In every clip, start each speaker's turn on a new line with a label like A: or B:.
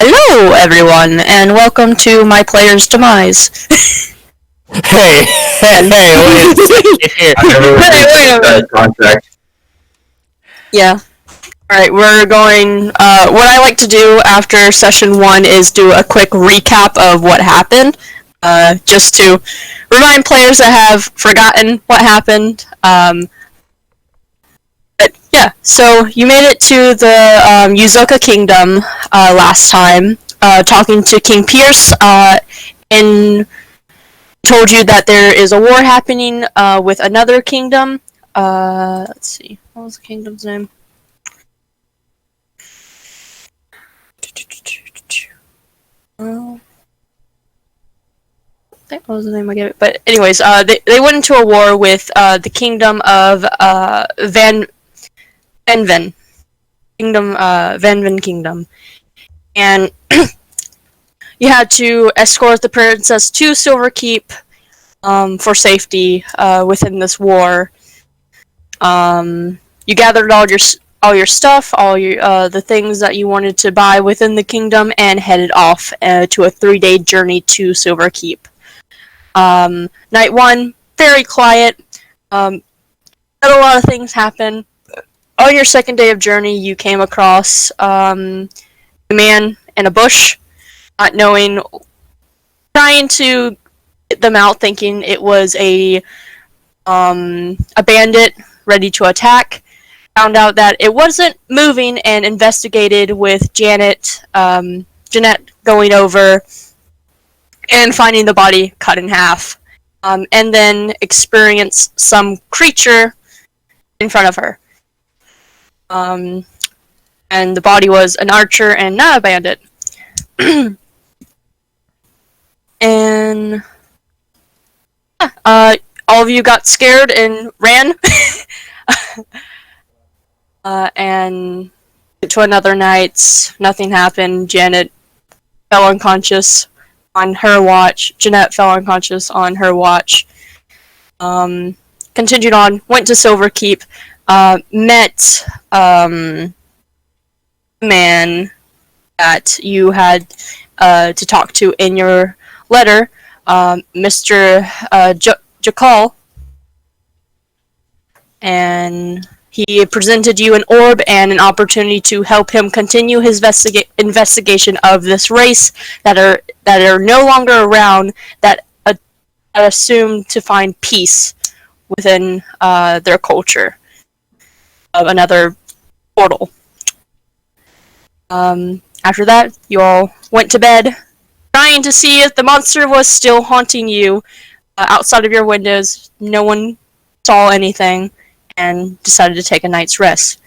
A: Hello, everyone, and welcome to my player's demise.
B: Hey, wait a second here.
C: I never received that contract.
A: Yeah. Alright, we're going, what I like to do after session 1 is do a quick recap of what happened, just to remind players that have forgotten what happened. But yeah, so you made it to the Yuzoka Kingdom last time, talking to King Pierce, and told you that there is a war happening with another kingdom. Let's see, what was the kingdom's name? Well, I think what was the name I gave it. But anyways, they went into a war with the kingdom of Venven. Venven Kingdom. And you had to escort the princess to Silver Keep for safety within this war. You gathered all your stuff, the things that you wanted to buy within the kingdom, and headed off to a 3-day journey to Silver Keep. Night 1, very quiet. Had a lot of things happen. On your second day of journey, you came across a man in a bush, not knowing, trying to get them out, thinking it was a bandit ready to attack. Found out that it wasn't moving, and investigated with Jeanette going over and finding the body cut in half, and then experienced some creature in front of her. And the body was an archer and not a bandit. And yeah, all of you got scared and ran. And to another night, nothing happened. Janet fell unconscious on her watch. Jeanette fell unconscious on her watch. Continued on, went to Silver Keep, met a man that you had to talk to in your letter, Mr. Jakal, and he presented you an orb and an opportunity to help him continue his investigation of this race that are no longer around, that assume to find peace within their culture of another portal. After that, you all went to bed, trying to see if the monster was still haunting you outside of your windows. No one saw anything, and decided to take a night's rest.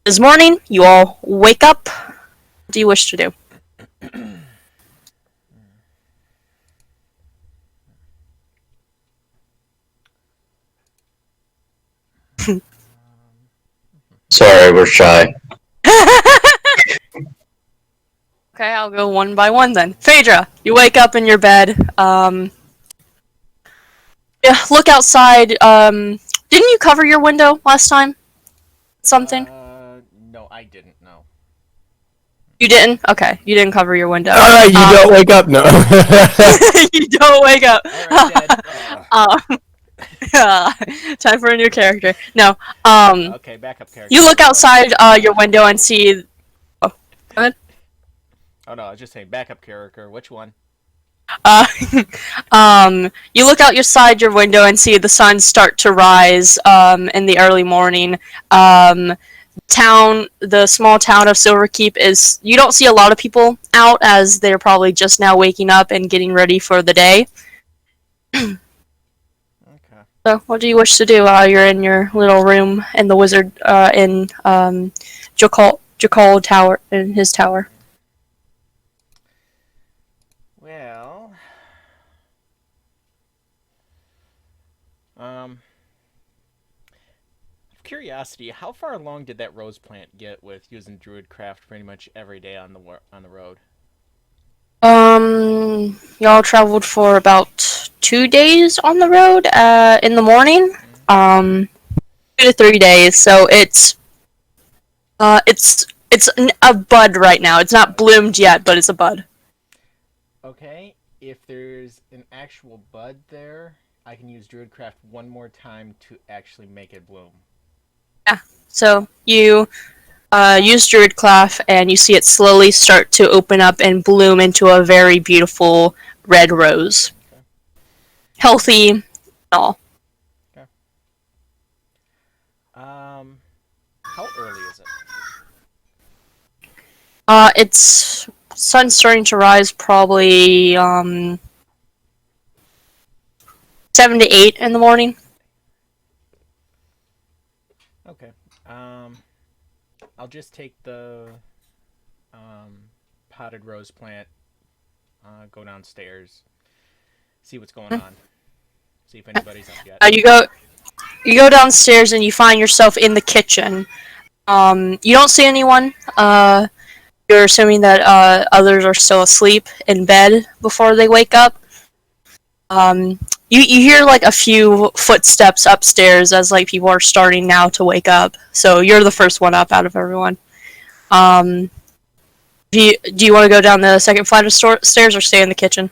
A: This morning, you all wake up. What do you wish to do?
C: Sorry, we're shy.
A: Okay, I'll go one by one then. Phaedra, you wake up in your bed. Yeah, look outside. Didn't you cover your window last time? Something?
B: No, I didn't. No.
A: You didn't? Okay, you didn't cover your window.
B: Alright, you don't wake up, no.
A: You don't wake up.
B: Alright,
A: Time for a new character. No.
B: okay, backup character.
A: You look outside your window and see. Oh, go ahead.
B: Oh no, I was just saying backup character. Which one?
A: You look outside your window and see the sun start to rise in the early morning. The small town of Silverkeep is. You don't see a lot of people out, as they're probably just now waking up and getting ready for the day.
B: Okay.
A: So, what do you wish to do while you're in your little room in the wizard in Jakal Tower, in his tower?
B: Well, curiosity, how far along did that rose plant get with using Druidcraft pretty much every day on the road?
A: Y'all traveled for about 2 days on the road, in the morning. 2 to 3 days, so it's It's a bud right now. It's not bloomed yet, but it's a bud.
B: Okay, if there's an actual bud there, I can use Druidcraft one more time to actually make it bloom.
A: So you use Druidcraft, and you see it slowly start to open up and bloom into a very beautiful red rose.
B: Okay.
A: Healthy, and all.
B: How early is it?
A: It's sun's starting to rise probably 7 to 8 in the morning.
B: Okay. I'll just take the potted rose plant, go downstairs, see what's going on, see if anybody's up yet.
A: You go downstairs and you find yourself in the kitchen. You don't see anyone. You're assuming that others are still asleep in bed before they wake up. You hear like a few footsteps upstairs as like people are starting now to wake up. So you're the first one up out of everyone. Do you want to go down the second flight of stairs or stay in the kitchen?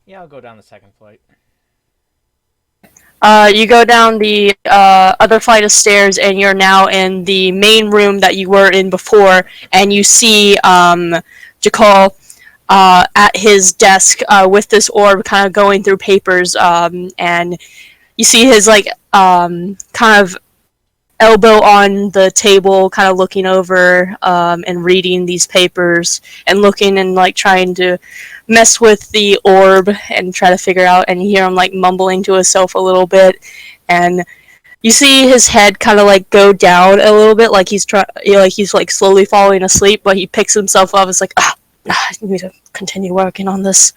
B: Yeah, I'll go down the second flight.
A: You go down the other flight of stairs, and you're now in the main room that you were in before, and you see Jakal at his desk with this orb, kind of going through papers, and you see his like kind of elbow on the table, kind of looking over and reading these papers, and looking and like trying to mess with the orb and try to figure out. And you hear him like mumbling to himself a little bit, and you see his head kind of like go down a little bit, like he's like slowly falling asleep. But he picks himself up. It's like, I need to continue working on this.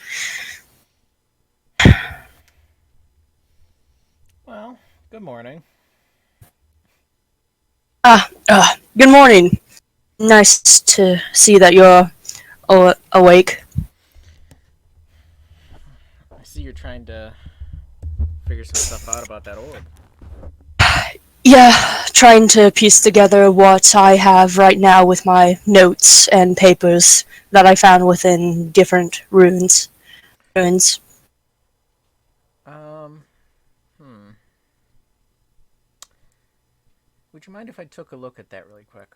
B: Well, good morning.
A: Good morning. Nice to see that you're awake.
B: I see you're trying to figure some stuff out about that orb.
A: Yeah, trying to piece together what I have right now with my notes and papers that I found within different ruins.
B: Would you mind if I took a look at that really quick?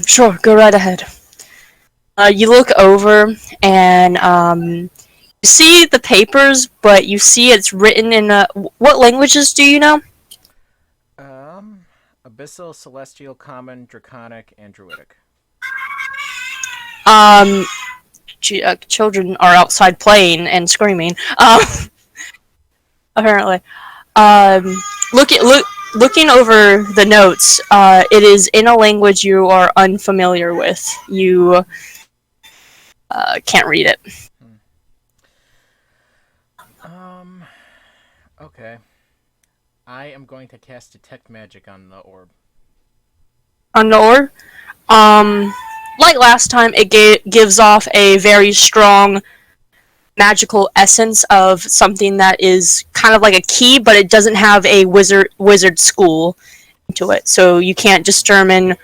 A: Sure, go right ahead. You look over and you see the papers, but you see it's written in what languages do you know?
B: Abyssal, Celestial, Common, Draconic, and Druidic.
A: Children are outside playing and screaming. Apparently. Looking over the notes, it is in a language you are unfamiliar with. You can't read it.
B: Okay. I am going to cast Detect Magic on the orb.
A: On the orb? Like last time, it gives off a very strong magical essence of something that is kind of like a key, but it doesn't have a wizard school to it, so you can't determine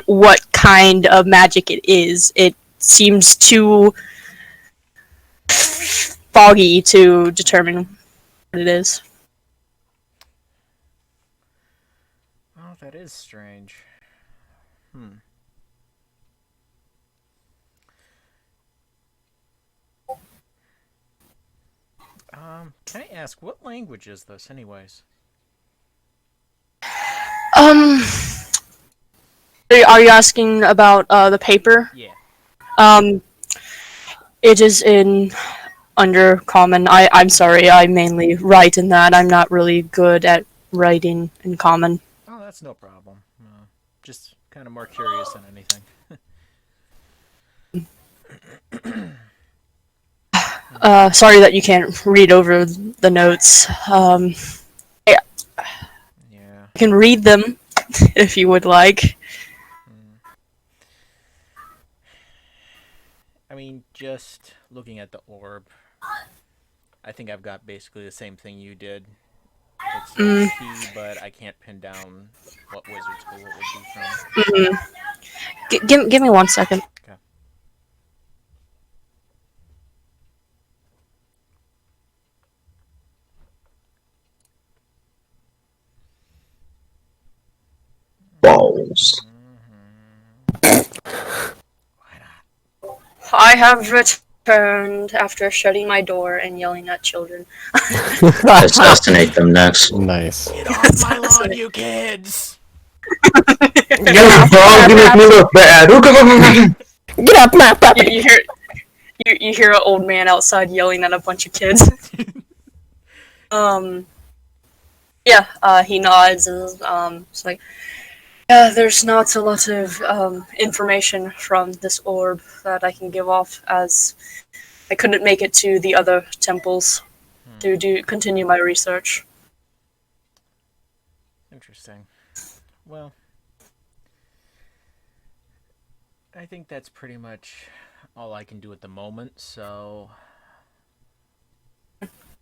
A: what kind of magic it is. It seems too foggy to determine what it is.
B: Oh, that is strange. Can I ask, what language is this, anyways?
A: Are you asking about the paper?
B: Yeah.
A: It is in Undercommon. I'm sorry, I mainly write in that. I'm not really good at writing in Common.
B: Oh, that's no problem. Just kind of more curious than anything.
A: Sorry that you can't read over the notes. Yeah. I can read them if you would like.
B: I mean, just looking at the orb, I think I've got basically the same thing you did. It's
A: Mm.
B: key, but I can't pin down what wizard school it would be from.
A: Give me 1 second.
B: Okay.
C: Balls.
B: Why not?
A: I have returned after shutting my door and yelling at children.
C: Assassinate them next.
D: Nice.
B: Get off my lawn, you kids!
C: Get bro, you make me look bad.
D: Get up, my puppy!
A: You hear an old man outside yelling at a bunch of kids. He nods and it's like, yeah, there's not a lot of information from this orb that I can give off, as I couldn't make it to the other temples to continue my research.
B: Interesting. Well, I think that's pretty much all I can do at the moment, so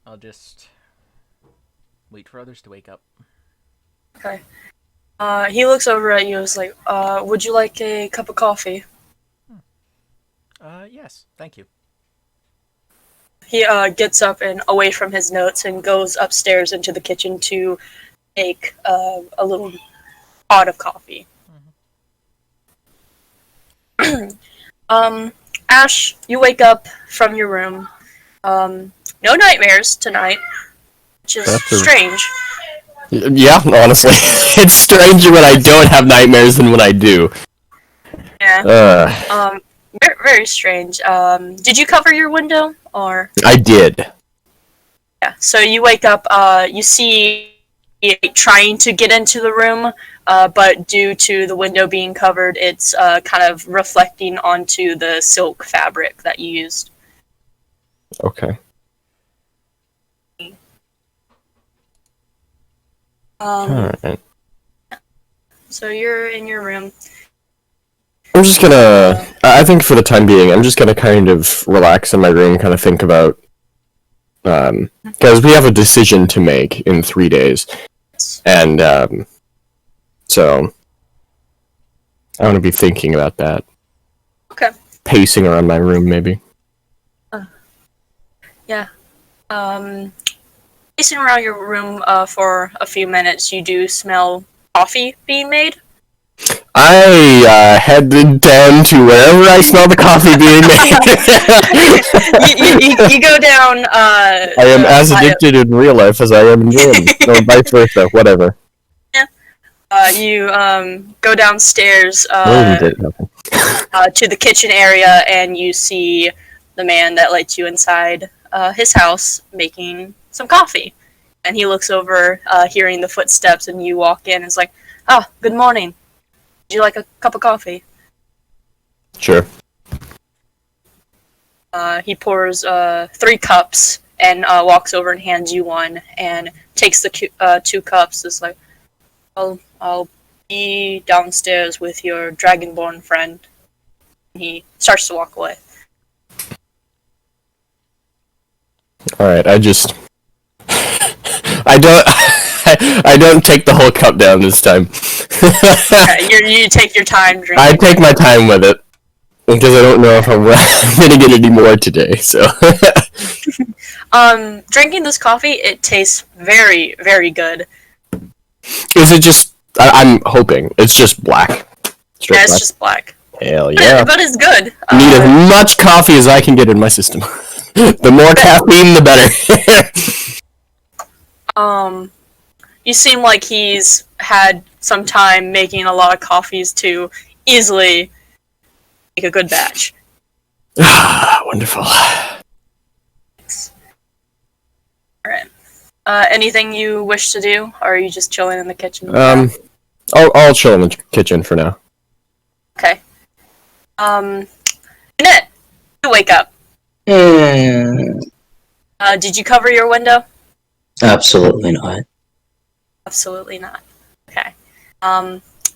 B: I'll just wait for others to wake up.
A: Okay. He looks over at you and is like, would you like a cup of coffee?
B: Yes, thank you.
A: He gets up and away from his notes and goes upstairs into the kitchen to make a little pot of coffee. Ash, you wake up from your room. No nightmares tonight, which is strange.
D: Yeah, honestly. It's stranger when I don't have nightmares than when I do.
A: Yeah. Very, very strange. Did you cover your window, or?
D: I did.
A: Yeah. So you wake up. You see it trying to get into the room, but due to the window being covered, it's kind of reflecting onto the silk fabric that you used.
D: Okay. Alright.
A: So you're in your room.
D: I'm just gonna... I think for the time being, I'm just gonna kind of relax in my room, kind of think about... Because we have a decision to make in 3 days. And, so... I want to be thinking about that.
A: Okay.
D: Pacing around my room, maybe.
A: Yeah. Pacing around your room for a few minutes, you do smell coffee being made.
D: I headed down to wherever I smell the coffee being made.
A: you go down.
D: I am as addicted in real life as I am in game, or vice versa, whatever.
A: Yeah. You go downstairs to the kitchen area, and you see the man that let you inside his house making some coffee. And he looks over, hearing the footsteps, and you walk in and is like, "Ah, good morning. Would you like a cup of coffee?"
D: Sure.
A: He pours 3 cups and walks over and hands you one, and takes the 2 cups. It's like, I'll be downstairs with your dragonborn friend. And he starts to walk away.
D: Alright, I don't take the whole cup down this time.
A: You take your time drinking.
D: I take my time with it, because I don't know if I'm gonna get any more today, so...
A: Drinking this coffee, it tastes very, very good.
D: Is it just... I'm hoping. It's just black. Straight
A: Yeah, it's
D: black.
A: just black.
D: Hell yeah.
A: But it's good.
D: Need as much coffee as I can get in my system. The more caffeine, the better.
A: You seem like he's had some time making a lot of coffees to easily make a good batch.
D: Wonderful.
A: Alright. Anything you wish to do, or are you just chilling in the kitchen?
D: I'll chill in the kitchen for now.
A: Okay. Annette, you wake up. Did you cover your window?
C: Absolutely not.
A: Absolutely not. Okay.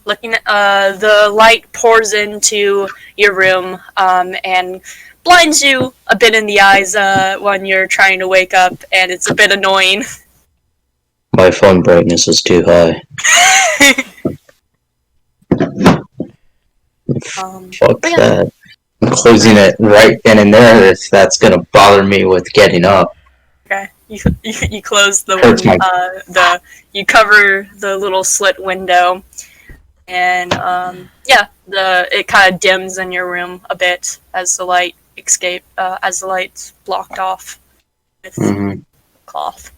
A: Looking at the light pours into your room, and blinds you a bit in the eyes when you're trying to wake up, and it's a bit annoying.
E: My phone brightness is too high. Fuck
A: but yeah.
E: that. I'm closing it right then and there if that's gonna bother me with getting up.
A: Okay, you close the
E: Hurts
A: one,
E: my-
A: you cover the little slit window, and it kind of dims in your room a bit as the light as the light's blocked off with cloth.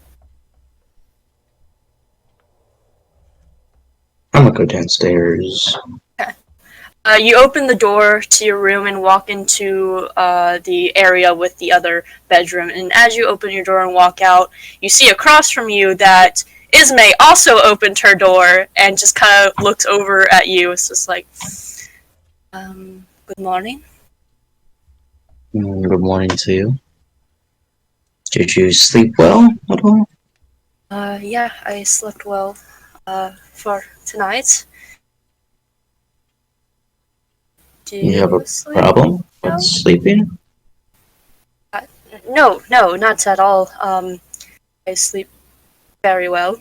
E: I'm gonna go downstairs.
A: You open the door to your room and walk into the area with the other bedroom. And as you open your door and walk out, you see across from you that Ismay also opened her door and just kind of looks over at you. It's just like, good morning.
E: Good morning to you. Did you sleep well at all?
A: Yeah, I slept well for tonight. Do
E: You have a
A: sleep?
E: problem
A: No?
E: with sleeping?
A: No, not at all. I sleep very well.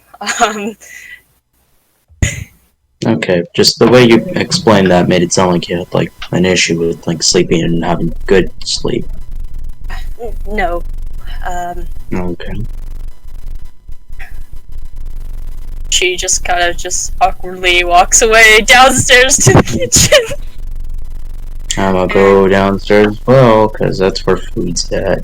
E: Okay, just the way you explained that made it sound like you had like an issue with like sleeping and having good sleep.
A: No.
E: Okay.
A: She just kind of awkwardly walks away downstairs to the kitchen.
E: I'm gonna go downstairs as well, because that's where food's at.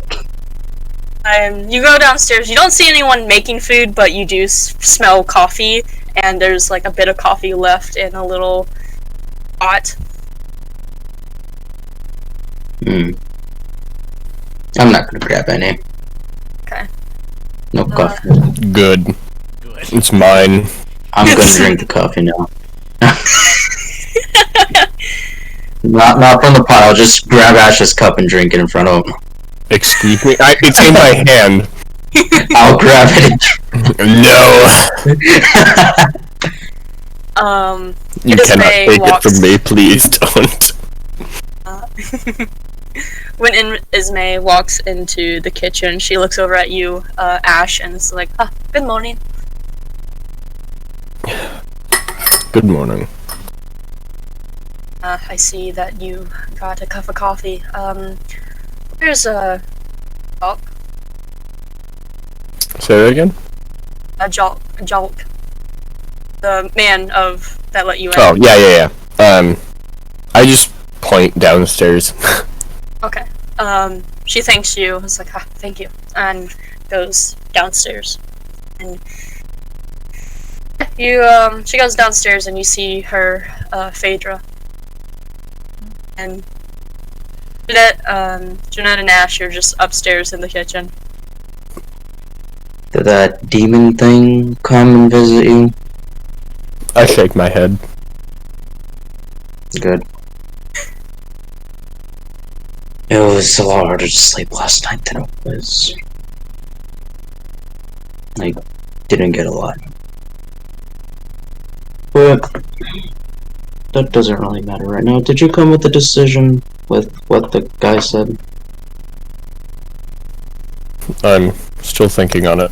A: You go downstairs. You don't see anyone making food, but you do smell coffee, and there's like a bit of coffee left in a little pot.
E: I'm not gonna grab any.
A: Okay.
E: No coffee.
D: Good. It's mine.
E: I'm gonna drink the coffee now. Not from the pot. I'll just grab Ash's cup and drink it in front of him.
D: Excuse me? It's in my hand.
E: I'll grab it.
D: No. You
A: Ismay
D: cannot take
A: walks-
D: it from me, please don't.
A: When Ismay walks into the kitchen, she looks over at you, Ash, and is like, good morning.
D: Good morning.
A: I see that you got a cup of coffee. Where's Jalk?
D: Say that again?
A: Jalk. The man that let you in.
D: Oh, yeah. I just point downstairs.
A: Okay. She thanks you. It's like, thank you. And goes downstairs. And she goes downstairs and you see her, Phaedra. And Jeanette and Ash are just upstairs in the kitchen.
E: Did that demon thing come and visit you?
D: I shake my head.
E: Good. It was a lot harder to sleep last night than it was. I didn't get a lot. But that doesn't really matter right now. Did you come with a decision with what the guy said?
D: I'm still thinking on it.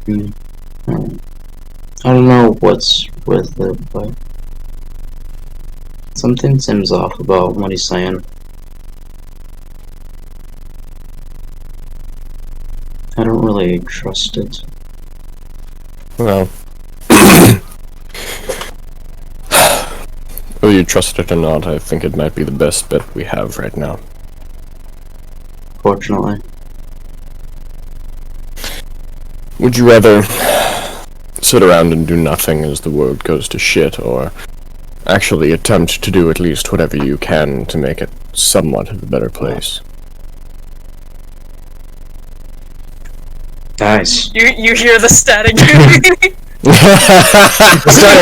E: I don't know what's with it, but something seems off about what he's saying. I don't really trust it.
D: Well, whether you trust it or not, I think it might be the best bet we have right now.
E: Fortunately.
D: Would you rather sit around and do nothing as the world goes to shit, or actually attempt to do at least whatever you can to make it somewhat of a better place?
E: Nice.
A: You hear the static.
D: Sorry,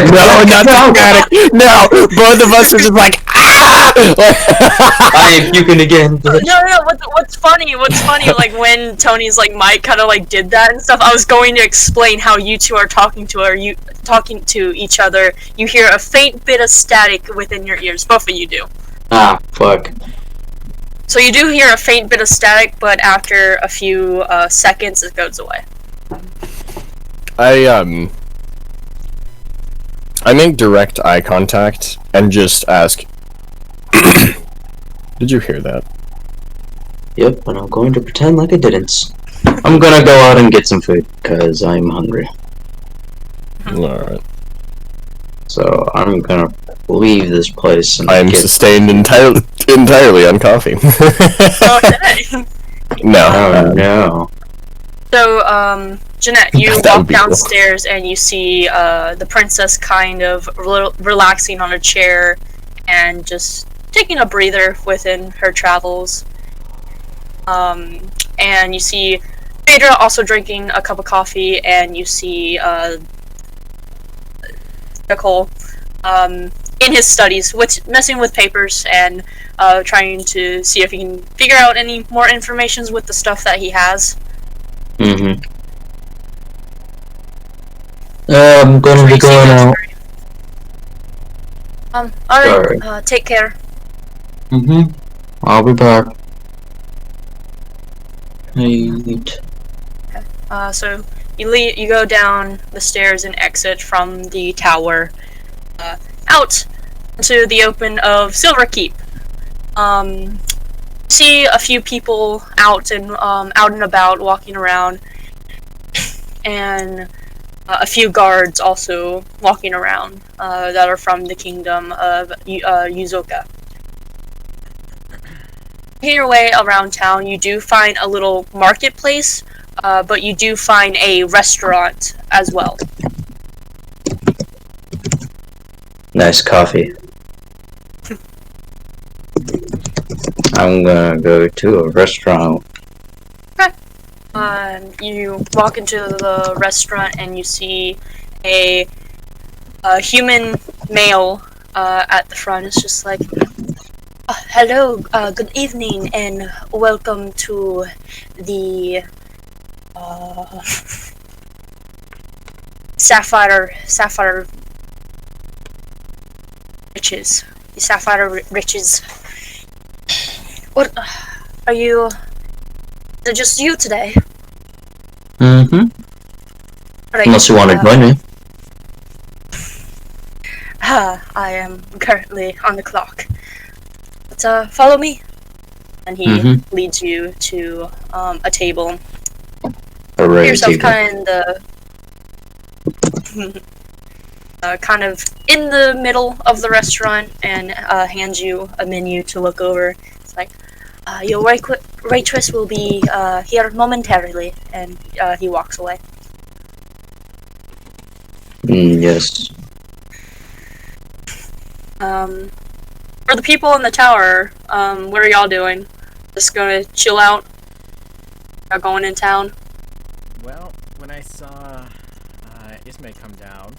D: no, not static. No, both of us are just like, ah!
E: I am puking again.
A: No. What's funny? Like when Tony's like Mike kind of like did that and stuff. I was going to explain how you two are talking to each other. You hear a faint bit of static within your ears. Both of you do.
E: Ah, fuck.
A: So you do hear a faint bit of static, but after a few seconds, it goes away.
D: I make direct eye contact and just ask, did you hear that?
E: Yep, and I'm going to pretend like I didn't. I'm gonna go out and get some food, because I'm hungry.
D: Alright.
E: So I'm gonna leave this place and
D: I am
E: get...
D: sustained entirely on coffee.
A: Okay.
D: No.
E: Oh no.
A: So, Jeanette, you
D: That
A: walk
D: would be cool.
A: downstairs and you see the princess kind of relaxing on a chair and just taking a breather within her travels. And you see Phaedra also drinking a cup of coffee, and you see Nicole in his studies, messing with papers and trying to see if he can figure out any more information with the stuff that he has.
E: Mm-hmm. I'm gonna be going out.
A: Alright,
E: Sorry.
A: take care.
E: Mm-hmm. I'll be back. Wait.
A: So you go down the stairs and exit from the tower out into the open of Silver Keep. See a few people out and about walking around, and a few guards also walking around that are from the kingdom of Yuzoka. Making your way around town, you do find a little marketplace, but you do find a restaurant as well.
E: Nice coffee. I'm gonna go to a restaurant.
A: You walk into the restaurant and you see a human male at the front. It's just like, hello, good evening, and welcome to the Sapphire Riches. The Sapphire Riches. What are you? Is it just you today?
E: Mm-hmm.
A: Right,
E: Unless you want to join me.
A: I am currently on the clock. But follow me. And he leads you to a table.
E: A
A: Put
E: rare
A: yourself
E: table.
A: kind of in the middle of the restaurant, and hands you a menu to look over. It's like, your waitress will be here momentarily, and he walks away.
E: Yes.
A: For the people in the tower, what are y'all doing? Just gonna chill out? Or going in town?
B: Well, when I saw Ismay come down,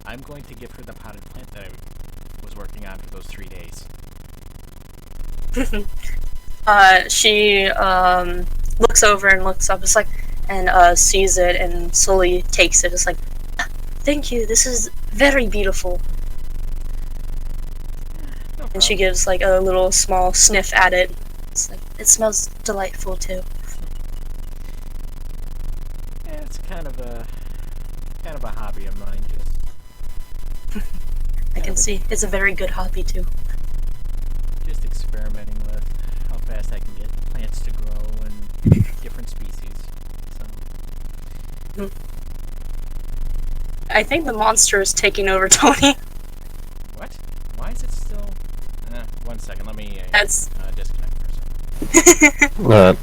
B: I'm going to give her the potted plant that I was working on for those 3 days.
A: She looks over and looks up. It's like, and sees it and slowly takes it. It's like, thank you. This is very beautiful.
B: No
A: And she
B: problem.
A: gives like a little small sniff at it. It's like, it smells delightful too.
B: Yeah, it's kind of a hobby of mine.
A: I can see it's a very good hobby too.
B: Just experimenting with how fast I can get plants to grow and different species. So
A: I think the monster is taking over Tony.
B: what? Why is it still? 1 second. Let me
A: That's
B: disconnect for a second.
D: Alright.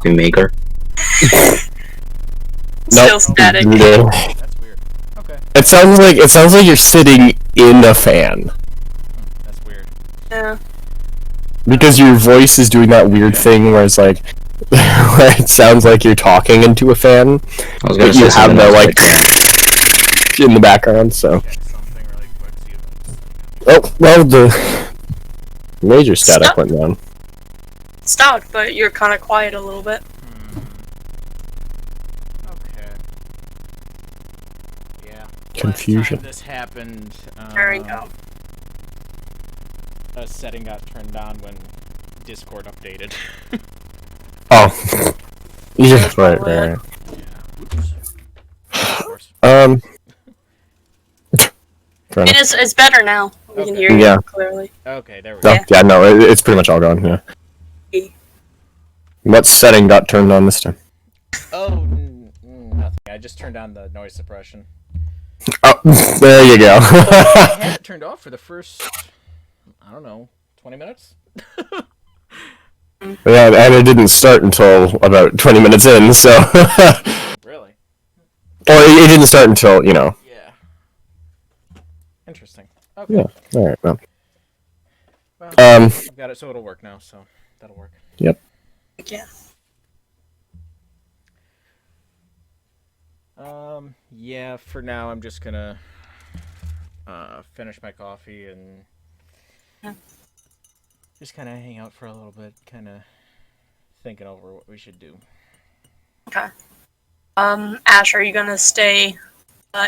E: We make her.
A: still static.
D: No.
B: That's weird. Okay.
D: It sounds like you're sitting in a fan.
B: That's weird.
A: Yeah.
D: Because your voice is doing that weird thing where it's like, where it sounds like you're talking into a fan,
E: I was gonna
D: but
E: say
D: you have
E: something
D: no,
E: else,
D: like,
E: but-
D: in the background, so.
B: Check something really quick. See if it's...
D: Oh, well, the major static
A: Stop.
D: went down.
A: Stopped, but you're kind of quiet a little bit.
B: Okay. Yeah.
D: Confusion.
B: Last time this happened,
A: There we go.
B: a setting got turned on when Discord updated.
D: Oh. Yeah, right,
A: probably
D: right.
B: Yeah. Oops. Of course.
D: Fair enough.
A: It's better now. We can
B: Okay.
A: hear you
D: Yeah.
A: clearly.
B: Okay, there we
D: Oh,
B: go.
D: yeah, no, it's pretty much all gone, yeah. What setting got turned on this time?
B: Oh, nothing. I just turned on the noise suppression.
D: Oh, there you go.
B: I had it turned off for the first, I don't know, 20 minutes?
D: Yeah, and it didn't start until about 20 minutes in, so...
B: Really?
D: Or it didn't start until, you know...
B: Yeah. Interesting. Okay.
D: Yeah, alright, well.
B: Well, I've got it so it'll work now, so that'll work.
D: Yep.
A: Yeah.
B: Yeah, for now I'm just gonna finish my coffee and just kind of hang out for a little bit, kind of thinking over what we should do.
A: Okay. Ash, are you gonna stay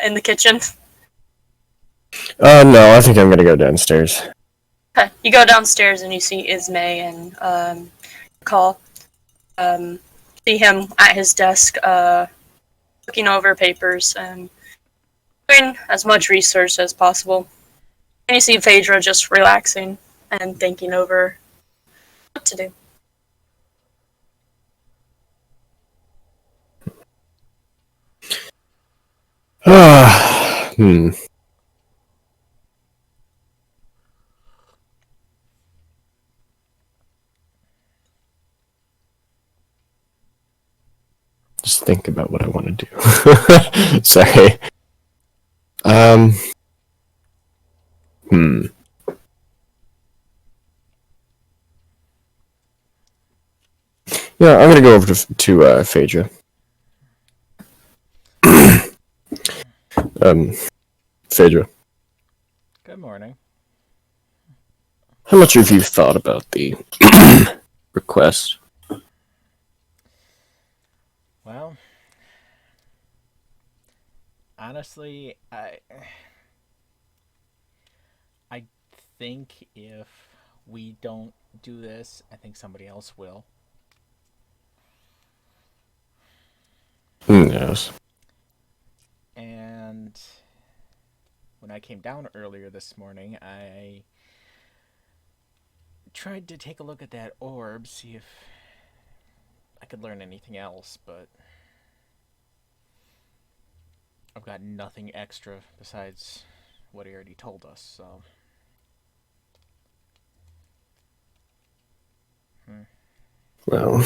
A: in the kitchen?
D: No, I think I'm gonna go downstairs.
A: Okay. You go downstairs and you see Ismay and Call. See him at his desk, looking over papers and doing as much research as possible. And you see Phaedra just relaxing and thinking over what to do.
D: Hmm. Just think about what I want to do. Sorry. Hmm. Yeah, I'm gonna go over to Phaedra. Phaedra,
B: Good morning.
D: how much have you thought about the request?
B: Well, honestly, I think if we don't do this, I think somebody else will.
D: Yes.
B: And when I came down earlier this morning, I tried to take a look at that orb, see if I could learn anything else, but I've got nothing extra besides what he already told us, so...
D: Well,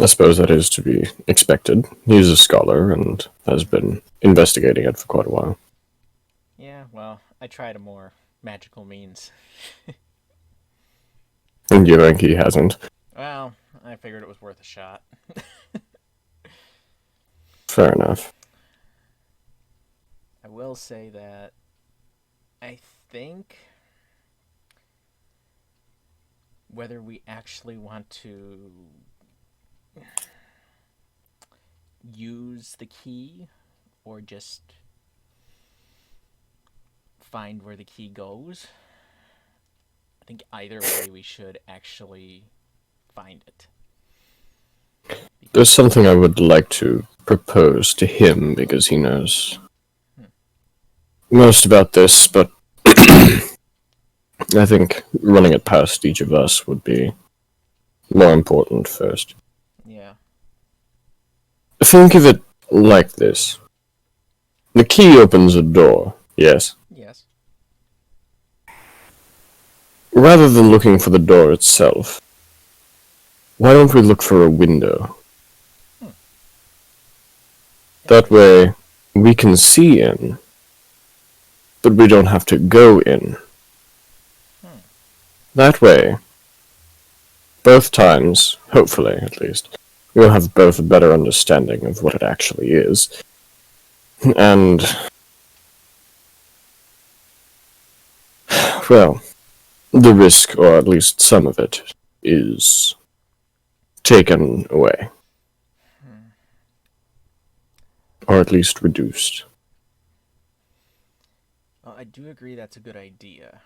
D: I suppose that is to be expected. He's a scholar and has been investigating it for quite a while.
B: Yeah, well, I tried a more magical means.
D: And you think he hasn't?
B: Well, I figured it was worth a shot.
D: Fair enough.
B: I will say that I think whether we actually want to use the key or just find where the key goes, I think either way we should actually find it.
D: There's something I would like to propose to him because he knows most about this, but I think running it past each of us would be more important first.
B: Yeah.
D: Think of it like this. The key opens a door, yes?
B: Yes.
D: Rather than looking for the door itself, why don't we look for a window? That way, we can see in, but we don't have to go in. That way, both times, hopefully at least, we'll have both a better understanding of what it actually is. And, well, the risk, or at least some of it, is taken away. or at least reduced.
B: Well, I do agree that's a good idea.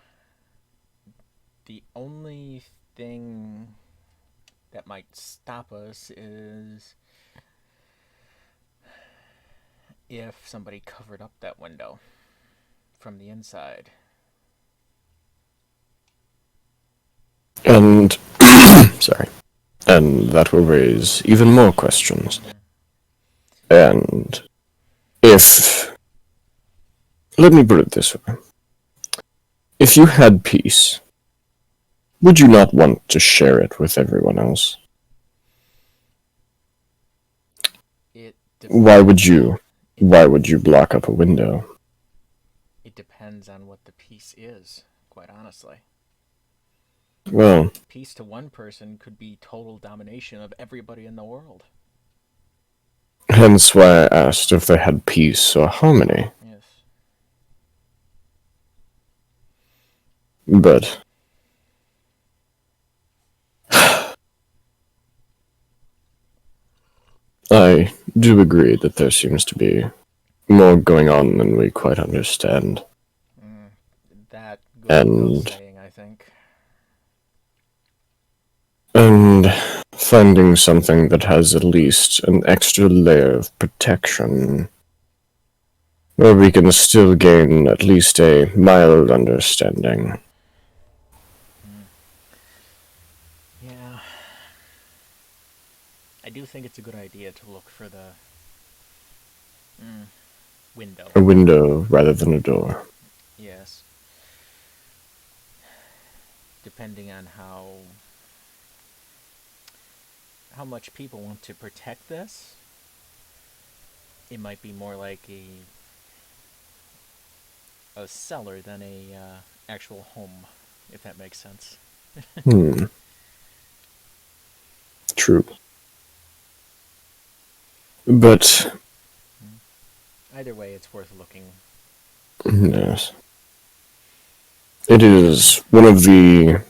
B: The only thing that might stop us is if somebody covered up that window from the inside.
D: And, sorry, and that will raise even more questions. And if, let me put it this way, if you had peace, would you not want to share it with everyone else?
B: It
D: Why would you block up a window?
B: It depends on what the piece is, quite honestly.
D: Well,
B: Peace to one person could be total domination of everybody in the world.
D: hence why I asked if they had peace or harmony.
B: Yes.
D: But I do agree that there seems to be more going on than we quite understand.
B: That goes without
D: And
B: saying, I think.
D: And finding something that has at least an extra layer of protection, where we can still gain at least a mild understanding.
B: Yeah. I do think it's a good idea to look for the window.
D: A window rather than a door.
B: Yes. Depending on how much people want to protect this, it might be more like a cellar than a actual home, if that makes sense.
D: True. But
B: Either way, it's worth looking.
D: yes. It is one of the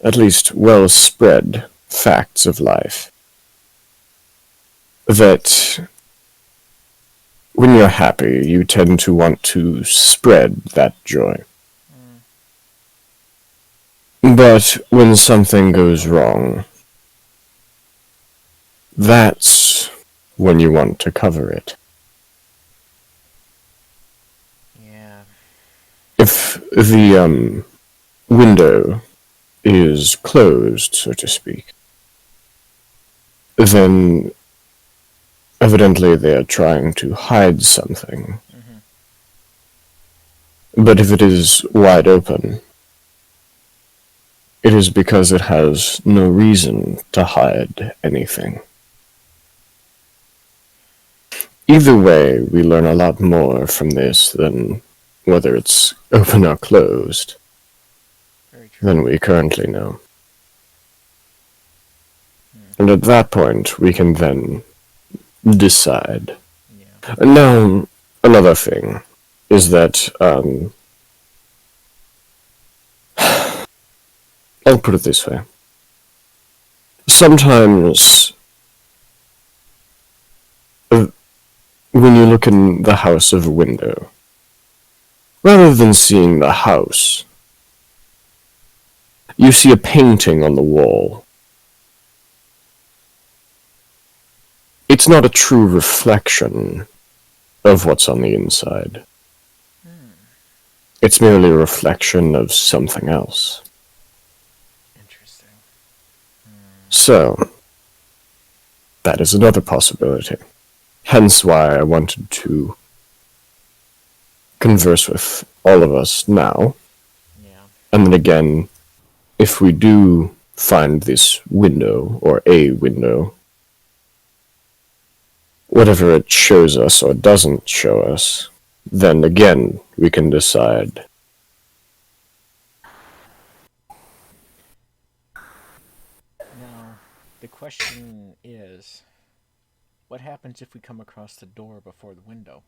D: at least well spread facts of life that when you're happy, you tend to want to spread that joy. But when something goes wrong, that's when you want to cover it.
B: Yeah.
D: If the window is closed, so to speak, then evidently they are trying to hide something. But if it is wide open, it is because it has no reason to hide anything. Either way, we learn a lot more from this than whether it's open or closed
B: Very true.
D: than we currently know. And at that point, we can then decide.
B: Yeah.
D: Now, another thing is that, I'll put it this way. Sometimes, when you look in the house of a window, rather than seeing the house, you see a painting on the wall. It's not a true reflection of what's on the inside. It's merely a reflection of something else.
B: Interesting.
D: So, that is another possibility. Hence why I wanted to converse with all of us now.
B: Yeah.
D: And then again, if we do find this window, or a window, whatever it shows us or doesn't show us, then again, we can decide.
B: Now, the question is, what happens if we come across the door before the window?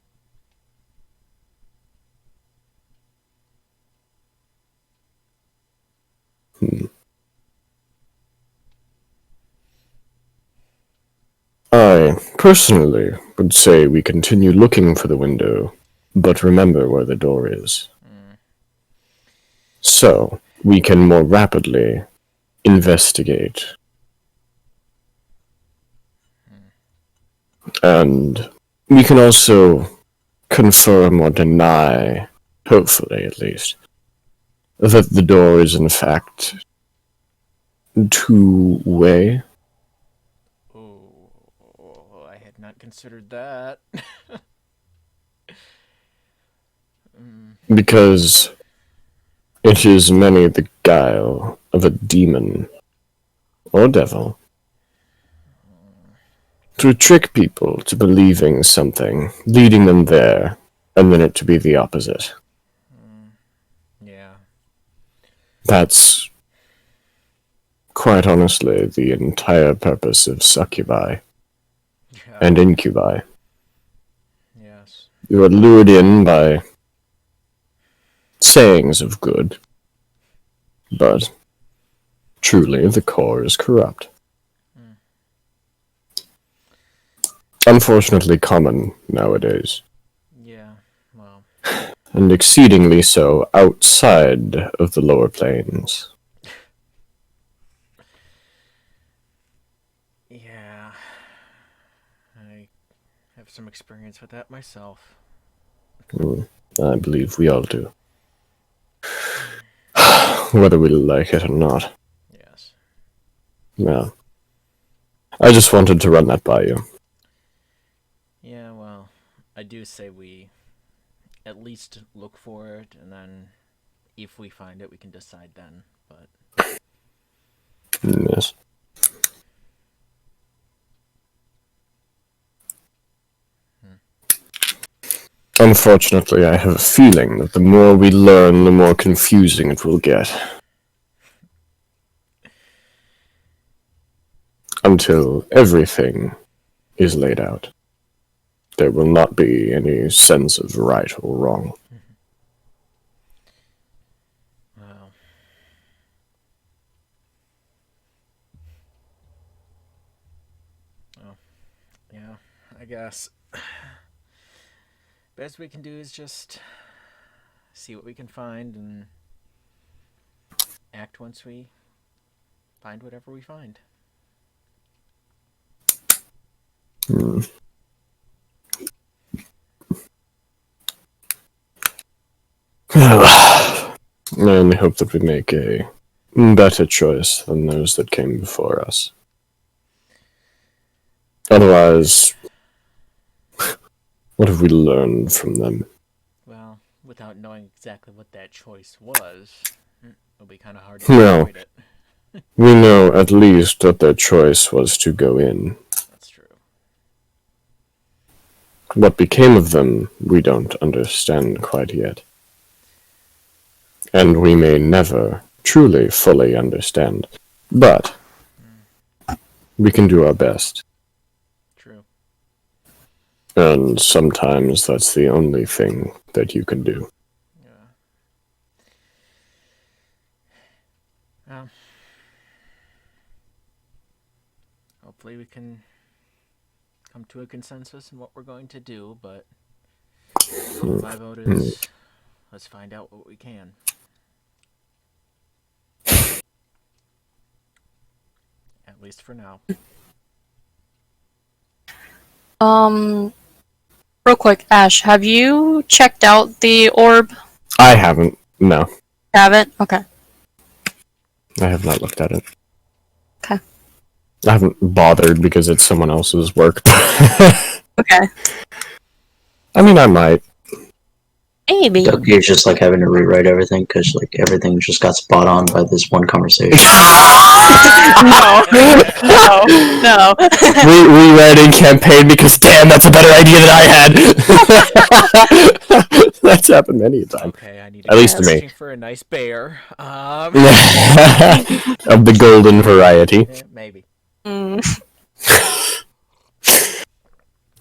D: I personally would say we continue looking for the window, but remember where the door is. So, we can more rapidly investigate. And we can also confirm or deny, hopefully at least, that the door is in fact two-way.
B: Oh, I had not considered that.
D: Because it is many the guile of a demon or devil to trick people to believing something, leading them there, and then it to be the opposite.
B: Yeah.
D: That's, quite honestly, the entire purpose of succubi and incubi.
B: Yes.
D: You are lured in by sayings of good, but truly the core is corrupt. Unfortunately common nowadays,
B: Yeah, well.
D: and exceedingly so outside of the lower planes.
B: Yeah. I have some experience with that myself.
D: I believe we all do. Whether we like it or not.
B: Yes.
D: Yeah. I just wanted to run that by you.
B: Yeah, well, I do say we at least look for it, and then if we find it, we can decide then, but...
D: Yes. Unfortunately, I have a feeling that the more we learn, the more confusing it will get. Until everything is laid out. There will not be any sense of right or wrong.
B: Well... Oh, yeah, I guess. Best we can do is just see what we can find and act once we find whatever we find.
D: I only hope that we make a better choice than those that came before us. Otherwise, what have we learned from them?
B: Well, without knowing exactly what that choice was, it'll be kind of hard to
D: Well,
B: avoid it.
D: we know at least that their choice was to go in.
B: That's true.
D: What became of them, we don't understand quite yet. And we may never truly fully understand. But we can do our best.
B: True.
D: And sometimes that's the only thing that you can do.
B: Yeah. Hopefully we can come to a consensus in what we're going to do, but my vote is let's find out what we can. At least for now.
A: Real quick, Ash, have you checked out the orb?
D: I haven't. No.
A: Haven't? Okay.
D: I have not looked at it.
A: Okay.
D: I haven't bothered because it's someone else's work.
A: Okay.
D: I mean, I might.
A: Maybe.
E: Dougie is just like having to rewrite everything because like everything just got spot on by this one conversation.
A: No. No.
D: Rewriting campaign because damn, that's a better idea than I had. That's happened many a time.
B: Okay, I need
D: At least to me.
B: searching for a nice bear.
D: Of the golden variety.
B: Maybe.
A: Mm.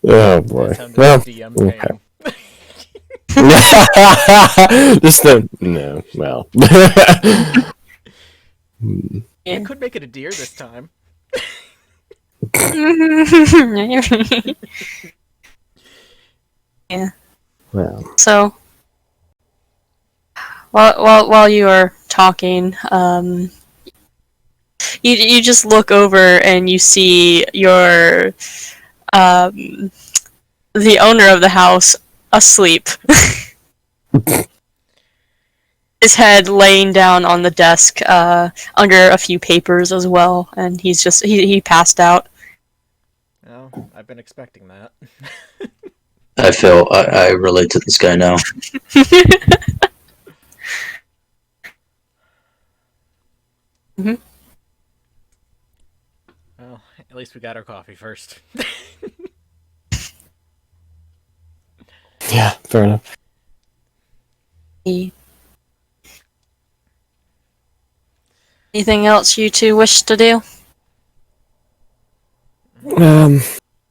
D: Oh boy.
B: That sounded
D: Well,
B: like DM
D: okay.
B: paying.
D: Just the no. Well.
B: You could make it a deer this time.
C: Well,
A: So, while you are talking, you just look over and you see your the owner of the house asleep. His head laying down on the desk, under a few papers as well, and he passed out.
B: Well, I've been expecting that.
E: I relate to this guy now.
B: Well, at least we got our coffee first.
D: Yeah, fair enough.
A: Anything else you two wish to do?
D: I'm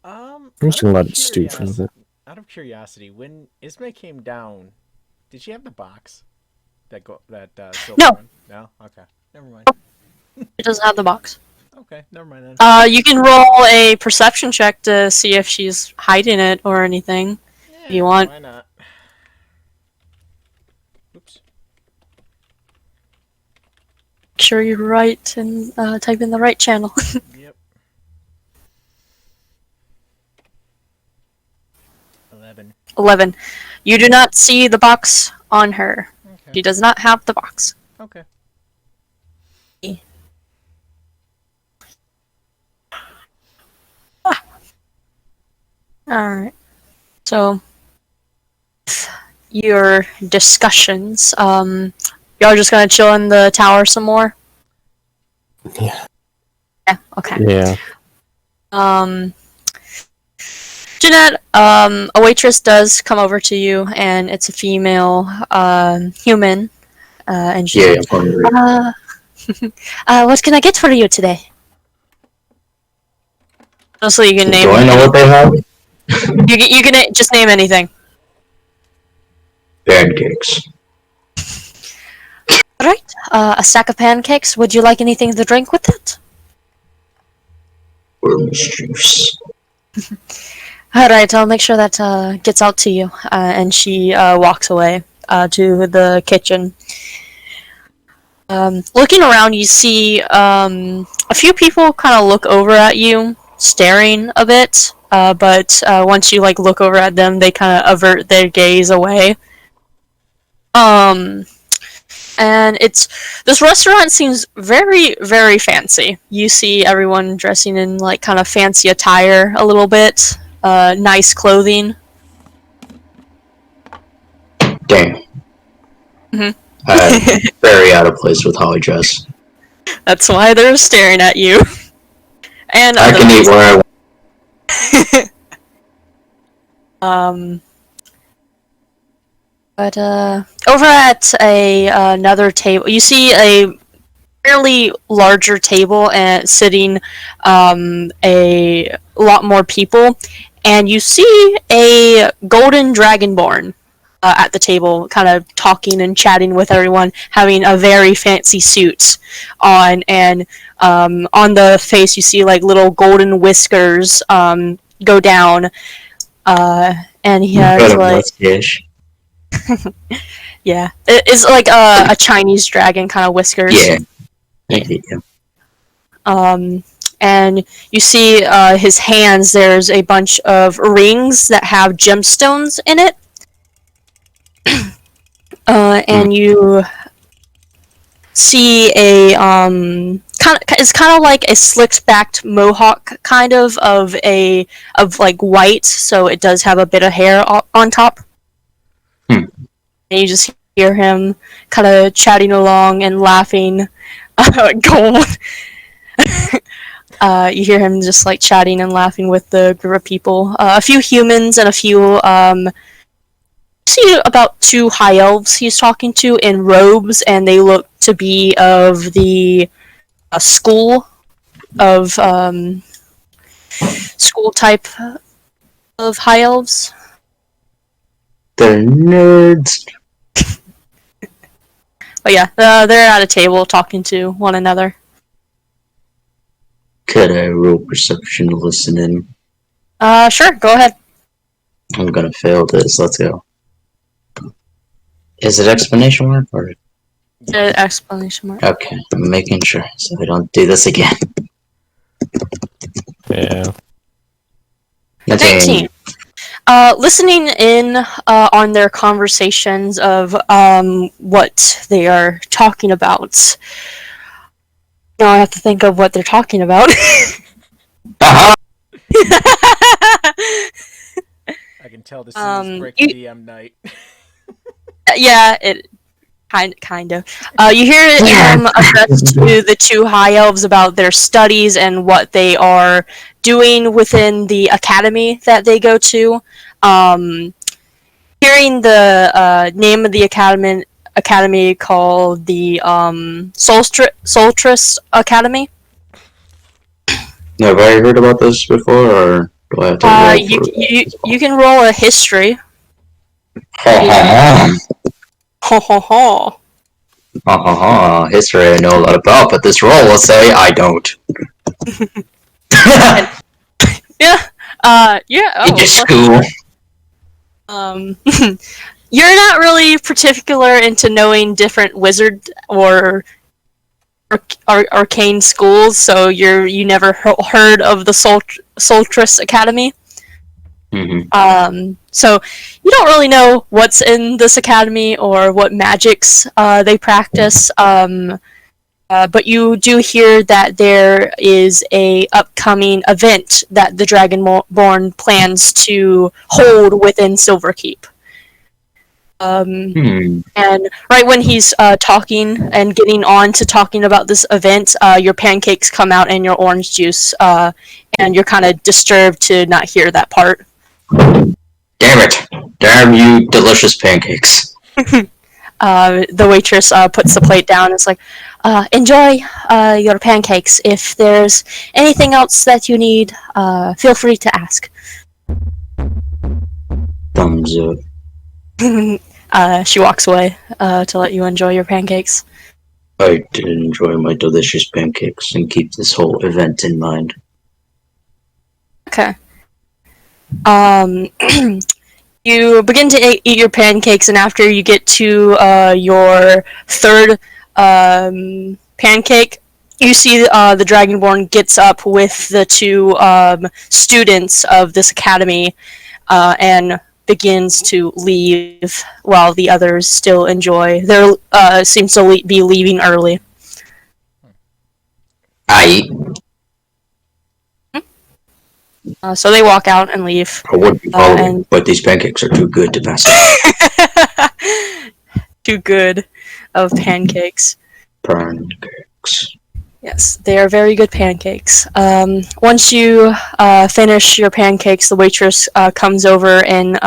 B: Out
D: just gonna
B: of
D: let it stew for a
B: curios-
D: little bit.
B: Out of curiosity, when Ismay came down, did she have the box? Silver
A: No.
B: one? No? Okay. Never mind.
A: It doesn't have the box.
B: Okay, never mind then.
A: You can roll a perception check to see if she's hiding it or anything.
B: Yeah,
A: If you want.
B: why not? Oops.
A: Make sure you write and type in the right channel.
B: Yep. 11.
A: 11. You do not see the box on her.
B: Okay.
A: She does not have the box.
B: Okay.
A: Alright. So, your discussions, y'all are just gonna chill in the tower some more?
D: Yeah.
A: Yeah, okay.
D: Yeah.
A: Jeanette, a waitress does come over to you, and it's a female, human, and she
E: Yeah, I'm hungry.
A: what can I get for you today? Honestly, you can name.
E: Do I know what they have?
A: You can just name anything.
E: Pancakes.
A: Alright, a stack of pancakes. Would you like anything to drink with it?
E: Orange juice.
A: Alright, I'll make sure that gets out to you. And she walks away to the kitchen. Looking around, you see a few people kind of look over at you, staring a bit. But once you look over at them, they kind of avert their gaze away. And this restaurant seems very, very fancy. You see everyone dressing in kind of fancy attire a little bit, nice clothing.
E: Damn.
A: Mhm.
E: I'm very out of place with how I dress.
A: That's why they're staring at you. And
E: I can eat where I want.
A: But over at another table, you see a fairly larger table and sitting a lot more people, and you see a golden dragonborn at the table, kind of talking and chatting with everyone, having a very fancy suit on, and on the face you see little golden whiskers go down, and he has
E: mustache.
A: yeah, it's like a Chinese dragon kind of whiskers.
E: Yeah.
A: And you see his hands. There's a bunch of rings that have gemstones in it. And you see a it's kind of like a slicked backed mohawk kind of white, so it does have a bit of hair on top. And you just hear him kind of chatting along and laughing. Gold. You hear him just chatting and laughing with the group of people. A few humans and a few see about 2 high elves he's talking to in robes, and they look to be of the school type of high elves.
E: They're nerds.
A: But yeah, they're at a table talking to one another.
E: Could I roll perception to listen in?
A: Sure, go ahead.
E: I'm gonna fail this. Let's go. Is it explanation mark or?
A: Explanation mark.
E: Okay, I'm making sure so I don't do this again.
D: Yeah.
A: 19. Listening in on their conversations of what they are talking about. Now I have to think of what they're talking about.
E: Aha!
B: I can tell this
A: Um,
B: is break
A: you-
B: the DM night.
A: Yeah, it kind of. You hear him address to the two high elves about their studies and what they are doing within the academy that they go to. Hearing the name of the academy called the Soltris Academy.
E: Have I heard about this before, or do I have to roll
A: You,
E: for
A: you
E: it?
A: you can roll a history.
E: Ha
A: Ho ho ho.
E: ha. History I know a lot about, but this roll will say I don't.
A: Yeah. Yeah. Oh.
E: In your school.
A: You're not really particular into knowing different wizard or arcane schools, so you never heard of the Soltris Academy.
E: Mm-hmm.
A: So you don't really know what's in this academy or what magics they practice. But you do hear that there is a upcoming event that the Dragonborn plans to hold within Silverkeep. And right when he's talking and getting on to talking about this event, your pancakes come out and your orange juice, and you're kind of disturbed to not hear that part.
E: Damn it! Damn you, delicious pancakes.
A: The waitress puts the plate down and is like, enjoy your pancakes. If there's anything else that you need, feel free to ask.
E: Thumbs up.
A: She walks away to let you enjoy your pancakes.
E: I did enjoy my delicious pancakes and keep this whole event in mind.
A: Okay. You begin to eat your pancakes, and after you get to your third pancake, you see the Dragonborn gets up with the two students of this academy and begins to leave while the others still enjoy. They seems to be leaving early.
E: I
A: So they walk out and leave.
E: would be following,
A: and-
E: but these pancakes are too good to pass up.
A: Too good of pancakes.
E: Pancakes.
A: Yes, they are very good pancakes. Once you finish your pancakes, the waitress comes over and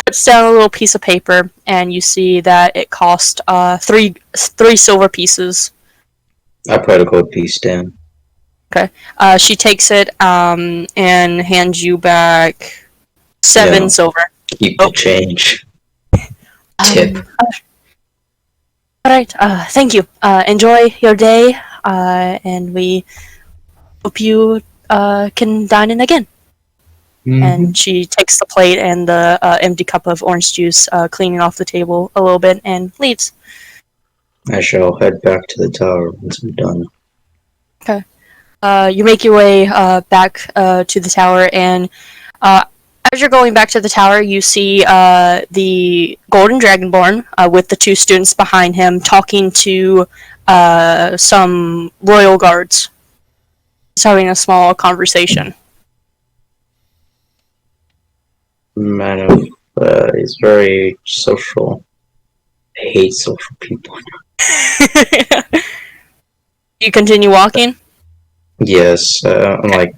A: puts down a little piece of paper, and you see that it cost three silver pieces.
E: I put a gold piece down.
A: She takes it and hands you back 7
E: Yeah.
A: silver.
E: Keep the change. Tip.
A: Alright, thank you. Enjoy your day, and we hope you can dine in again. And she takes the plate and the empty cup of orange juice, cleaning off the table a little bit, and leaves.
E: I shall head back to the tower once I'm done.
A: You make your way back to the tower, and as you're going back to the tower, you see the Golden Dragonborn with the two students behind him talking to some royal guards. He's having a small conversation.
E: Man, he's very social. I hate social people.
A: You continue walking?
E: Yes, Okay.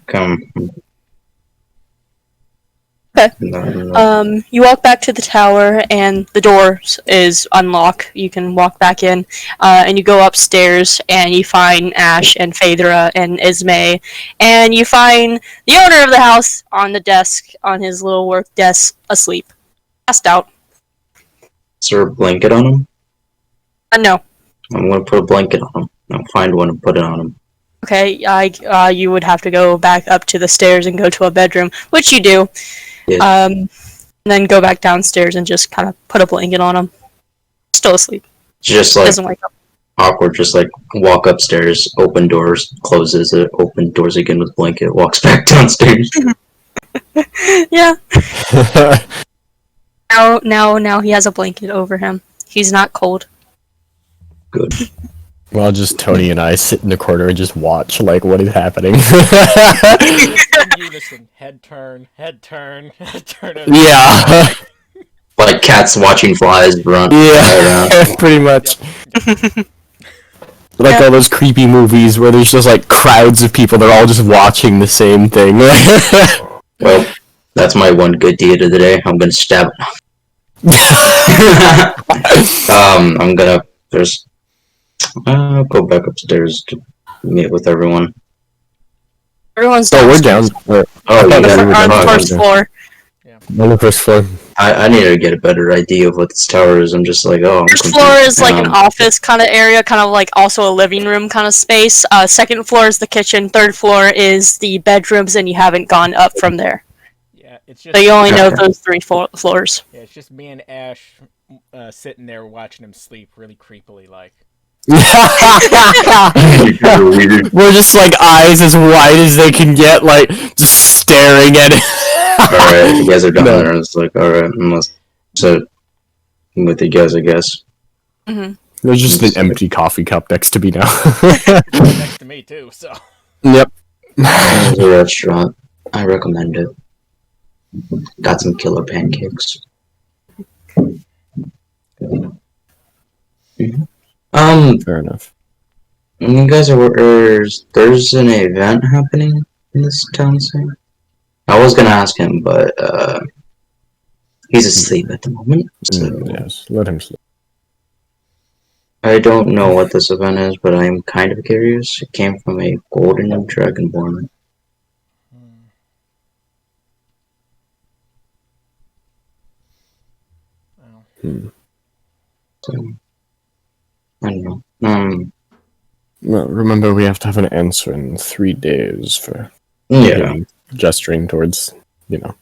E: No.
A: You walk back to the tower, and the door is unlocked. You can walk back in, and you go upstairs, and you find Ash and Phaedra and Ismay, and you find the owner of the house on the desk, on his little work desk, asleep, passed out.
E: Is there a blanket on him?
A: No.
E: I'm gonna put a blanket on him. I'll find one and put it on him.
A: Okay, you would have to go back up to the stairs and go to a bedroom, which you do.
E: Yeah.
A: And then go back downstairs and just kind of put a blanket on him. Still asleep.
E: Just like
A: Doesn't wake up.
E: awkward, just like walk upstairs, open doors, closes it, open doors again with blanket, walks back downstairs.
A: Yeah. Now he has a blanket over him. He's not cold.
E: Good.
D: Well, just Tony and I sit in the corner and just watch, like, what is happening.
B: In unison, head turn, head turn, head turn.
D: Yeah.
E: Like cats watching flies run fly around.
D: Yeah, pretty much. Like all those creepy movies where there's just like crowds of people, they're all just watching the same thing.
E: Well, that's my one good deed of the day. I'm gonna stab I'm gonna there's go back upstairs to meet with everyone.
A: Everyone's
D: Oh, we're down.
A: downstairs.
E: Oh,
D: thought
E: you guys
D: we
A: On
D: were
E: are
A: the
D: down.
A: first floor.
D: On the first floor.
E: I need to get a better idea of what this tower is. I'm just like, oh, I'm
A: First
E: confused.
A: floor is like an office kind of area, kind of like also a living room kind of space. Second floor is the kitchen. Third floor is the bedrooms, and you haven't gone up from there.
B: Yeah, it's just.
A: So you only know
E: Okay.
A: those three floors.
B: Yeah, it's just me and Ash sitting there watching him sleep, really creepily, like.
D: We're just like eyes as wide as they can get, like just staring at it.
E: Alright, you guys are down
D: No.
E: there. It's like, alright, unless sit with you guys, I guess.
A: Mm-hmm.
D: There's just an empty coffee cup next to me now.
B: Next to me too, so.
D: Yep.
E: There's a restaurant. I recommend it. Got some killer pancakes.
D: Fair enough.
E: You guys there's an event happening in this town soon? I was gonna ask him, but he's asleep at the moment, so
D: Yes, let him sleep.
E: I don't know what this event is, but I'm kind of curious. It came from a golden dragonborn.
B: Well,
E: So I don't know.
D: Well, remember we have to have an answer in 3 days for
E: Yeah.
D: gesturing towards, the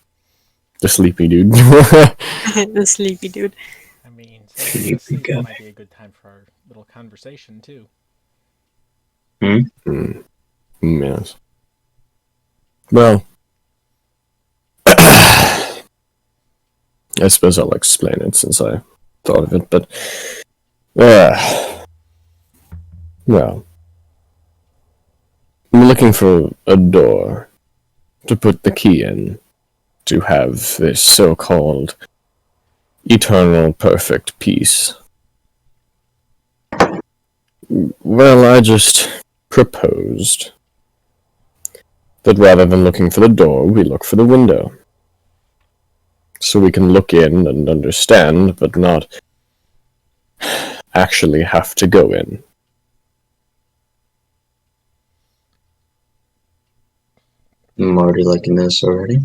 D: sleepy dude.
A: The sleepy dude.
B: I mean,
E: Sleepy
B: sleep
E: guy.
B: might be a good time for our little conversation too.
D: Yes. Well, I suppose I'll explain it since I thought of it, but well, I'm looking for a door to put the key in to have this so-called eternal perfect peace. Well, I just proposed that rather than looking for the door, we look for the window. So we can look in and understand, but not actually have to go in.
E: I'm already liking this already.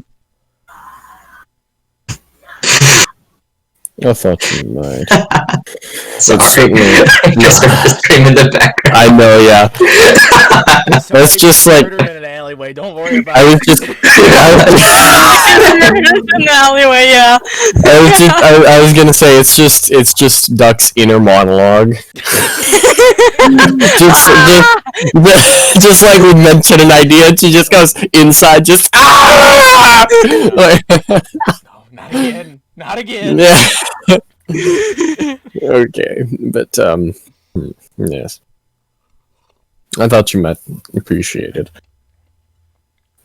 D: I thought you might.
E: Sorry.
D: certainly-
E: Because I'm just screaming in the background.
D: I know, yeah. That's just like
B: Murder in an alleyway. Don't worry about
D: I was
B: it.
D: just
A: In the alleyway, yeah.
D: I was gonna say it's just Duck's inner monologue. just like we mention an idea, she just goes inside, just like,
B: No, not again. Not again.
D: yeah. Okay, but yes, I thought you might appreciate it.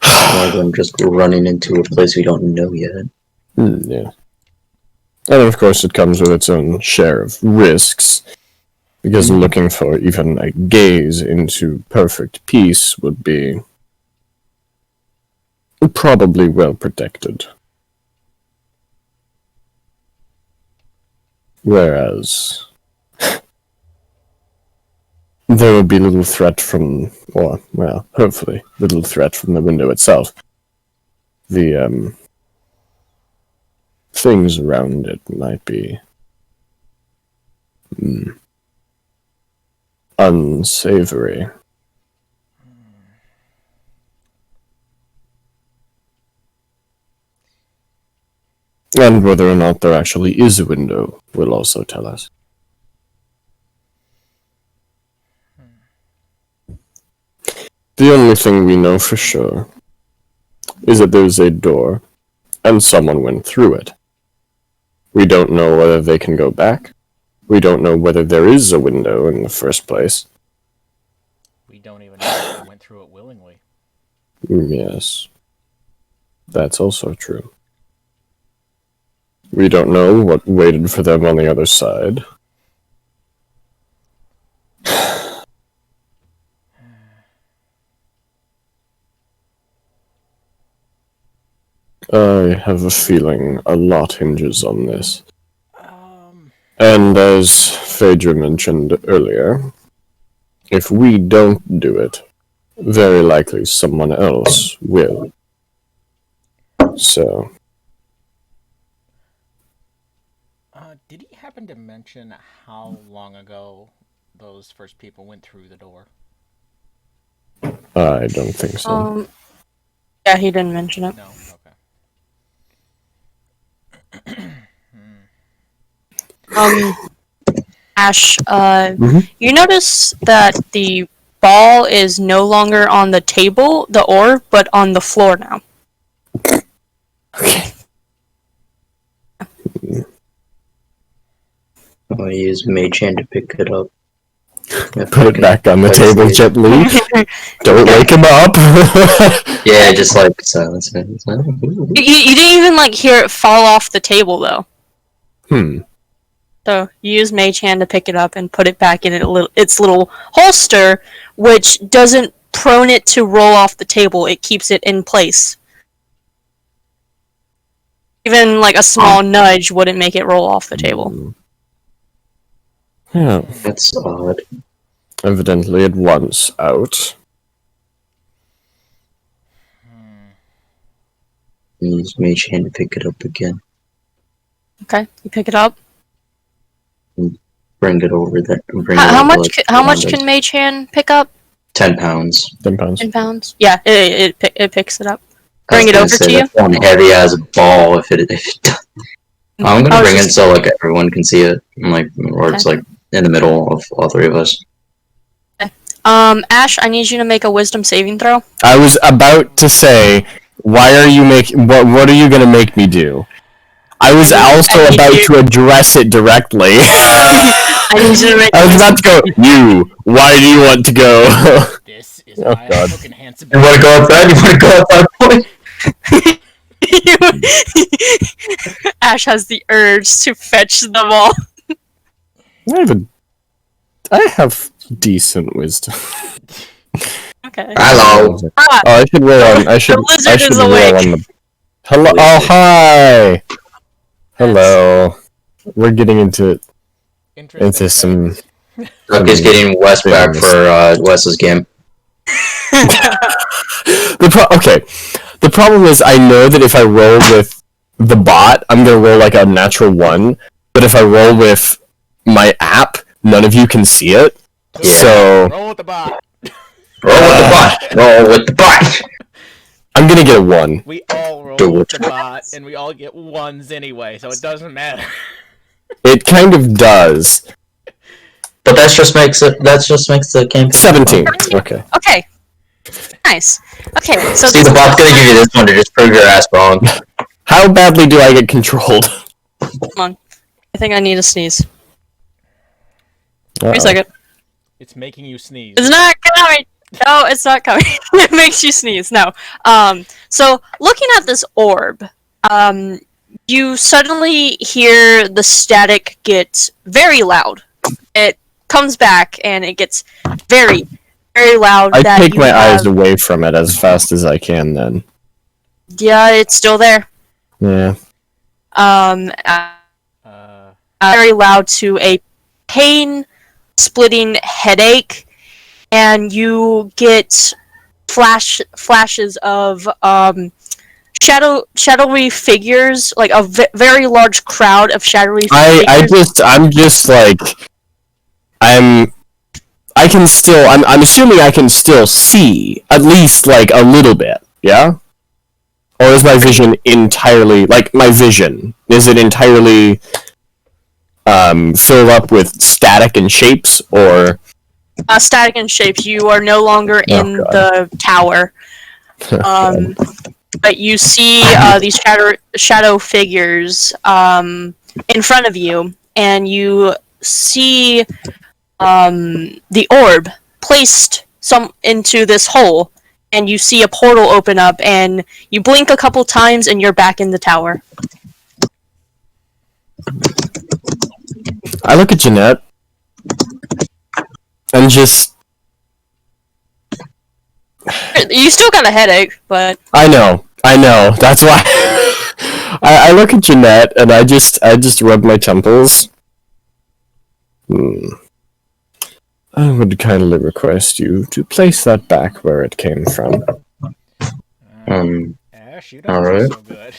E: Rather than just running into a place we don't know yet.
D: Yeah, and of course it comes with its own share of risks, because looking for even a gaze into perfect peace would be probably well protected. Whereas there would be little threat from, or, well, hopefully, little threat from the window itself. The, things around it might be unsavory. And whether or not there actually is a window will also tell us. The only thing we know for sure is that there's a door, and someone went through it. We don't know whether they can go back. We don't know whether there is a window in the first place.
B: We don't even know if they went through it willingly.
D: Yes. That's also true. We don't know what waited for them on the other side. I have a feeling a lot hinges on this. And as Phaedra mentioned earlier, if we don't do it, very likely someone else will. So...
B: did he happen to mention how long ago those first people went through the door?
D: I don't think so.
A: Yeah, he didn't mention it.
B: No? Okay.
A: Ash, you notice that the ball is no longer on the table, the orb, but on the floor now.
D: Okay.
E: I'll use Mage Hand to pick it up.
D: Put it back on the table gently. Don't wake him up.
E: Yeah, just like silence it.
A: You didn't even like hear it fall off the table though. So you use Mage Hand to pick it up and put it back in its little holster, which doesn't prone it to roll off the table. It keeps it in place. Even like a small nudge wouldn't make it roll off the table.
D: Yeah.
E: That's odd.
D: Evidently it wants out.
E: Use Mage Hand to pick it up again.
A: Okay, you pick it up.
E: Bring it over there.
A: How much can Mage Hand pick up?
E: 10 pounds.
D: 10 pounds.
A: 10 pounds. Yeah, it picks it up. Bring it over to you.
E: That's one heavy as a ball. If it does. I'm gonna bring it so like everyone can see it, or it's like in the middle of all three of us.
A: Ash, I need you to make a wisdom saving throw.
D: I was about to say, why are you making... What are you going to make me do? I was also about to address it directly.
A: I need you to make
D: I was about to go, why do you want to go?
B: This is why I'm fucking handsome.
E: You wanna go outside? You wanna go outside, boy?
A: Ash has the urge to fetch them all.
D: I have decent wisdom.
A: Okay.
E: Hello.
A: Ah,
D: Oh, I should roll on. I should roll on the. Hello. Oh, hi. Hello. We're getting into some.
E: Duck is getting Wes back for Wes's game.
D: The problem is I know that if I roll with the bot, I'm gonna roll like a natural 1. But if I roll with my app, none of you can see it.
E: Yeah.
D: So
B: Roll with the bot.
E: Roll with the bot. Roll with the bot.
D: I'm gonna get a 1.
B: We all roll
E: Do
B: with
E: it.
B: the bot, and we all get 1s anyway, so it doesn't matter.
D: It kind of does.
E: But that just makes the campaign
D: 17.
E: fun.
D: Okay.
A: okay. Nice. Okay, so
E: See, the bot's gonna give you this one to just prove your ass wrong.
D: How badly do I get controlled?
A: Come on. I think I need a sneeze. Wait
D: Uh-oh.
A: a second.
B: It's making you sneeze.
A: It's not coming! No, it's not coming. It makes you sneeze. No. So, looking at this orb, you suddenly hear the static get very loud. It comes back, and it gets very, very loud.
D: I
A: that
D: take
A: you
D: my
A: have...
D: eyes away from it as fast as I can then.
A: Yeah, it's still there.
D: Yeah.
A: Very loud to a pain-splitting headache, and you get flashes of shadowy figures, like a very large crowd of shadowy figures. I'm
D: assuming I can still see, at least, like, a little bit, yeah? Or is my vision entirely, like, my vision, is it entirely filled up with static and shapes, or...
A: Static and shapes. You are no longer in the tower. But you see these shadow figures in front of you, and you see the orb placed into this hole, and you see a portal open up, and you blink a couple times, and you're back in the tower.
D: I look at Jeanette, and just...
A: You still got a headache, but...
D: I know, that's why... I look at Jeanette, and I just rub my temples. I would kindly request you to place that back where it came from.
B: Ash, you don't feel so good.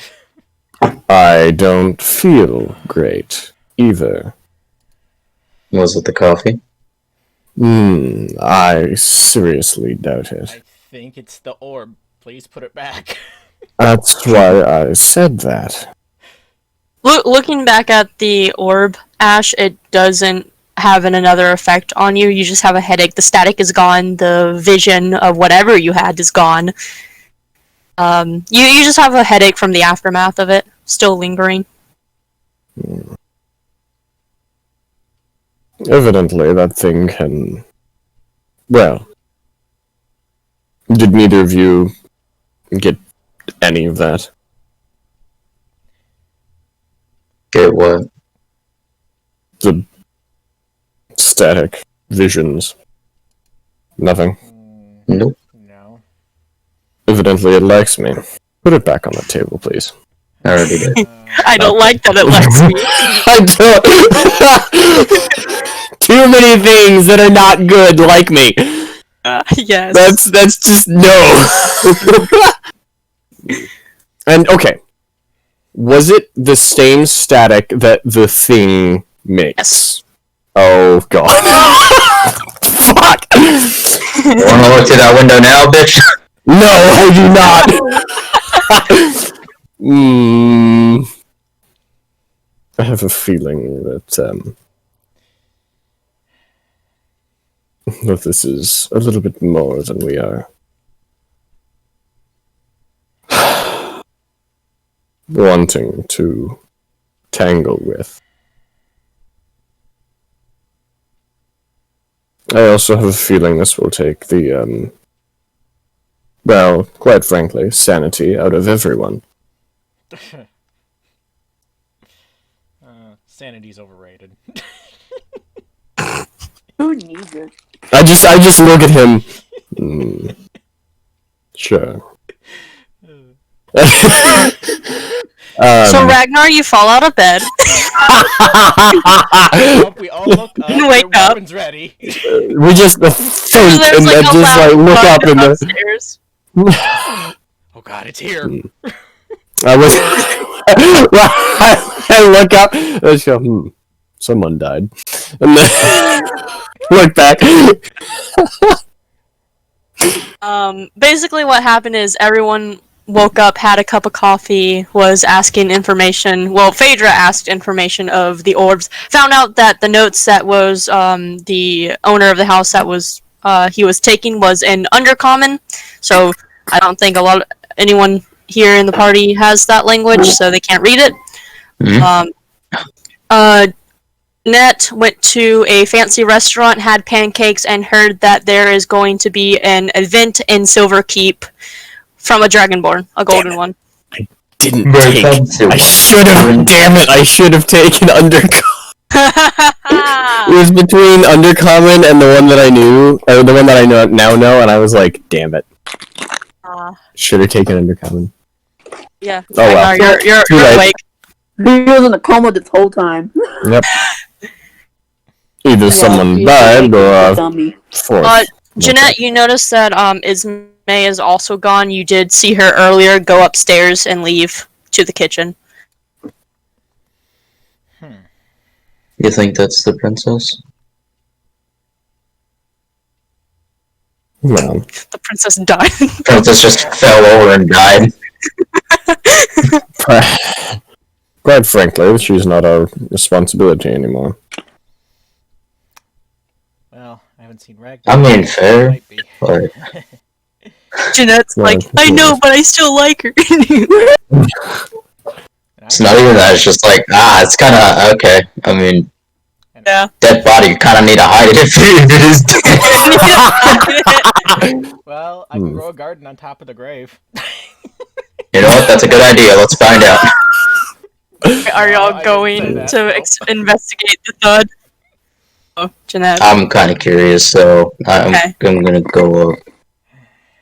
D: I don't feel great, either.
E: Was it the coffee?
D: I seriously doubt it.
B: I think it's the orb. Please put it back.
D: That's why I said that.
A: Looking back at the orb, Ash, it doesn't have another effect on you. You just have a headache. The static is gone. The vision of whatever you had is gone. You just have a headache from the aftermath of it, still lingering.
D: Evidently, that thing can... Well... Did neither of you get any of that?
E: Get what?
D: The static visions. Nothing.
E: Nope.
B: No.
D: Evidently, it likes me. Put it back on the table, please.
E: I already did.
A: I don't like that it likes me.
D: I don't... Too many things that are not good like me.
A: Yes.
D: That's just no. And okay, was it the same static that the thing makes?
A: Yes.
D: Oh god. Fuck.
E: Wanna look through that window now, bitch?
D: No, I do not. I have a feeling that that this is a little bit more than we are wanting to tangle with. I also have a feeling this will take the, well, quite frankly, sanity out of everyone.
B: Sanity's overrated.
F: Who needs it?
D: I just look at him. Sure.
A: So Ragnar, you fall out of bed.
B: We all look up.
A: Wake
B: their
A: up.
B: weapons ready.
D: We just
A: There's like a loud
D: look
A: thud
D: up in the.
A: upstairs.
B: Oh god, it's here.
D: I was. I look up. I just go, someone died, and then look back.
A: Basically what happened is everyone woke up, had a cup of coffee, was asking information. Well, Phaedra asked information of the orbs. Found out that the notes that was the owner of the house that was he was taking was in Undercommon. So I don't think anyone here in the party has that language, so they can't read it. Net went to a fancy restaurant, had pancakes, and heard that there is going to be an event in Silverkeep from a Dragonborn, a golden one.
D: Didn't take. I should have. Damn it! I should have taken Undercommon. It was between Undercommon and the one that I knew, or the one that I now know, and I was like, damn it. Should have taken Undercommon.
A: Yeah.
D: Oh well.
A: You're
D: Too late.
A: awake.
F: He was in a coma this whole time.
D: Yep. Either someone
F: he's
D: died or
F: dummy.
D: forced.
A: Jeanette, you noticed that Ismay is also gone. You did see her earlier go upstairs and leave to the kitchen.
E: You think that's the princess?
D: Well,
A: The princess died.
E: Princess just fell over and died.
D: Quite frankly, she's not our responsibility anymore.
B: Well, I haven't seen Ragnar.
E: I mean,
B: so
E: fair,
B: it might be.
E: but
A: Jeanette's
D: Yeah,
A: like, I know, but I still like her.
E: it's not even that. It's just like, it's kind of okay. I mean,
A: Yeah.
E: dead body, you kind of need to hide it if it is dead.
B: Well, I can grow a garden on top of the grave.
E: You know what? That's a good idea. Let's find out.
A: Are
B: No,
A: y'all
B: I didn't say
A: going
B: that,
A: to
B: nope.
A: investigate the thud? Oh, Jeanette.
E: I'm kind of curious, so
A: Okay.
E: I'm gonna go up.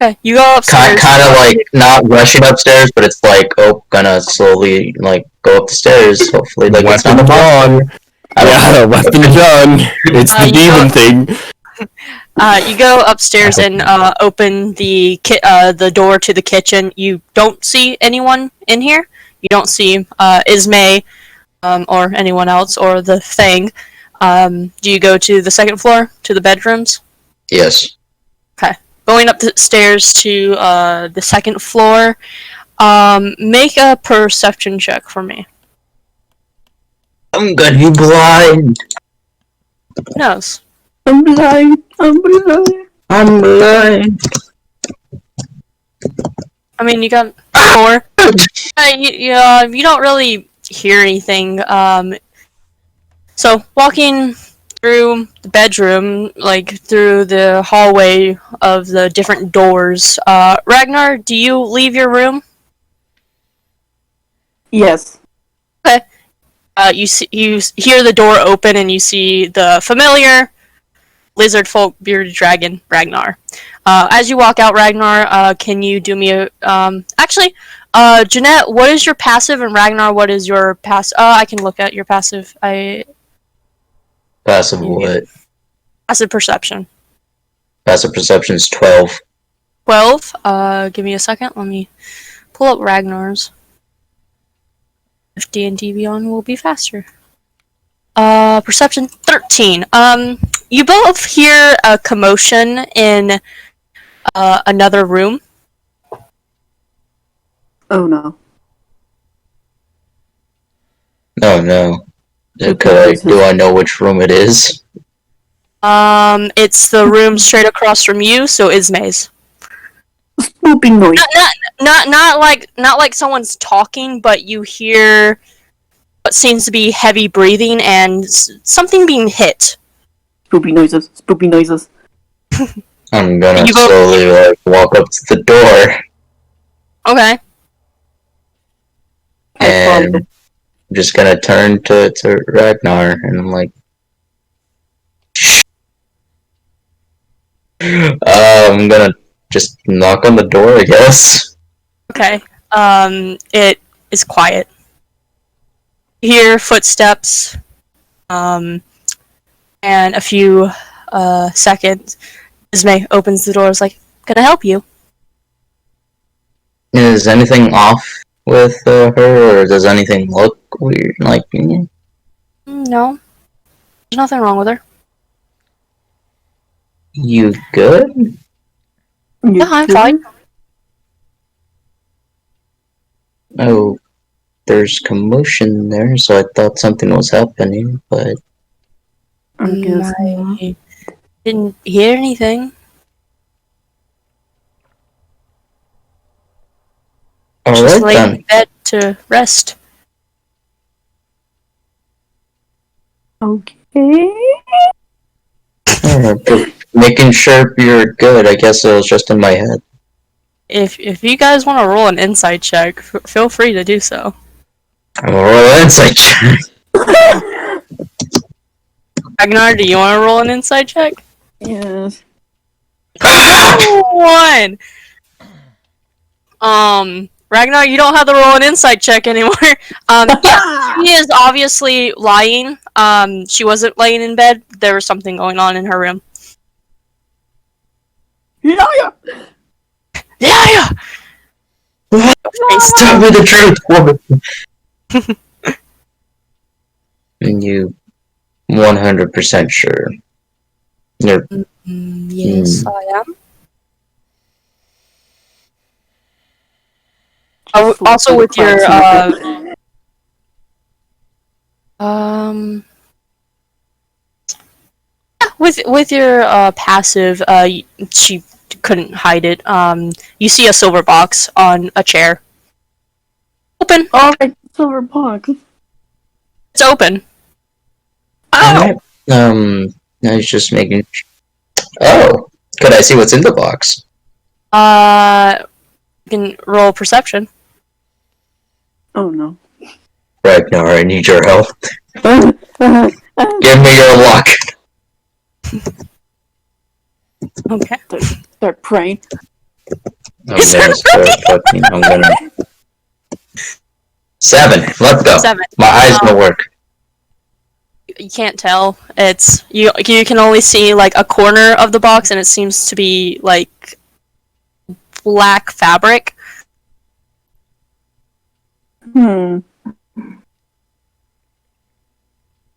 A: Okay, you go upstairs.
E: Kind of like not rushing upstairs, but it's like, gonna slowly like go up the stairs. Hopefully, like it's not a
D: Weapon
E: monster.
D: drawn. Yeah, weapon drawn. It's the
A: you
D: demon thing.
A: You go upstairs and open the door to the kitchen. You don't see anyone in here. You don't see Ismay or anyone else or the thing. Do you go to the second floor to the bedrooms?
E: Yes.
A: Going up the stairs to the second floor. Make a perception check for me.
E: I'm gonna be blind.
A: Who knows?
F: I'm blind. I'm blind.
E: I'm blind.
A: I mean, you got 4. You don't really hear anything. So walking through the bedroom, like through the hallway of the different doors. Ragnar, do you leave your room?
F: Yes.
A: You hear the door open and you see the familiar lizard folk bearded dragon Ragnar. As you walk out, Ragnar, can you do me a actually, Jeanette, what is your passive, and Ragnar, what is your passive? I can look at your passive.
E: Passive what?
A: Passive perception.
E: Passive perception is 12.
A: 12. Give me a second. Let me pull up Ragnar's. If D&D Beyond will be faster. Perception 13. You both hear a commotion in another room.
F: Oh no.
E: Oh no. Do I know which room it is?
A: It's the room straight across from you, so Ismay's.
F: Spooping noise.
A: Not like someone's talking, but you hear what seems to be heavy breathing and something being hit.
F: Spoopy noises. Spoopy noises.
E: I'm gonna slowly like walk up to the door
A: Okay.
E: and I'm just gonna turn to Ragnar and I'm like, I'm gonna just knock on the door, I guess.
A: Okay. It is quiet. You hear footsteps, and a few seconds, Ismay opens the door. Is like, "Can I help you?"
E: Is anything off with her, or does anything look weird? Like,
A: No, there's nothing wrong with her.
E: you good?
A: Yeah, I'm fine.
E: Oh, there's commotion there, so I thought something was happening, but
F: I guess not.
A: I didn't hear anything. Just
E: alright
A: laid
E: then.
A: in bed to rest.
F: Okay.
E: Just making sure you're good. I guess it was just in my head.
A: If you guys want to roll an insight check, feel free to do so.
E: I'm a roll insight check.
A: Ragnar, do you want to roll an insight check?
F: Yes.
A: 1! Ragnar, you don't have to roll an insight check anymore. Yeah, she is obviously lying. She wasn't laying in bed. There was something going on in her room.
F: Liar!
A: Yeah!
E: Tell me the truth, woman. And you 100% sure? You're
A: Yes, I am. Also with your with your passive, she couldn't hide it. You see a silver box on a chair. Open.
F: Alright, silver box.
A: It's open.
E: Alright. I was just making. Oh, could I see what's in the box?
A: You can roll perception.
F: Oh no.
E: Ragnar, I need your help. Give me your luck.
A: Okay.
F: Start praying.
E: I'm gonna. 7. Let's go.
A: 7.
E: My eyes don't work.
A: You can't tell. It's you can only see like a corner of the box, and it seems to be like black fabric.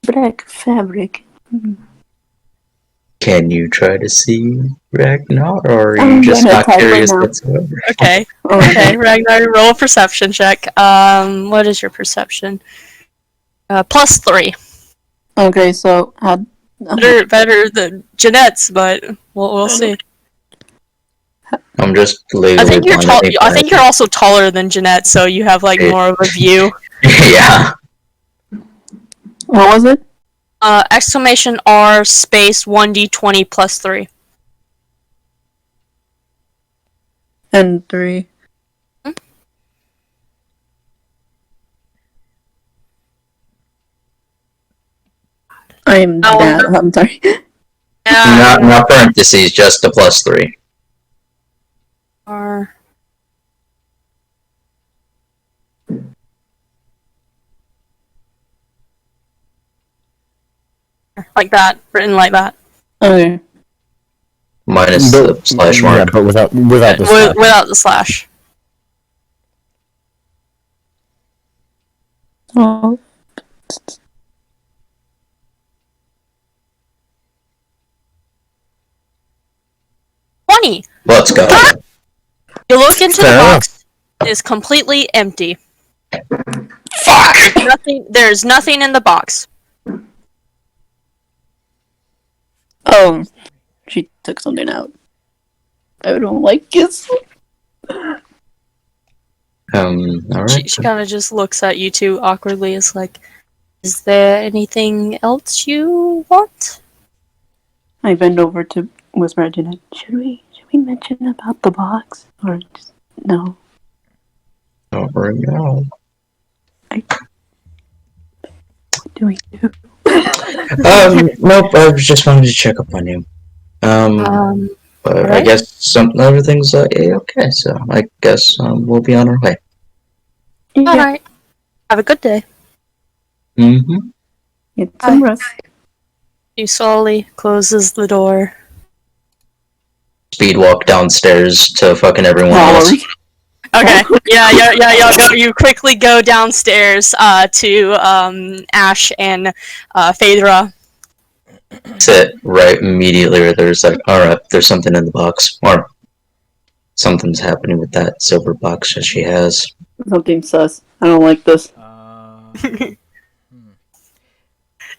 F: Black fabric.
E: Can you try to see Ragnar, or are
F: I'm
E: you just
F: gonna
E: not
F: type
E: curious
F: right now.
E: whatsoever?
A: Okay. Okay, Ragnar, roll a perception check. What is your perception? +3.
F: Okay, so
A: Better than Jeanette's, but we'll see.
E: I'm just legally
A: I think you're
E: blind.
A: I think you're also taller than Jeanette, so you have like more of a view.
E: Yeah.
F: what was it?
A: Exclamation R space 1d20 +3.
F: And 3. I'm bad. I'm sorry.
E: Not parentheses, just the +3.
A: R. Like that, written like that.
F: Okay.
E: Minus the slash mark.
D: Yeah, but without the slash.
A: Without the slash.
F: Oh.
A: 20.
E: Let's go.
A: You look into the
D: Fair
A: box. It is completely empty.
E: Fuck!
A: There's nothing in the box.
F: Oh. She took something out. I don't like this.
E: Alright.
A: She kind of just looks at you two awkwardly. It's like, is there anything else you want?
F: I bend over to whisper to Jeanette. Should we mention about the box? Or just no?
E: Over and go.
F: What do we do?
E: Nope, I just wanted to check up on you. But I
A: alright.
E: guess everything's okay, so I guess we'll be on our way.
F: Yeah.
A: Alright. Have a good day.
E: Mm-hmm.
F: Get some
A: Bye.
F: rest.
A: He slowly closes the door.
E: Speed walk downstairs to fucking everyone else.
A: Okay. Yeah. You quickly go downstairs to Ash and Phaedra.
E: Sit right immediately where there's like, alright, there's something in the box. Or something's happening with that silver box that she has.
F: Something sus. I don't like this.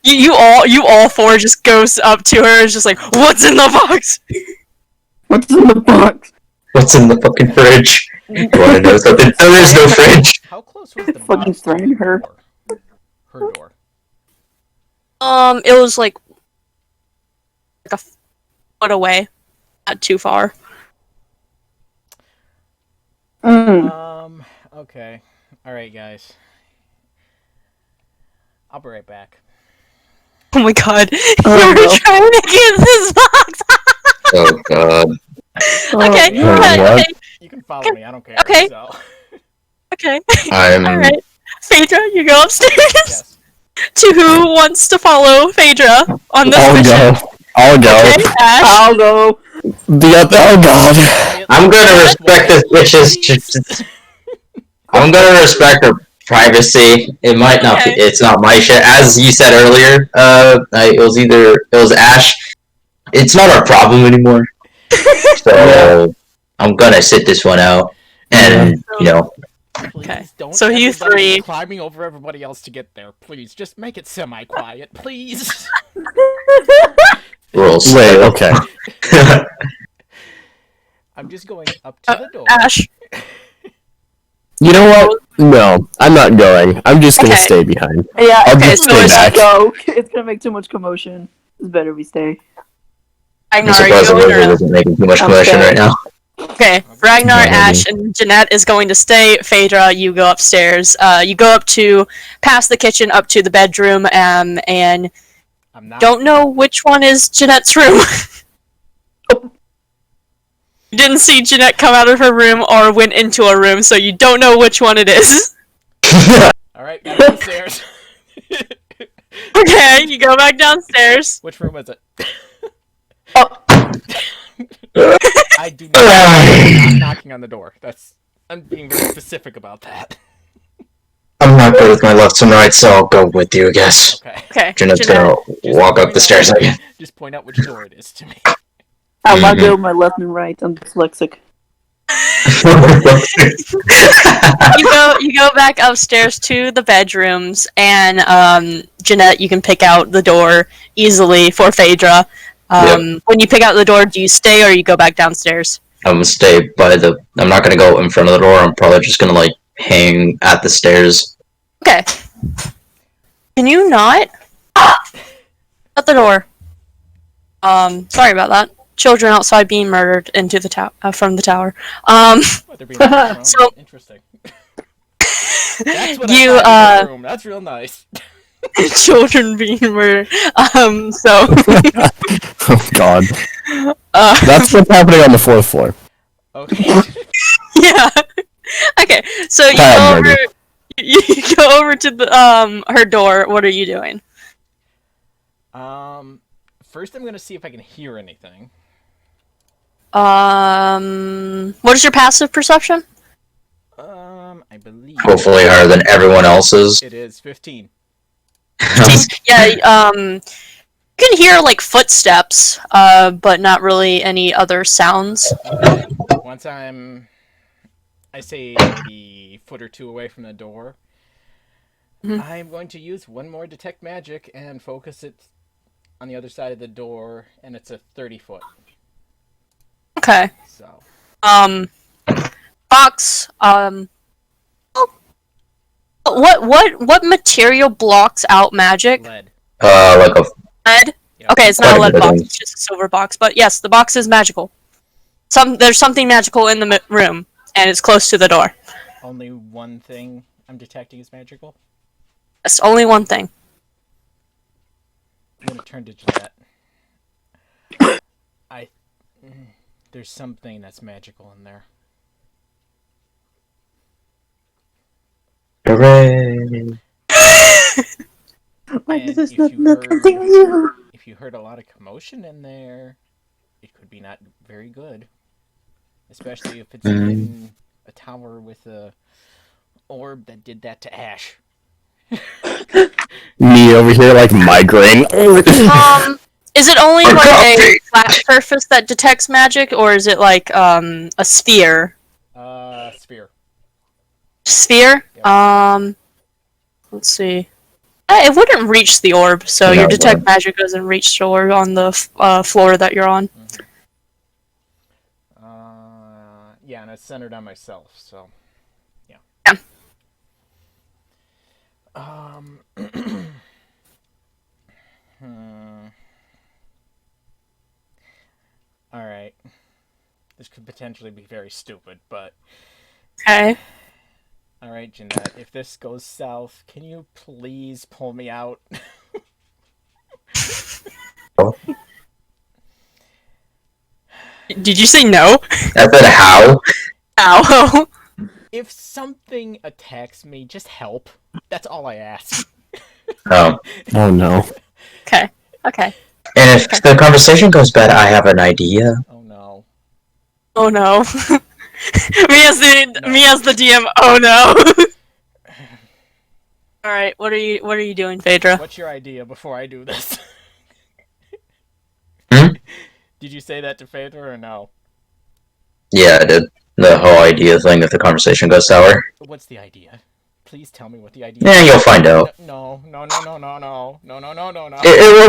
A: You all four just goes up to her and is just like, what's in the box?
F: What's in the box?
E: What's in the fucking fridge? You wanna know something? There is no fridge!
B: How close was the
F: Fucking
B: box to
F: threaten
B: the
F: her.
B: door? Her door.
A: It was like a foot away, not too far.
B: Okay. Alright, guys. I'll be right back.
A: Oh my god, you
F: Oh,
A: were
F: no.
A: trying to get this box.
E: Oh god.
A: Okay,
F: Oh,
A: okay,
B: You can follow me, I don't care.
A: Okay.
B: So.
A: okay.
E: I'm
A: Alright. Phaedra, you go upstairs
B: Yes.
A: to who wants to follow Phaedra on this mission.
D: I'll go.
A: Okay, Ash.
F: I'll go.
D: Oh god.
E: I'm gonna respect this bitch's. I'm gonna respect her privacy. It might not be.
A: Okay.
E: It's not my shit. As you said earlier, it was Ash. It's not our problem anymore. So I'm gonna sit this one out, and
B: Please don't
A: So you
B: everybody
A: three-
B: climbing over everybody else to get there. Please, just make it semi-quiet, please.
E: Rules.
D: Wait, okay.
B: I'm just going up to the door.
A: Ash.
D: You know what? No, I'm not going. I'm just gonna
A: Okay.
D: stay behind.
F: Yeah,
D: I'll
A: Okay,
D: just
A: so
D: stay
A: it's-
D: back.
F: go. It's gonna make too much commotion. It's better we stay.
E: I'm
A: Ragnar, are you
E: surprised the
A: going
E: wizard
A: or...
E: isn't making too much
F: I'm
E: commotion
F: staying.
E: right now.
A: Okay, Ragnar,
D: Not
A: Ash, and Jeanette is going to stay. Phaedra, you go upstairs. You go up to, past the kitchen, up to the bedroom, and
B: I'm not.
A: don't know which one is Jeanette's room. You didn't see Jeanette come out of her room or went into a room, so you don't know which one it is.
B: Alright, back downstairs.
A: Okay, you go back downstairs.
B: Which room is it?
F: Oh.
B: I do not. I'm not knocking on the door. I'm being very specific about that.
E: I'm not good with my lefts and rights, so I'll go with you, I guess.
B: Okay.
A: Okay,
E: Jeanette's
A: Jeanette.
E: gonna walk up the stairs again.
B: Just point out which door it is to me.
F: I'm not good with my left and right. I'm dyslexic.
A: You go back upstairs to the bedrooms, and Jeanette, you can pick out the door easily for Phaedra. When you pick out the door, do you stay or you go back downstairs?
E: I'm gonna stay by the. I'm not gonna go in front of the door. I'm probably just gonna like hang at the stairs.
A: Okay. Can you not? At the door. Sorry about that. Children outside being murdered into the from the tower.
B: What, they're being
A: So-
B: interesting. That's what
A: You,
B: I find in the room. That's real nice.
A: children being murdered.
D: Oh god. That's what's happening on the 4th floor.
B: Okay.
A: Yeah. Okay. So you
D: Child
A: go over.
D: murder.
A: You go over to the her door. What are you doing?
B: First I'm gonna see if I can hear anything.
A: What is your passive perception?
B: I believe
E: Hopefully higher than everyone else's.
B: it is 15.
A: Yeah. You can hear like footsteps, but not really any other sounds.
B: Once I say maybe a foot or two away from the door, I'm going to use one more detect magic and focus it on the other side of the door, and it's a 30-foot.
A: Okay.
B: So
A: Box. What material blocks out magic?
B: lead.
E: Like a.
A: Lead.
B: Yep.
A: Okay, it's not a
E: Quite a
A: lead
E: bit of
A: box.
E: things.
A: It's just a silver box. But yes, the box is magical. There's something magical in the room, and it's close to the door.
B: Only one thing I'm detecting is magical.
A: That's only one thing.
B: I'm gonna turn to Jeanette. There's something that's magical in there.
E: Hooray!
F: Like
B: And
F: this is
B: if
F: not
B: you
F: nothing
B: heard-
F: to you.
B: If you heard a lot of commotion in there, it could be not very good. Especially if it's in a tower with a orb that did that to Ash.
D: Me over here like migraine.
A: Is it only like a flat surface that detects magic, or is it like a sphere?
B: Sphere.
A: Sphere?
B: Yep.
A: Let's see. It wouldn't reach the orb, so
E: No,
A: your
E: it
A: detect
E: wouldn't.
A: magic doesn't reach the orb on the floor that you're on.
B: Yeah, and it's centered on myself, so yeah.
A: Yeah.
B: Alright. This could potentially be very stupid, but
A: Okay.
B: alright, Jeanette, if this goes south, can you please pull me out?
A: Did you say no?
E: I said how?
A: Ow.
B: If something attacks me, just help. That's all I ask.
E: Oh.
D: Oh no.
A: Okay. Okay.
E: And if the conversation goes bad, I have an idea.
B: Oh no.
A: Oh no. me as the DM. Oh no. All right. What are you doing, Phaedra?
B: What's your idea before I do this?
E: Hmm?
B: Did you say that to Phaedra or no?
E: Yeah, I did. The whole idea thing if the conversation goes sour.
B: What's the idea? Please tell me what the idea is.
E: Yeah, you'll find out.
B: No.
E: It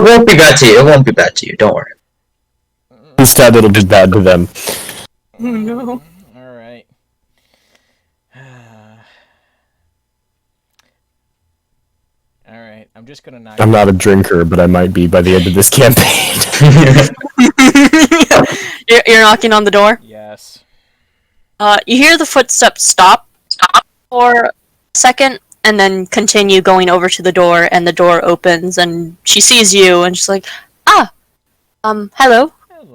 E: won't be bad to you. It won't be bad to you. Don't worry.
D: Instead, it'll be bad to them.
A: Oh no.
B: Alright. Alright, I'm just gonna knock.
D: I'm not a drinker, but I might be by the end of this campaign.
A: You're knocking on the door.
B: Yes.
A: You hear the footsteps stop for a second, and then continue going over to the door, and the door opens, and she sees you, and she's like, hello, can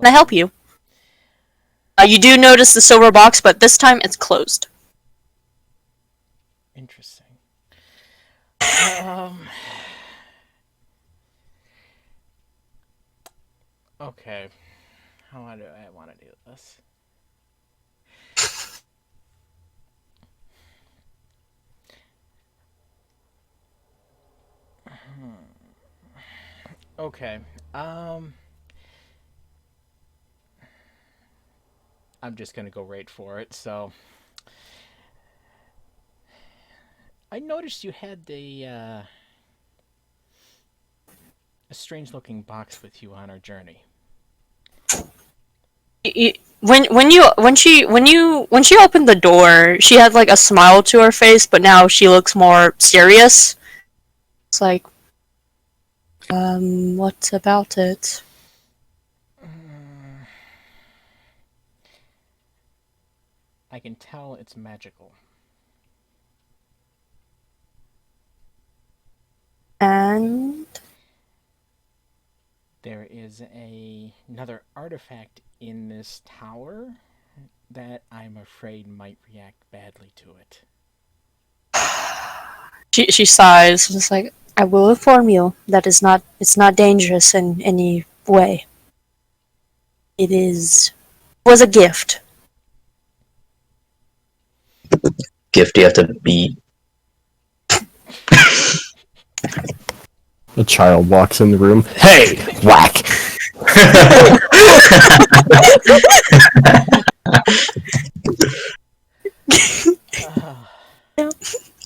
A: I help you? You do notice the silver box, but this time it's closed.
B: Interesting. Okay. How do I want to do this? Okay. I'm just gonna go right for it. So, I noticed you had a strange-looking box with you on our journey.
A: When she opened the door, she had like a smile to her face, but now she looks more serious. It's like, what about it?
B: I can tell it's magical.
A: And
B: There is another artifact in this tower that I'm afraid might react badly to it.
A: she sighs, and it's like, I will inform you that it's not dangerous in any way. It was a gift.
E: Gift you have to beat.
D: A child walks in the room. Hey! Whack!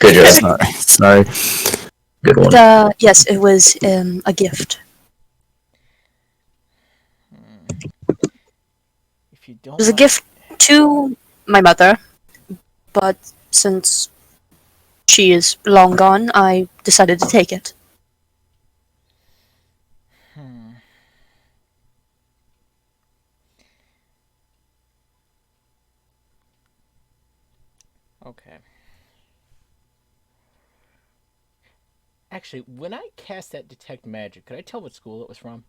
E: Good job.
D: Sorry.
E: Good one.
A: Yes, it was a gift.
B: If you don't
A: It was a gift to my mother, but since she is long gone, I decided to take it.
B: Okay. Actually, when I cast that detect magic, could I tell what school it was from?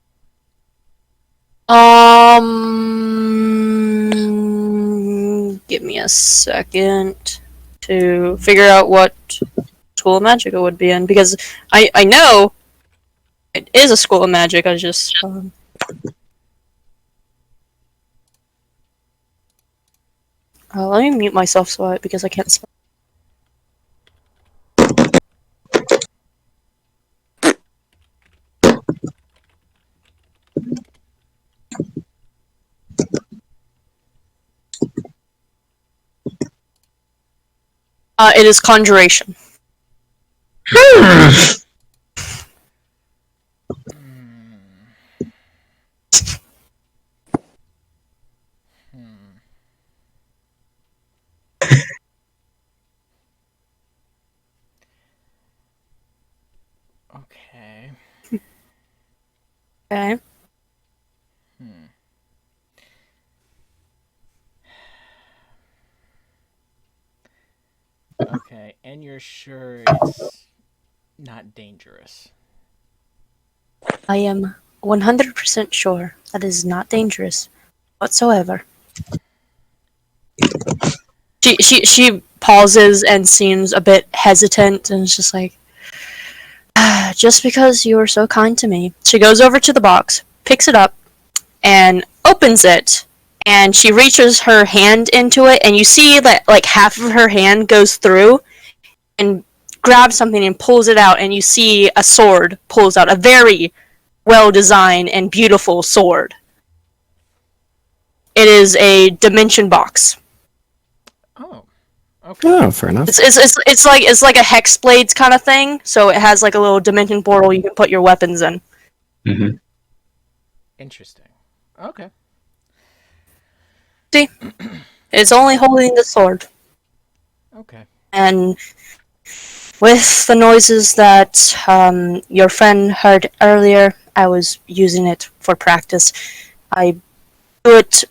A: Give me a second to figure out what school of magic it would be in, because I know it is a school of magic. I just let me mute myself because I can't spell. It is conjuration.
B: Okay.
A: Okay.
B: Okay, and you're sure it's not dangerous?
A: I am 100% sure that it is not dangerous whatsoever. She pauses and seems a bit hesitant, and is just like, just because you were so kind to me. She goes over to the box, picks it up, and opens it. And she reaches her hand into it, and you see that like half of her hand goes through and grabs something and pulls it out, and you see a sword pulls out, a very well-designed and beautiful sword. It is a dimension box.
B: Okay.
D: Oh, fair enough.
A: It's like a hex blades kind of thing. So it has like a little dimension portal you can put your weapons in.
E: Mm-hmm.
B: Interesting. Okay.
A: See, it's only holding the sword,
B: Okay.
A: and with the noises that your friend heard earlier, I was using it for practice. I do it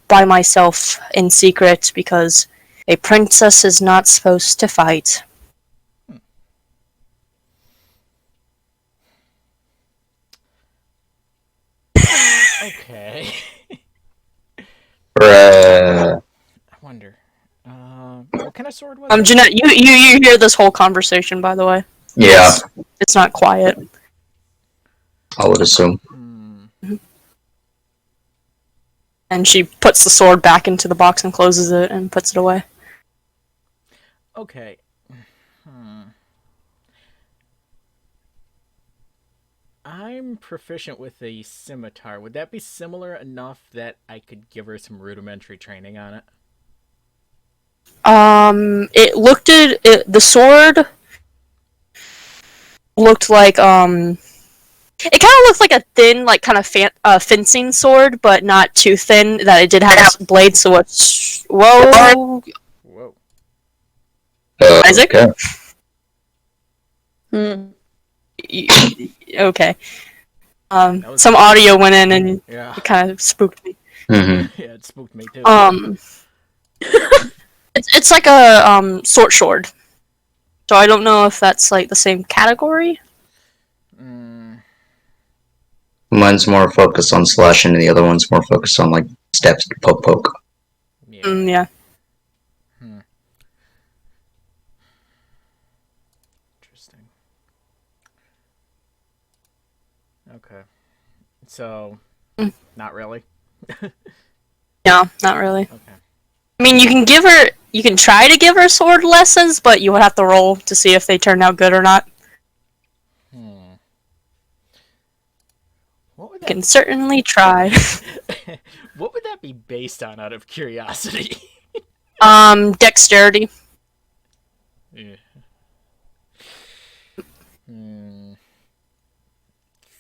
A: by myself in secret because a princess is not supposed to fight.
B: Okay.
E: Bruh.
B: I wonder. What kind of sword was it?
A: Jeanette, you hear this whole conversation, by the way.
E: Yeah,
A: It's not quiet.
E: I would assume.
A: And she puts the sword back into the box and closes it and puts it away.
B: Okay. I'm proficient with a scimitar. Would that be similar enough that I could give her some rudimentary training on it?
A: It looked at it, the sword looked like it kind of looked like a thin, like kind of fencing sword, but not too thin. That it did have blades. So it's whoa,
B: Whoa.
A: Isaac.
E: Okay.
A: Okay.
B: was-
A: Some audio went in and
B: Yeah.
A: it kind of spooked me.
E: Mm-hmm.
B: Yeah, it spooked me too.
A: It's like a sword. So I don't know if that's like the same category.
E: Mine's more focused on slashing, and the other one's more focused on like steps to poke.
B: Yeah.
A: Yeah.
B: Interesting. Okay. So, not really.
A: No, not really.
B: Okay.
A: I mean, you can try to give her sword lessons, but you would have to roll to see if they turn out good or not.
B: What would
A: You can certainly try.
B: What would that be based on, out of curiosity?
A: Dexterity.
B: Yeah.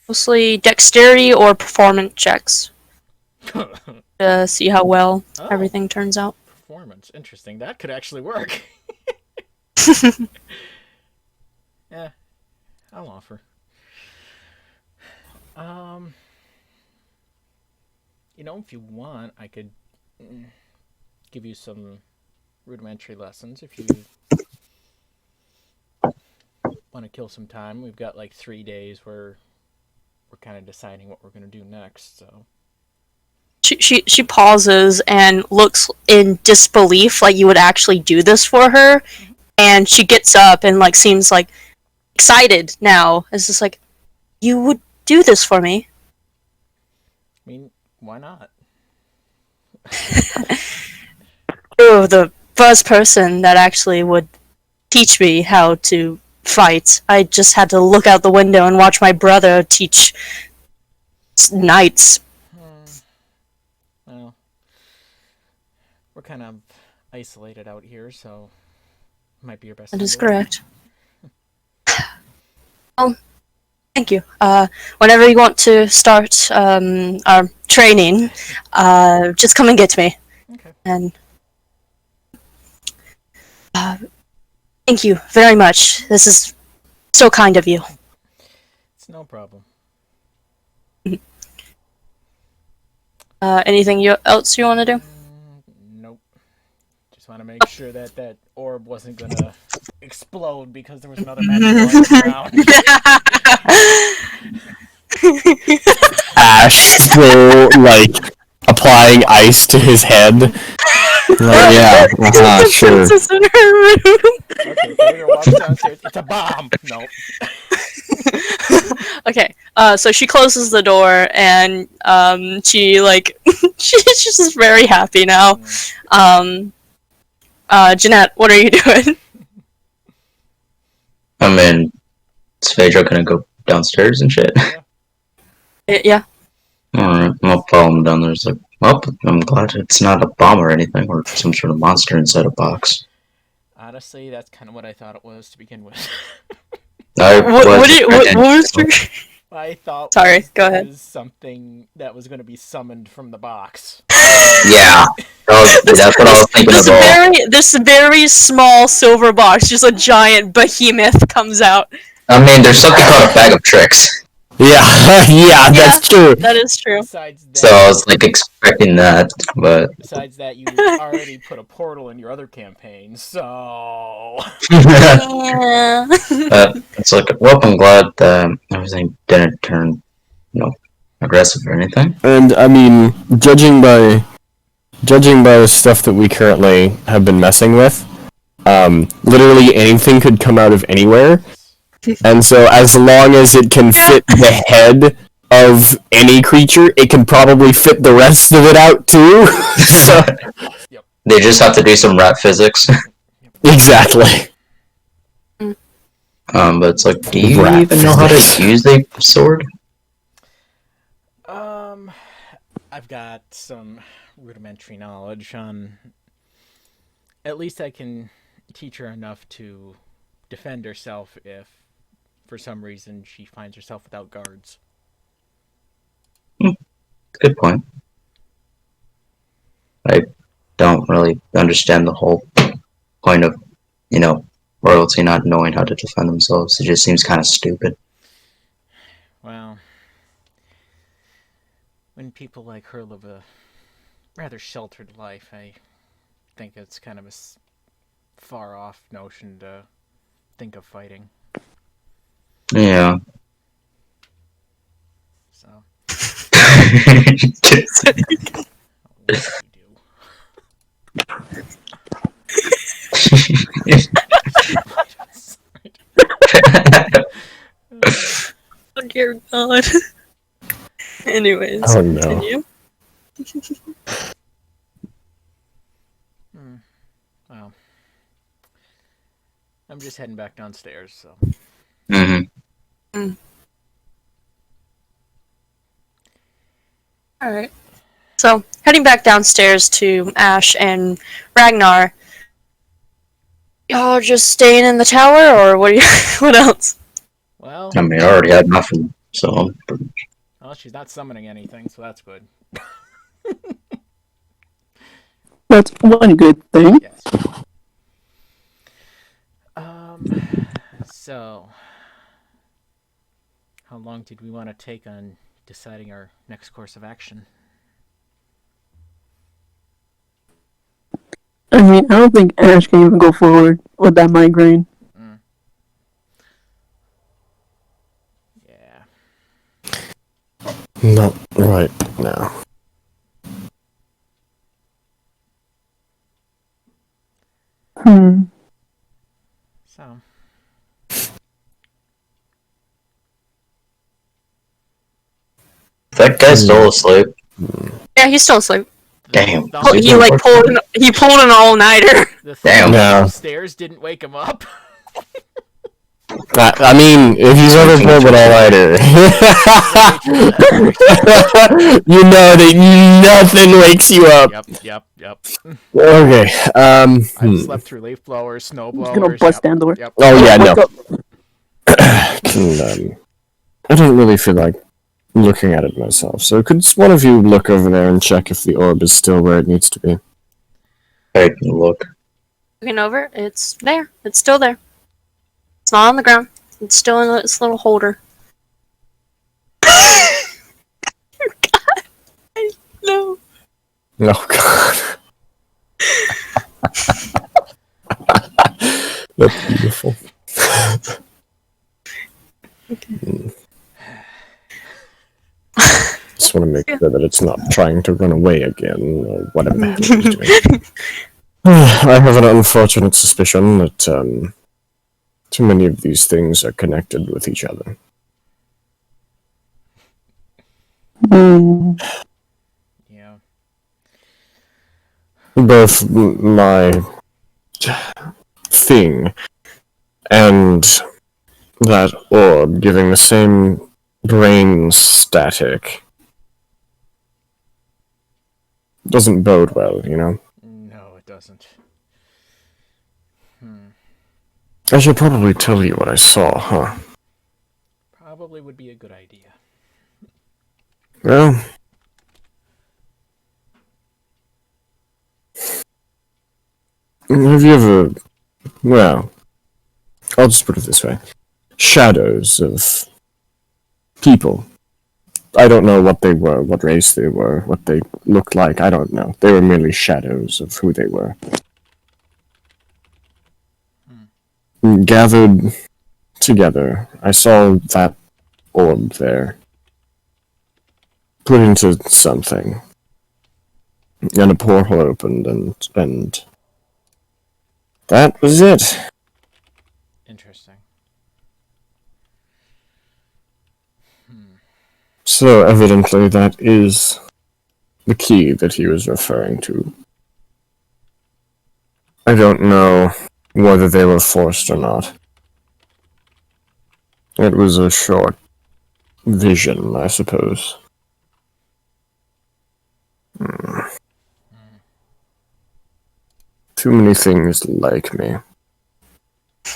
A: Mostly dexterity or performance checks. To see how well everything turns out.
B: Performance. Interesting. That could actually work. Yeah. I'll offer. If you want, I could give you some rudimentary lessons if you want to kill some time. We've got like 3 days where we're kind of deciding what we're going to do next, so.
A: She pauses and looks in disbelief, like you would actually do this for her, and she gets up and like seems like excited now. It's just like, you would do this for me.
B: I mean, why not?
A: Oh, the first person that actually would teach me how to fight. I just had to look out the window and watch my brother teach knights.
B: Well, we're kind of isolated out here, so it might be your best.
A: That is
B: to do it.
A: correct. Well, thank you. Whenever you want to start our training, just come and get me.
B: Okay.
A: And thank you very much. This is so kind of you.
B: It's no problem.
A: Anything else you want to do?
B: Nope. Just want to make sure that that orb wasn't gonna explode because there was another magic on the ground.
D: Ash still, like, applying ice to his head. Like, yeah, sure.
A: Princess in her room.
B: Okay, Vader walks downstairs. It's a bomb. No.
A: Okay, so she closes the door and she like she's just very happy now. Jeanette, what are you doing?
E: I mean, is Phaedra gonna go downstairs and shit?
A: Yeah.
E: Alright, no problem down there. It's like, well, I'm glad it's not a bomb or anything, or some sort of monster inside a box.
B: Honestly, that's kind of what I thought it was to begin with.
A: What was your...
B: I thought
A: Sorry,
B: was
A: go
B: it
A: ahead.
B: was something that was going to be summoned from the box.
E: Yeah, that's what I was thinking as well.
A: This very small silver box, just a giant behemoth comes out.
E: I mean, there's something called a bag of tricks.
D: Yeah, that's true.
A: That is true.
B: Besides that,
E: So I was like expecting that, but
B: you already put a portal in your other campaign, so
A: Yeah.
E: it's like, well, I'm glad that everything didn't turn, aggressive or anything.
D: And I mean, judging by the stuff that we currently have been messing with, literally anything could come out of anywhere. And so as long as it can fit the head of any creature, it can probably fit the rest of it out too. So
E: They just have to do some rat physics.
D: exactly.
E: But it's like, do you
D: Rat
E: even know how to
D: physics.
E: use a sword?
B: I've got some rudimentary knowledge on. At least I can teach her enough to defend herself if, for some reason, she finds herself without guards.
E: Good point. I don't really understand the whole point of, royalty not knowing how to defend themselves. It just seems kind of stupid.
B: Well, when people like her live a rather sheltered life, I think it's kind of a far-off notion to think of fighting.
E: Yeah.
B: So, what do you do?
A: Oh dear God. Anyways,
D: Oh, no.
A: continue.
B: Well, I'm just heading back downstairs, so.
A: Alright. So, heading back downstairs to Ash and Ragnar. Y'all just staying in the tower, or what? What else?
B: Well,
E: I mean, I already had nothing, so.
B: well, she's not summoning anything, so that's good.
F: That's one good thing.
B: Yes. So, how long did we want to take on deciding our next course of action?
F: I mean, I don't think Ash can even go forward with that migraine.
B: Yeah.
D: Not right now.
B: So.
E: That guy's still asleep.
A: Yeah, he's still asleep.
E: Damn.
A: He pulled an all-nighter.
B: The thing
E: Damn.
D: Yeah.
B: upstairs didn't wake him up.
D: I mean, if he's ever pulled an all-nighter, you know that nothing wakes you up.
B: Yep.
D: Okay,
B: I've slept through leaf blowers, snow
F: He's
B: blowers.
F: gonna bust down the door.
B: Yep.
D: Oh yeah, no.
F: Wake up.
D: I don't really feel like looking at it myself, so could one of you look over there and check if the orb is still where it needs to be?
E: I can look.
A: Looking over, it's there. It's still there. It's not on the ground. It's still in its little holder. God, no.
D: Oh god. That's beautiful. Just want to make sure that it's not trying to run away again, or whatever the hell it's doing. I have an unfortunate suspicion that, too many of these things are connected with each other.
B: Yeah.
D: Both my thing and that orb giving the same brain static doesn't bode well, you know?
B: No, it doesn't.
D: I should probably tell you what I saw, huh?
B: Probably would be a good idea.
D: Well, have you ever... Well, I'll just put it this way. Shadows of people. I don't know what they were, what race they were, what they looked like, I don't know. They were merely shadows of who they were. Gathered together, I saw that orb there. Put into something. And a portal opened, and that was it.
B: Interesting.
D: So evidently that is the key that he was referring to. I don't know whether they were forced or not. It was a short vision, I suppose. Too many things like me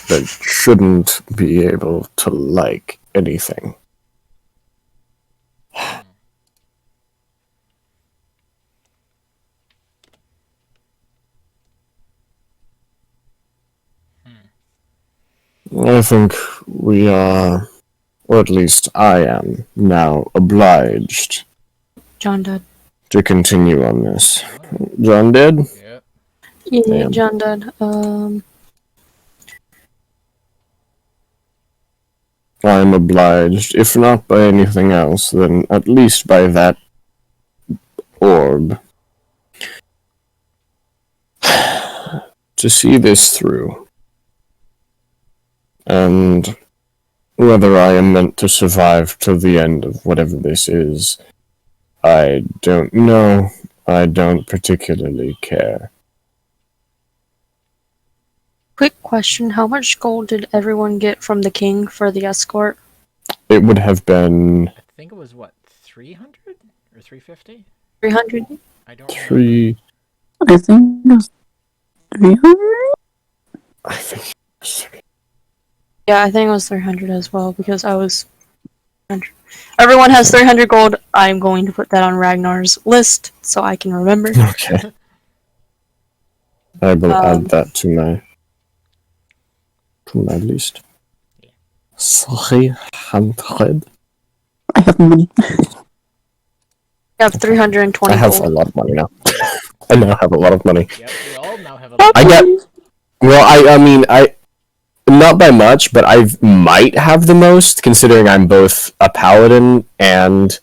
D: that shouldn't be able to like anything. I think we are, or at least I am, now obliged
A: John did.
D: to continue on this. John did?
B: Yep.
A: Yeah,
D: Damn.
A: John did.
D: I am obliged, if not by anything else, then at least by that orb, to see this through. And whether I am meant to survive till the end of whatever this is, I don't know. I don't particularly care.
A: Quick question: how much gold did everyone get from the king for the escort?
D: It would have been
B: I think it was, what, 300 or 350?
A: 300.
B: I don't remember.
D: 3...
F: I think it was 300?
D: I think...
A: Yeah, I think it was 300 as well because I was. Everyone has 300 gold. I'm going to put that on Ragnar's list so I can remember.
D: Okay. I will add that to my list. 300.
F: I have money.
A: I have 320
D: I have
A: gold.
D: a lot of money now. I now have a lot of money.
B: Yep, we all now have a
D: I get... Well, I mean, not by much, but I might have the most, considering I'm both a paladin and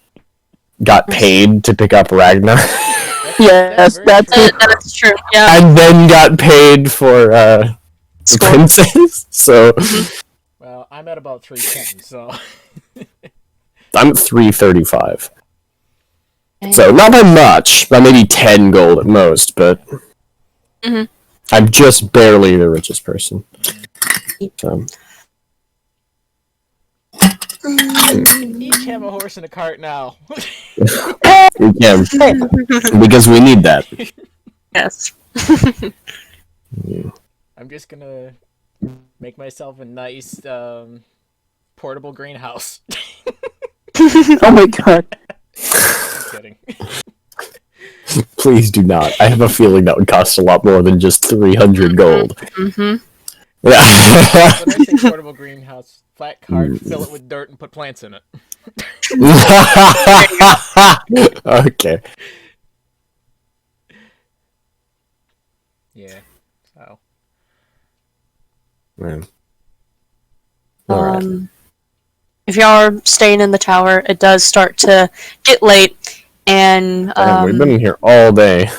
D: got paid to pick up Ragnar.
F: Yes, that's it.
A: That's true. Yeah.
D: And then got paid for the
A: Score.
D: princess. So
B: Well, I'm at about 310, so...
D: I'm at 335. So not by much, by maybe 10 gold at most, but I'm just barely the richest person. So.
B: Each have a horse and a cart now.
D: We can, because we need that.
A: Yes.
B: I'm just gonna make myself a nice portable greenhouse.
F: Oh my god.
B: I'm kidding.
D: Please do not. I have a feeling that would cost a lot more than just 300 gold.
A: Mm-hmm.
B: When I say portable greenhouse, flat cart, fill it with dirt and put plants in it.
D: Okay.
B: Yeah, so.
D: Man. Alright.
A: If y'all are staying in the tower, it does start to get late, and
D: Damn, we've been in here all day.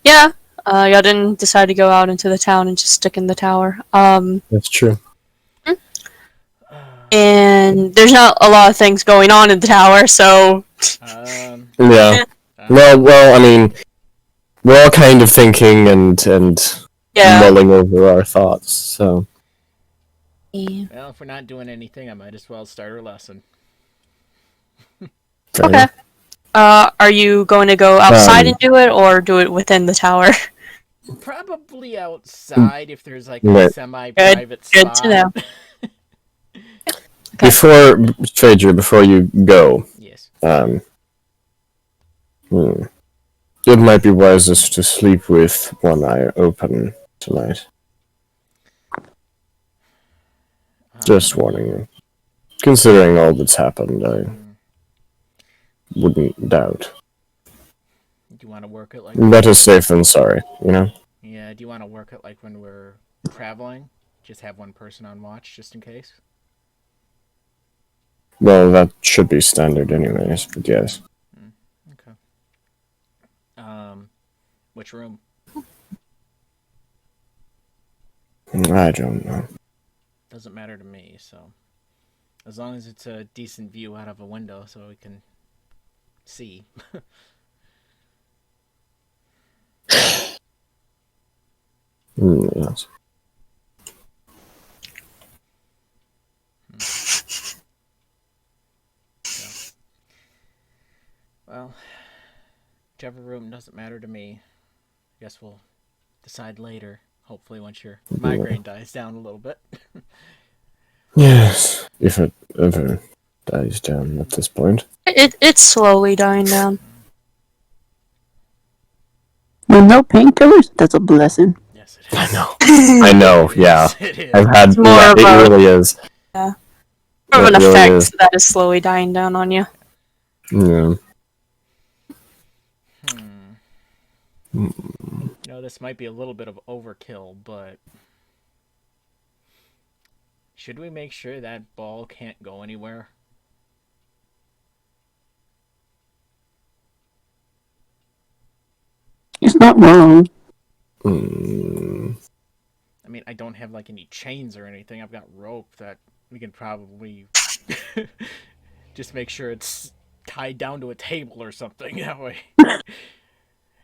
A: yeah, y'all didn't decide to go out into the town and just stick in the tower.
D: That's true.
A: And there's not a lot of things going on in the tower, so
D: Yeah. Well, I mean, we're all kind of thinking and
A: yeah.
D: mulling over our thoughts, so...
B: Well, if we're not doing anything, I might as well start our lesson.
D: Fair
A: Okay.
D: enough.
A: Are you going to go outside and do it, or do it within the tower?
B: Probably outside if there's like a
D: Right.
B: semi-private
A: Good
B: spot.
A: to know.
D: Before Phaedra, before you go,
B: Yes.
D: It might be wisest to sleep with one eye open tonight. Just warning you. Considering all that's happened, I wouldn't doubt.
B: Do you want to work it like?
D: Better safe than sorry, you know?
B: Yeah. Do you want to work it like when we're traveling? Just have one person on watch, just in case.
D: Well, that should be standard anyways, but yes.
B: Okay. Which room?
D: I don't know.
B: Doesn't matter to me, so as long as it's a decent view out of a window so we can see.
D: Yes.
B: So, well, whichever room doesn't matter to me. I guess we'll decide later. Hopefully once your migraine dies down a little bit.
D: Yes, if it ever dies down at this point.
A: It's slowly dying down.
F: With no painkillers, that's a blessing.
B: Yes, it is.
D: I know, yeah.
B: Yes, it is.
D: I've had,
A: more
D: yeah,
A: of
D: it
A: a-
D: really is.
A: More of an
D: It really
A: effect
D: is.
A: that is slowly dying down on you.
D: Yeah.
B: You know, this might be a little bit of overkill, but should we make sure that ball can't go anywhere?
F: It's not wrong.
D: Mm.
B: I mean, I don't have like any chains or anything. I've got rope that we can probably just make sure it's tied down to a table or something that way.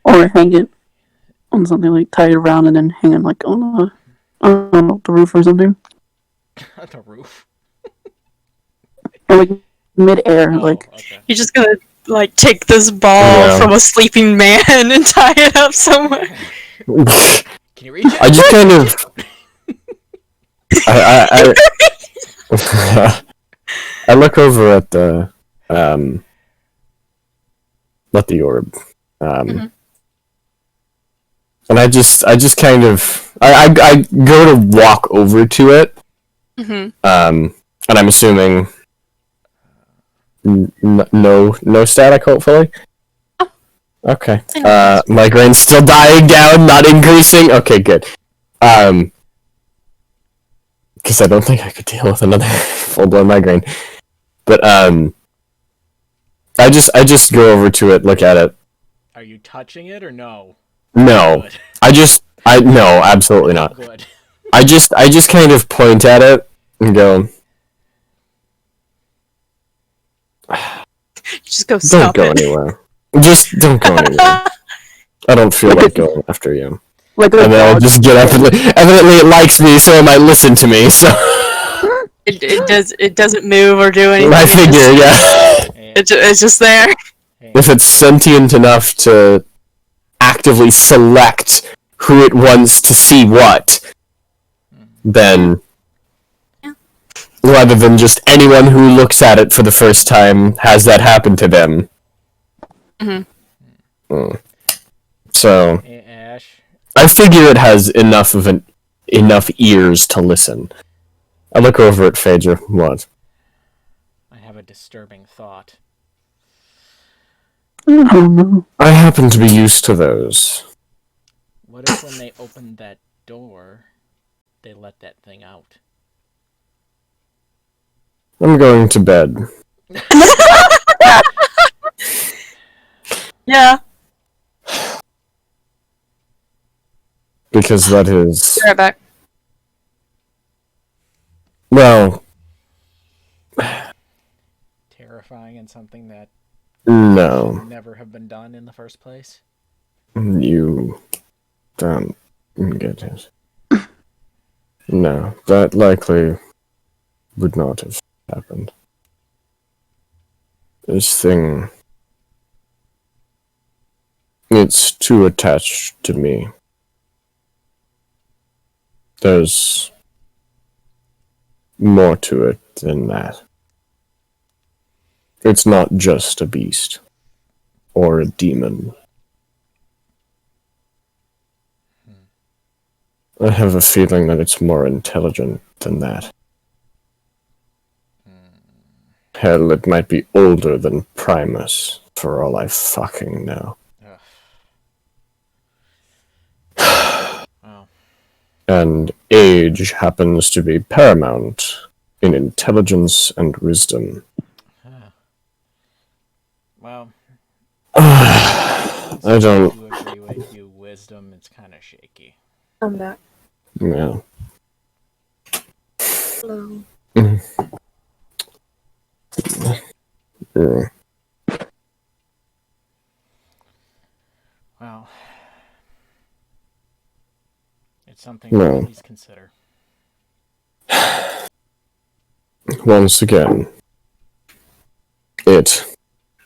F: Or hang it on something like tie it around and then hang it like on a, I don't know, the roof or something.
B: The roof.
F: Or like mid-air,
B: Oh,
F: like
B: okay.
A: You're just gonna like take this ball
D: Yeah.
A: from a sleeping man and tie it up somewhere.
B: Can you reach it?
D: I just kind of. I look over at the orb, and I just kind of I go to walk over to it,
A: Mm-hmm.
D: and I'm assuming no static, hopefully. Okay. Migraine's still dying down, not increasing. Okay, good. Because I don't think I could deal with another full-blown migraine. But I just go over to it, look at it.
B: Are you touching it or no?
D: No,
B: Good.
D: no, absolutely not.
B: Good.
D: I just kind of point at it and go,
A: Just go
D: don't
A: stop
D: go
A: it.
D: anywhere. Just don't go anywhere. I don't feel like going after you.
F: like a
D: And then I'll
F: dog.
D: just get up and evidently it likes me, so it might listen to me. So
A: It doesn't move or do anything.
D: I figure, yeah.
A: It's just there.
D: If it's sentient enough to actively select who it wants to see what, then rather than just anyone who looks at it for the first time has that happen to them. So
B: Hey, Ash.
D: I figure it has enough ears to listen. I look over at Phaedra. What?
B: I have a disturbing thought.
F: I don't know.
D: I happen to be used to those.
B: What if when they opened that door, they let that thing out?
D: I'm going to bed.
A: Yeah.
D: Because that is...
A: Be right back.
D: Well,
B: Terrifying and something that
D: no.
B: should never have been done in the first place?
D: You don't get it. No, that likely would not have happened. This thing... It's too attached to me. there's more to it than that. It's not just a beast or a demon. I have a feeling that it's more intelligent than that. Hell, it might be older than Primus, for all I fucking know.
B: Wow.
D: And age happens to be paramount in intelligence and wisdom.
B: Well,
D: I don't...
B: to agree with you, wisdom, it's kind of shaky.
A: I'm back.
D: Yeah.
A: Hello.
D: Yeah.
B: Well, it's something to please consider.
D: Once again, it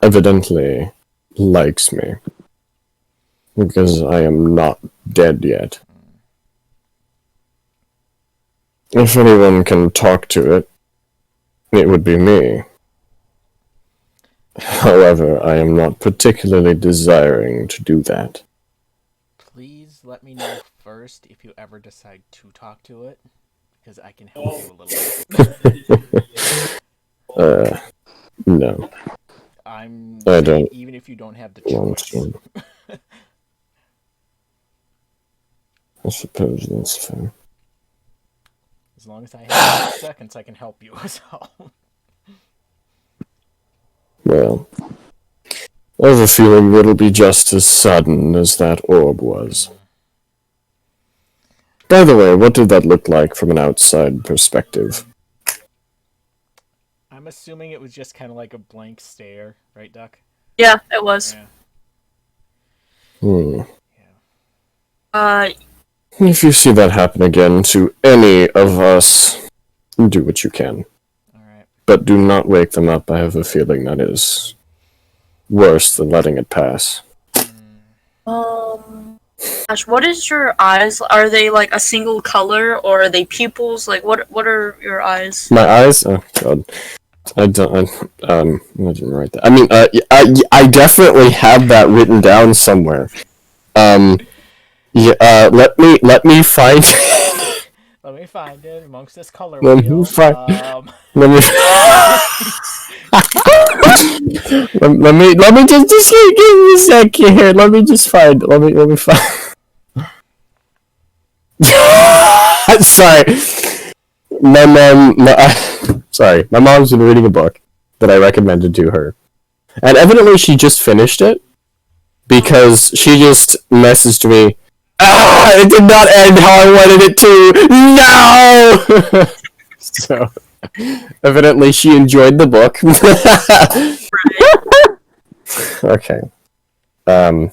D: evidently likes me. Because I am not dead yet. If anyone can talk to it, it would be me. However, I am not particularly desiring to do that.
B: Please let me know first if you ever decide to talk to it, because I can help you a little bit.
D: No.
B: I don't. Even if you don't have the choice.
D: I suppose that's fair.
B: As long as I have 6 seconds, I can help you. So.
D: Well, I have a feeling it'll be just as sudden as that orb was. By the way, what did that look like from an outside perspective?
B: I'm assuming it was just kind of like a blank stare, right, Duck?
A: Yeah, it was.
D: Yeah.
A: Yeah.
D: If you see that happen again to any of us, do what you can.
B: Alright.
D: But do not wake them up. I have a feeling that is worse than letting it pass.
A: Gosh, what is your eyes? Are they like a single color, or are they pupils? Like, what are your eyes?
D: My eyes? Oh, God. I didn't write that. I mean, I definitely have that written down somewhere. Yeah, let me find it.
B: Let me find it amongst this color
D: Let
B: wheel.
D: me find let me just give me a sec here. Let me just find. Let me find. Sorry, my mom. Sorry, my mom's been reading a book that I recommended to her, and evidently she just finished it because she just messaged me. It did not end how I wanted it to. No. So, evidently, she enjoyed the book. Okay. Well,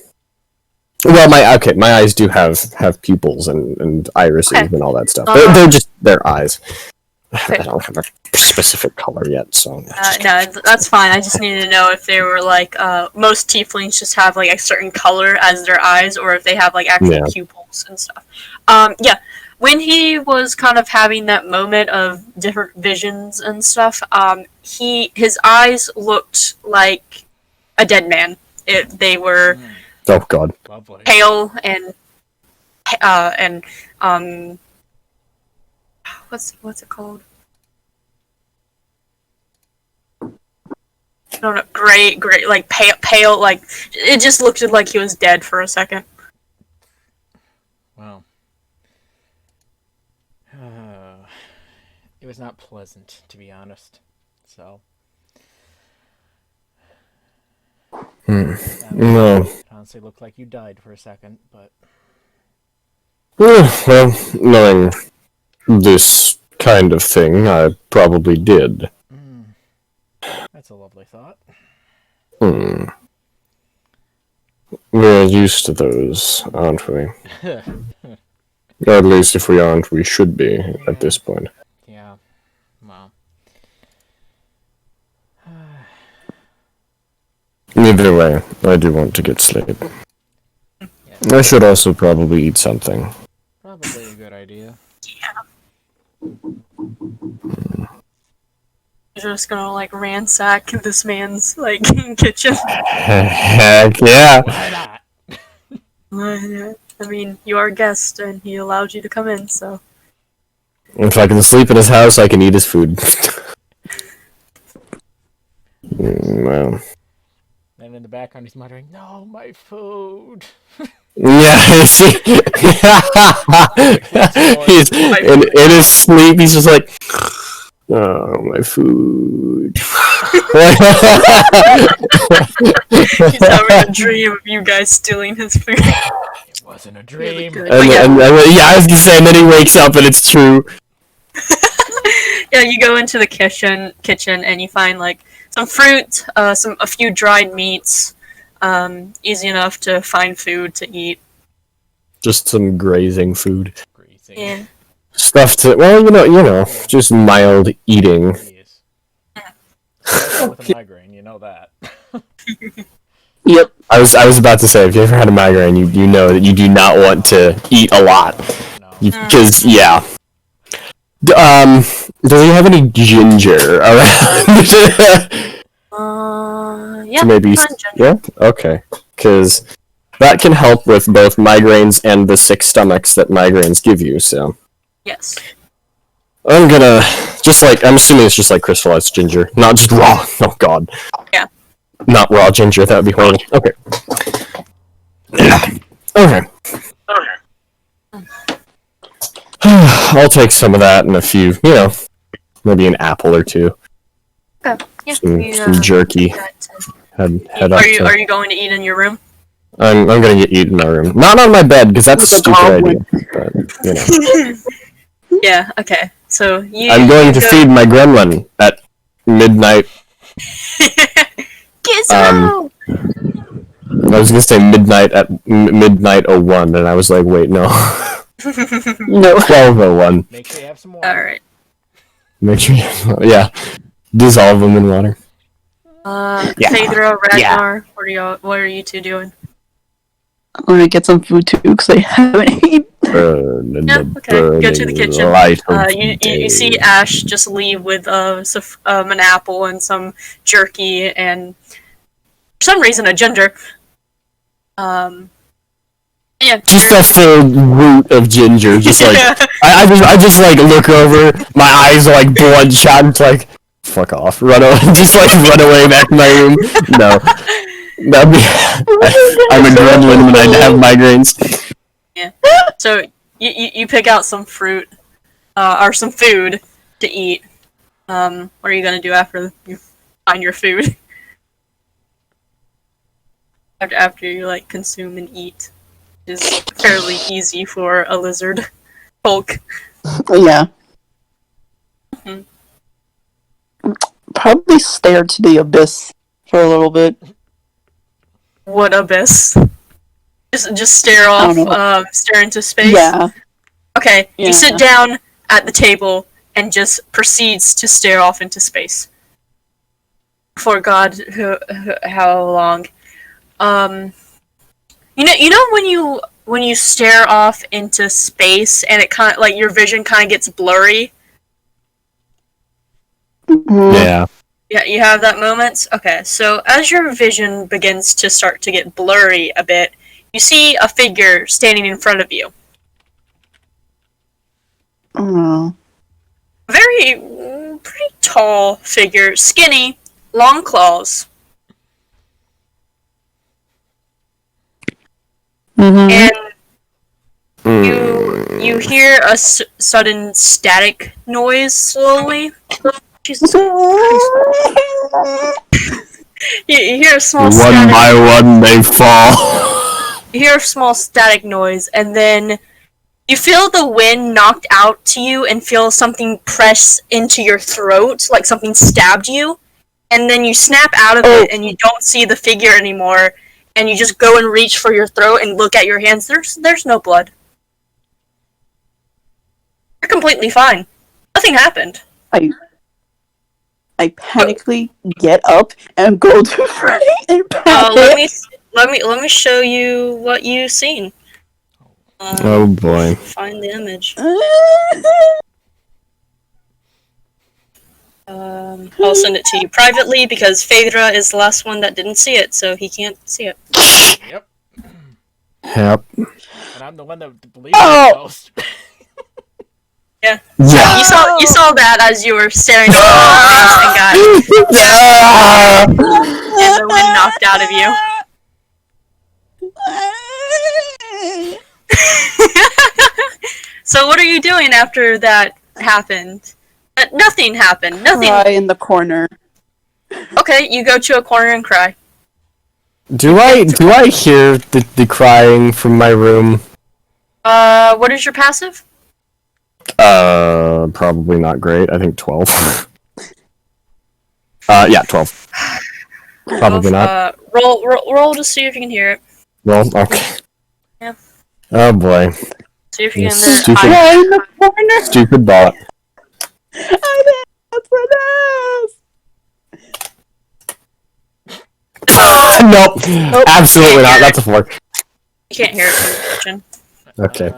D: my eyes do have pupils and irises and all that stuff. They're eyes. I don't have a specific color yet, so.
A: No, that's fine. I just needed to know if they were like most tieflings just have like a certain color as their eyes, or if they have like actual pupils and stuff. Yeah. When he was kind of having that moment of different visions and stuff, his eyes looked like a dead man. They were
D: oh God,
A: pale and what's it called? No, gray, like pale, like it just looked like he was dead for a second.
B: Wow. It was not pleasant, to be honest. So.
D: No.
B: It honestly looked like you died for a second, but.
D: Well, knowing this kind of thing, I probably did.
B: That's a lovely thought.
D: We're used to those, aren't we? Or at least if we aren't, we should be at this point.
B: Yeah. Well.
D: Either way, I do want to get sleep. I should also probably eat something.
B: Probably a good idea.
A: You're just gonna like ransack this man's like kitchen.
D: Heck yeah.
B: Why not?
A: I mean, you are a guest, and he allowed you to come in, so.
D: If I can sleep in his house, I can eat his food. Well.
B: And in the background, he's muttering, "No, my food."
D: Yeah, he's in his sleep. He's just like, oh, my food.
A: He's having a dream of you guys stealing his food.
B: It wasn't a dream.
D: Yeah, I was gonna say, and then he wakes up and it's true.
A: Yeah, you go into the kitchen, and you find like some fruit, a few dried meats. Easy enough to find food to eat.
D: Just some grazing food.
A: Yeah.
D: Stuff to, well, you know, just mild eating.
B: Yes. With a migraine, you know that.
F: Yep.
D: I was about to say, if you ever had a migraine, you know that you do not want to eat a lot.
B: No.
D: Because, yeah. Does he have any ginger around?
A: Yeah.
D: So maybe, yeah? Okay. Because that can help with both migraines and the sick stomachs that migraines give you, so.
A: Yes.
D: I'm gonna, I'm assuming it's just like crystallized ginger, not just raw. Oh god.
A: Yeah.
D: Not raw ginger, that would be horrible. Okay. Okay. I'll take some of that and a few, maybe an apple or two.
A: Okay. Yeah.
D: Some jerky. Head up to...
A: Are you going to eat in your room?
D: I'm gonna get eat in my room. Not on my bed, because that's a stupid idea. But,
A: Yeah, okay. So
D: I'm going to feed my gremlin at midnight.
A: Gizmo!
D: I was gonna say midnight at midnight 01, and I was like, wait, no.
F: No.
B: Make
D: 12:01.
B: sure you have some water.
A: Alright.
D: Make sure yeah. Dissolve them in water. Yeah.
A: Phaedra, Ragnar, what are you two doing?
F: I'm gonna get some food too, because I haven't eaten.
A: Yeah, okay. Go to the kitchen. You see Ash just leave with an apple and some jerky and for some reason a ginger. Yeah.
D: Just a full root of ginger, just like
A: Yeah.
D: I just like look over, my eyes are like bloodshot, and it's like fuck off, run away, just like run away back to my room. No, that'd be I'm a gremlin when I have migraines.
A: Yeah. So you pick out some fruit or some food to eat. What are you gonna do after you find your food? After you like consume and eat, is fairly easy for a lizard folk.
F: Yeah.
A: Mhm.
F: Probably stare to the abyss for a little bit.
A: What abyss? Just stare
F: I don't
A: off, stare into space?
F: Yeah.
A: Okay,
F: Yeah.
A: you sit down at the table and just proceeds to stare off into space. For God, how long? You know when you stare off into space and it kind of like your vision kind of gets blurry.
F: Mhm.
D: Yeah.
A: Yeah, you have that moment? Okay, so as your vision begins to start to get blurry a bit, you see a figure standing in front of you.
F: Oh.
A: Pretty tall figure, skinny, long claws.
F: Mhm.
A: And you hear a sudden static noise slowly. Jesus Christ. You hear a small
D: One
A: static.
D: by one they fall.
A: You hear a small static noise, and then you feel the wind knocked out to you, and feel something press into your throat, like something stabbed you. And then you snap out of it, and you don't see the figure anymore. And you just go and reach for your throat and look at your hands. There's no blood. You're completely fine. Nothing happened.
F: I panically get up and go to Freddy and pat it.
A: Let me show you what you've seen.
D: Oh boy.
A: Find the image. I'll send it to you privately because Phaedra is the last one that didn't see it, so he can't see it.
B: Yep.
D: Yep.
B: And I'm the one that believes it most.
A: Yeah.
D: Yeah.
A: You saw that as you were staring at the and got and the wind knocked out of you. So what are you doing after that happened? Nothing happened. Nothing.
F: Cry in the corner.
A: Okay, you go to a corner and cry.
D: Do I hear the crying from my room?
A: What is your passive?
D: Probably not great. I think 12. Yeah, 12. Probably not.
A: Roll to see if you can hear it.
D: Well, okay.
A: Yeah.
D: Oh boy.
A: See if you
D: You
A: can.
D: stupid-
F: Cry in the corner.
D: Stupid bot.
F: I didn't for
D: Nope. Absolutely not. That's a 4.
A: You can't hear it from the kitchen.
D: Okay.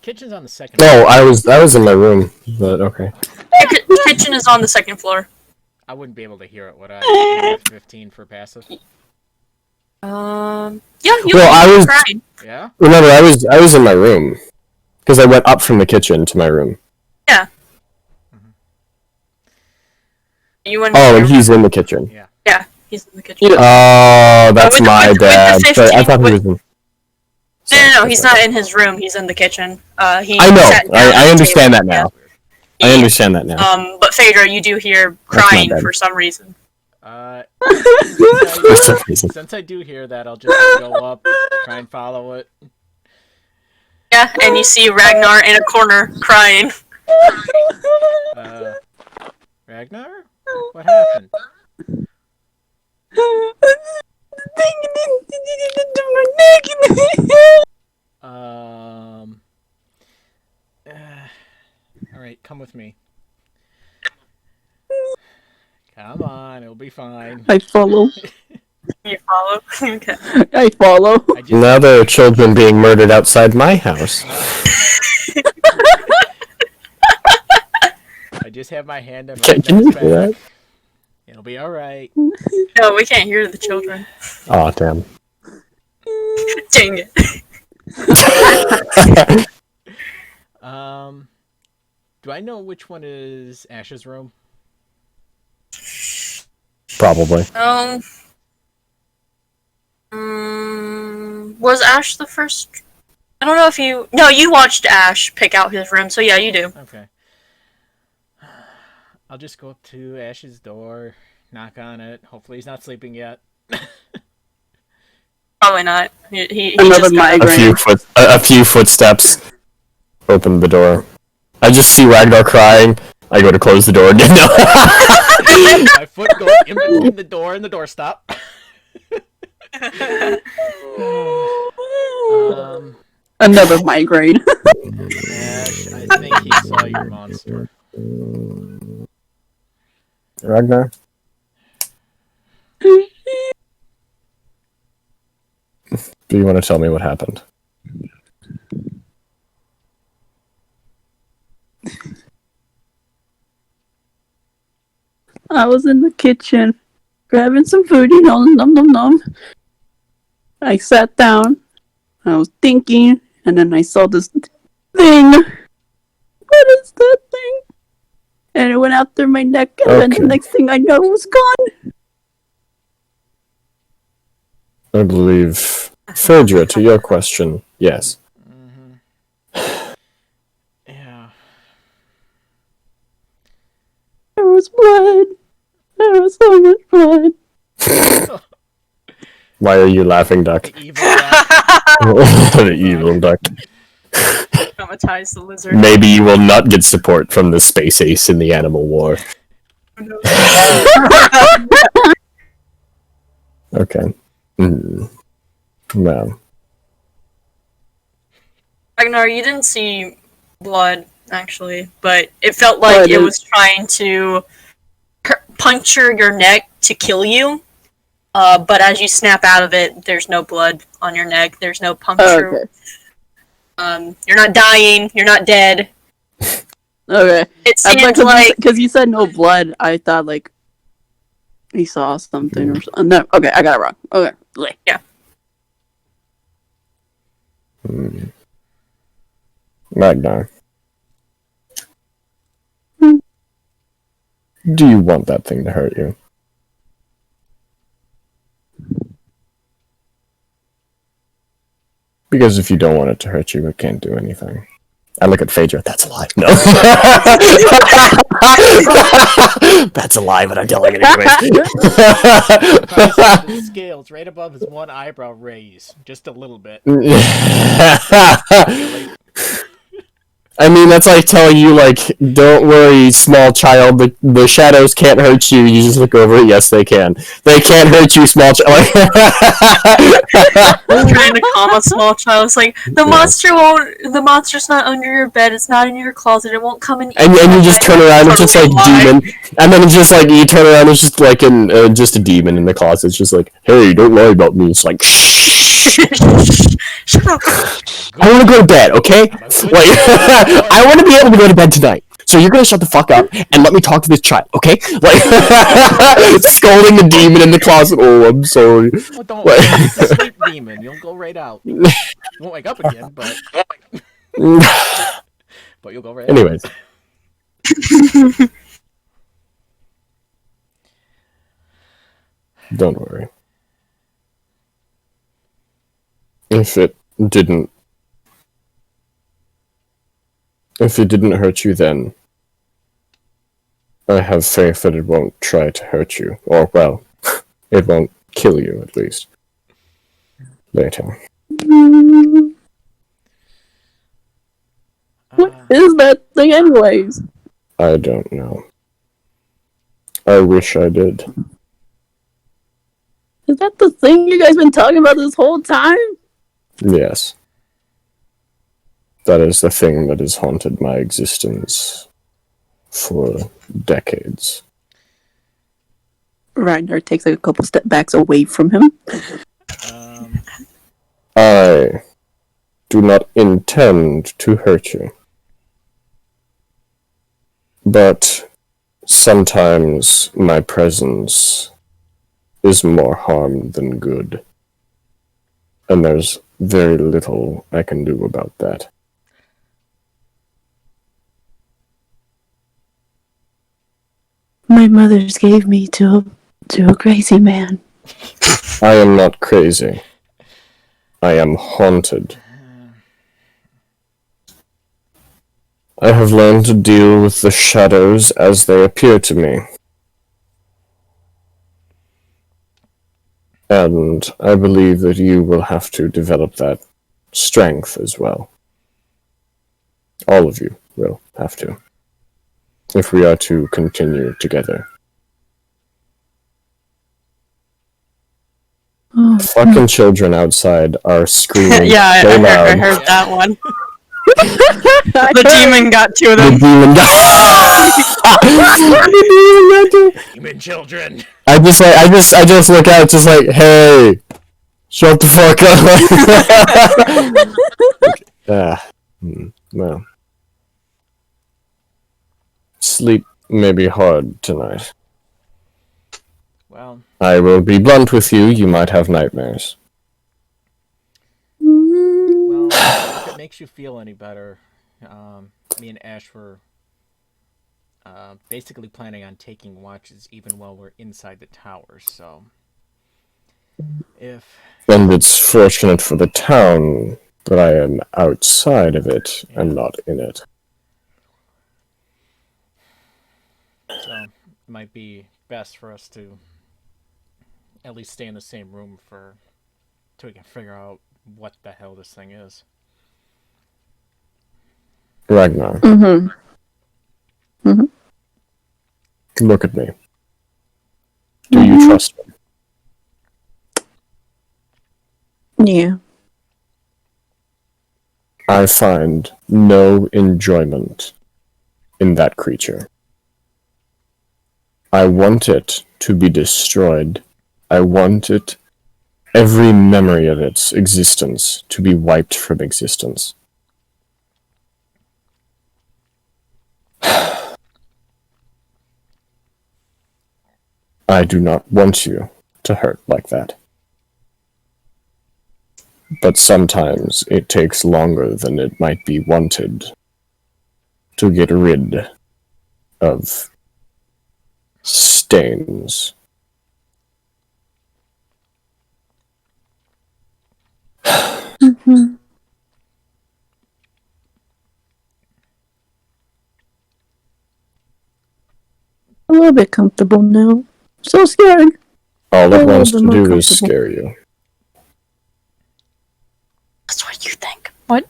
B: Kitchen's on the second.
D: No, I was in my room, but okay.
A: Your kitchen is on the second floor.
B: I wouldn't be able to hear it. Would I? 15 for passive.
A: Yeah, you
D: Well, I was-
A: crying.
B: Yeah.
D: Remember, I was in my room because I went up from the kitchen to my room.
A: You went.
D: Oh, and he's in the kitchen.
A: Yeah, he's in the kitchen.
D: Oh, that's
A: With-
D: my
A: with the
D: dad. But I
A: 15,
D: thought he
A: with-
D: was in.
A: No, he's not in his room. He's in the kitchen. He
D: I know.
A: sat down at
D: I
A: the
D: understand
A: table.
D: that now.
A: Yeah.
D: I understand that now.
A: But Phaedra, you do hear
D: That's my
A: crying
D: bad.
A: for some reason.
D: For some reason.
B: Since I do hear that, I'll just go up, try and follow it.
A: Yeah, and you see Ragnar in a corner crying.
B: Ragnar? What happened? Alright, come with me. Come on, it'll be fine.
F: I follow.
A: You follow? Okay.
F: I follow.
B: I just,
D: Now there are children being murdered outside my house.
B: I just have my hand on
D: Can you
B: Ragnar's
D: do that?
B: back. It'll be alright.
A: No, we can't hear the children.
D: Oh damn.
A: Dang it.
B: Do I know which one is Ash's room?
D: Probably.
A: Was Ash the first? I don't know if you. No, you watched Ash pick out his room, so yeah, you do.
B: Okay. I'll just go up to Ash's door, knock on it. Hopefully he's not sleeping yet.
A: Probably not. He
F: Another
A: just got up.
F: migraine.
D: A few footsteps. Open the door. I just see Ragnar crying. I go to close the door again. No.
B: My foot goes in between the door and the doorstop.
F: Another migraine.
B: Ash, I think he saw your monster.
D: Ragnar? Do you want to tell me what happened?
F: I was in the kitchen grabbing some food, nom nom nom. I sat down. I was thinking, and then I saw this thing. What is that thing? And it went out through my neck, and then
D: Okay.
F: the next thing I know, it was gone.
D: I believe, Phaedra, to your question, yes.
B: Yeah.
F: There was blood. There was so much blood.
D: Why are you laughing, Duck?
B: The evil duck.
D: The evil Duck.
A: Traumatize the lizard.
D: Maybe you will not get support from the space ace in the animal war. Okay. Well.
A: Ragnar, you didn't see blood, actually, but it felt like it was trying to puncture your neck to kill you. But as you snap out of it, there's no blood on your neck. There's no puncture.
F: Okay.
A: You're not dying. You're not dead.
F: Okay.
A: It seems
F: Because you said no blood, I thought, like, he saw something or something. No, okay, I got it wrong. Okay.
A: Yeah.
D: Ragnar.
F: Hmm.
D: Do you want that thing to hurt you? Because if you don't want it to hurt you, it can't do anything. I look at Phaedra. That's a lie. No. That's a lie, but I'm telling it anyway.
B: The scales right above his one eyebrow raise just a little bit.
D: I mean, that's like telling you, like, don't worry, small child, the shadows can't hurt you. You just look over it. Yes, they can. They can't hurt you, small child.
A: Trying to calm a small child. It's like, the monster's not under your bed, it's not in your closet, it won't come in.
D: And you just turn around, it's just like demon. And then it's just like, you turn around, it's just like just a demon in the closet. It's just like, hey, don't worry about me. It's like,
A: Shut up.
D: I want to go to bed, okay? Like, I want to be able to go to bed tonight. So you're gonna shut the fuck up and let me talk to this child, okay? Like, scolding the demon in the closet. Oh, I'm sorry.
B: Well, don't worry, it's a sleep demon. You'll go right out. You won't wake up again, but you'll go right
D: Anyways.
B: out.
D: Don't worry. If it didn't hurt you then, I have faith that it won't try to hurt you. Or, well, it won't kill you, at least. Later.
F: What is that thing anyways?
D: I don't know. I wish I did.
F: Is that the thing you guys been talking about this whole time?
D: Yes. That is the thing that has haunted my existence for decades.
F: Ragnar takes like a couple step backs away from him.
D: I do not intend to hurt you. But sometimes my presence is more harm than good. And there's very little I can do about that.
F: My mother's gave me to a crazy man.
D: I am not crazy. I am haunted. I have learned to deal with the shadows as they appear to me. And I believe that you will have to develop that strength as well. All of you will have to. If we are to continue together.
F: Oh,
D: Fucking children outside are screaming
A: Yeah,
D: so loud.
A: I heard that one. The demon got to
D: The
A: them.
D: demon
B: Demon children.
D: I just look out, just like, hey, shut the fuck up. Well. Sleep may be hard tonight.
B: Well,
D: I will be blunt with you, you might have nightmares.
B: if it makes you feel any better, me and Ash were basically planning on taking watches even while we're inside the tower, so if...
D: And it's fortunate for the town that I am outside of it and not in it.
B: So, it might be best for us to at least stay in the same room till we can figure out what the hell this thing is.
D: Ragnar, look at me. Do you trust me?
F: yeah.
D: I find no enjoyment in that creature. I want it to be destroyed. I want every memory of its existence to be wiped from existence. I do not want you to hurt like that. But sometimes it takes longer than it might be wanted to get rid of stains.
F: Mm-hmm. A little bit comfortable now. So scared.
D: All it
F: A
D: wants
F: little
D: to
F: bit more
D: do is
F: comfortable.
D: scare you.
A: That's what you think. What?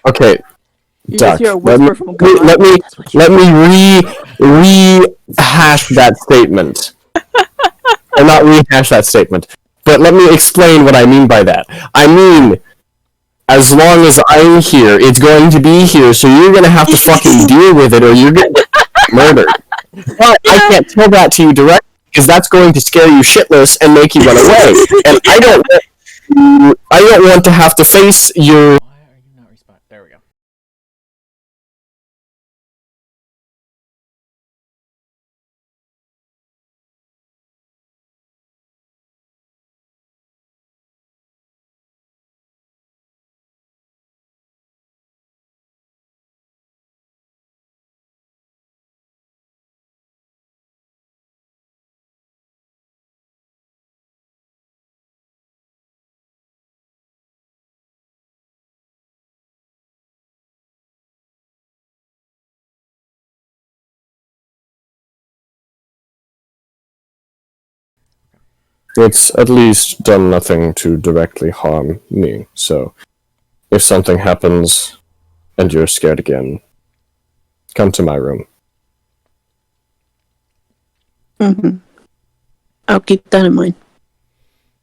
D: Okay,
F: You
D: Duck.
F: just hear a
D: Let me
F: whisper from God.
D: let me
F: That's what you
D: let me rehash that statement. Or not rehash that statement, but let me explain what I mean by that. I mean, as long as I'm here, it's going to be here, so you're gonna have to fucking deal with it, or you're gonna get murdered. But I can't tell that to you directly, because that's going to scare you shitless and make you run away. And I don't want to have to face your.
B: Why are you not responding? There we go.
D: It's at least done nothing to directly harm me, so if something happens and you're scared again, come to my room.
F: Mm-hmm. I'll keep that in mind.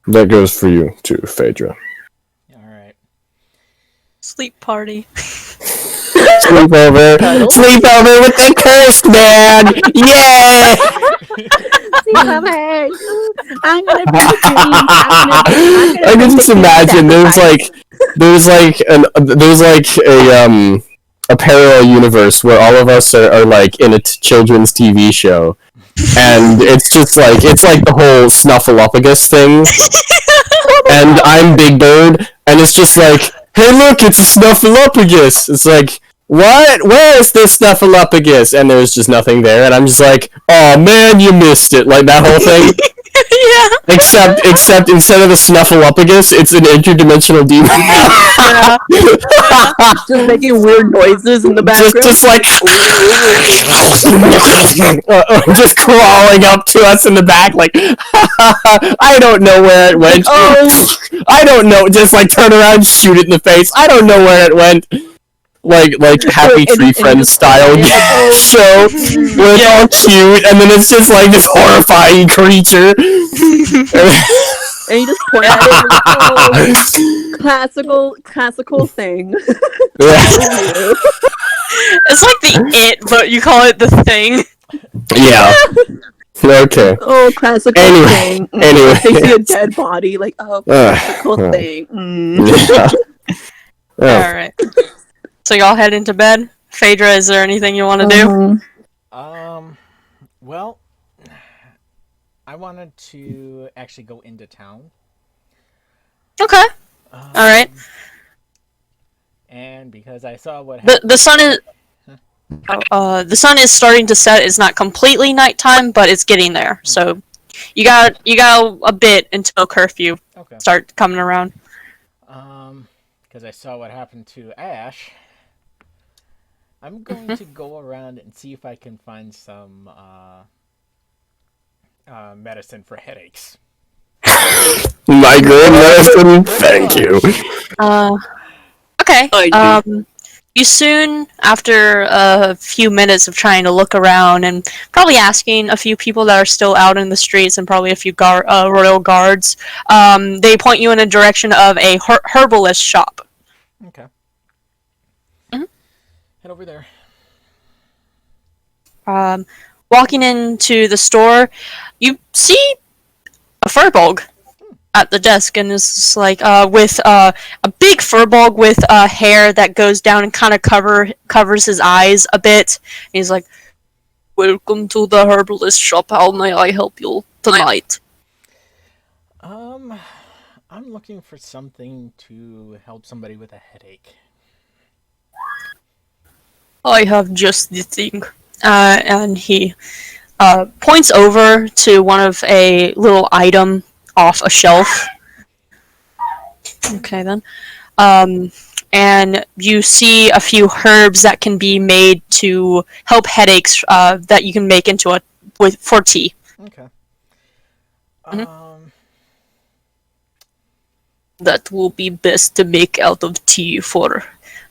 D: That goes for you too, Phaedra.
B: Alright.
A: Sleep party.
D: Sleepover! Sleepover with the cursed man! Yeah!
F: I'm gonna be
D: I can just imagine there's like a parallel universe where all of us are like in a children's TV show, and it's like the whole Snuffleupagus thing, and I'm Big Bird, and it's just like, hey look, it's a Snuffleupagus. It's like, what? Where is this Snuffleupagus? And there's just nothing there, and I'm just like, oh man, you missed it, like that whole thing.
A: Yeah.
D: Except instead of a Snuffleupagus, it's an interdimensional demon.
A: Yeah.
F: just making weird noises in the background.
D: just like just crawling up to us in the back, like I don't know where it went. Oh, I don't know. Just like turn around, shoot it in the face. I don't know where it went. Like Happy Tree Friends style show where it's all cute, and then it's just like this horrifying creature.
F: And you just point at it and classical thing.
A: It's like the It, but you call it the Thing.
D: Yeah. Okay.
F: Oh, classical thing.
D: Anyway.
F: They see a dead body, like, oh, classical thing.
D: Yeah.
A: Alright. So y'all head into bed? Phaedra, is there anything you want to do?
B: Well, I wanted to actually go into town.
A: Okay. Alright.
B: And because I saw what happened.
A: The sun is starting to set. It's not completely nighttime, but it's getting there. So you got a bit until curfew start coming around.
B: Because I saw what happened to Ash, I'm going to go around and see if I can find some medicine for headaches.
D: Migraine medicine, thank you.
A: Okay. You soon, after a few minutes of trying to look around and probably asking a few people that are still out in the streets and probably a few royal guards, they point you in a direction of a herbalist shop.
B: Okay.
A: Mm-hmm.
B: Head over there.
A: Walking into the store, you see a furbolg at the desk, and it's like with a big furbolg with hair that goes down and kind of covers his eyes a bit. And he's like, Welcome to the herbalist shop. How may I help you tonight?
B: I'm looking for something to help somebody with a headache.
A: I have just the thing. And he points over to one of a little item off a shelf. Okay, then. And you see a few herbs that can be made to help headaches that you can make into for tea.
B: Okay.
A: That will be best to make out of tea for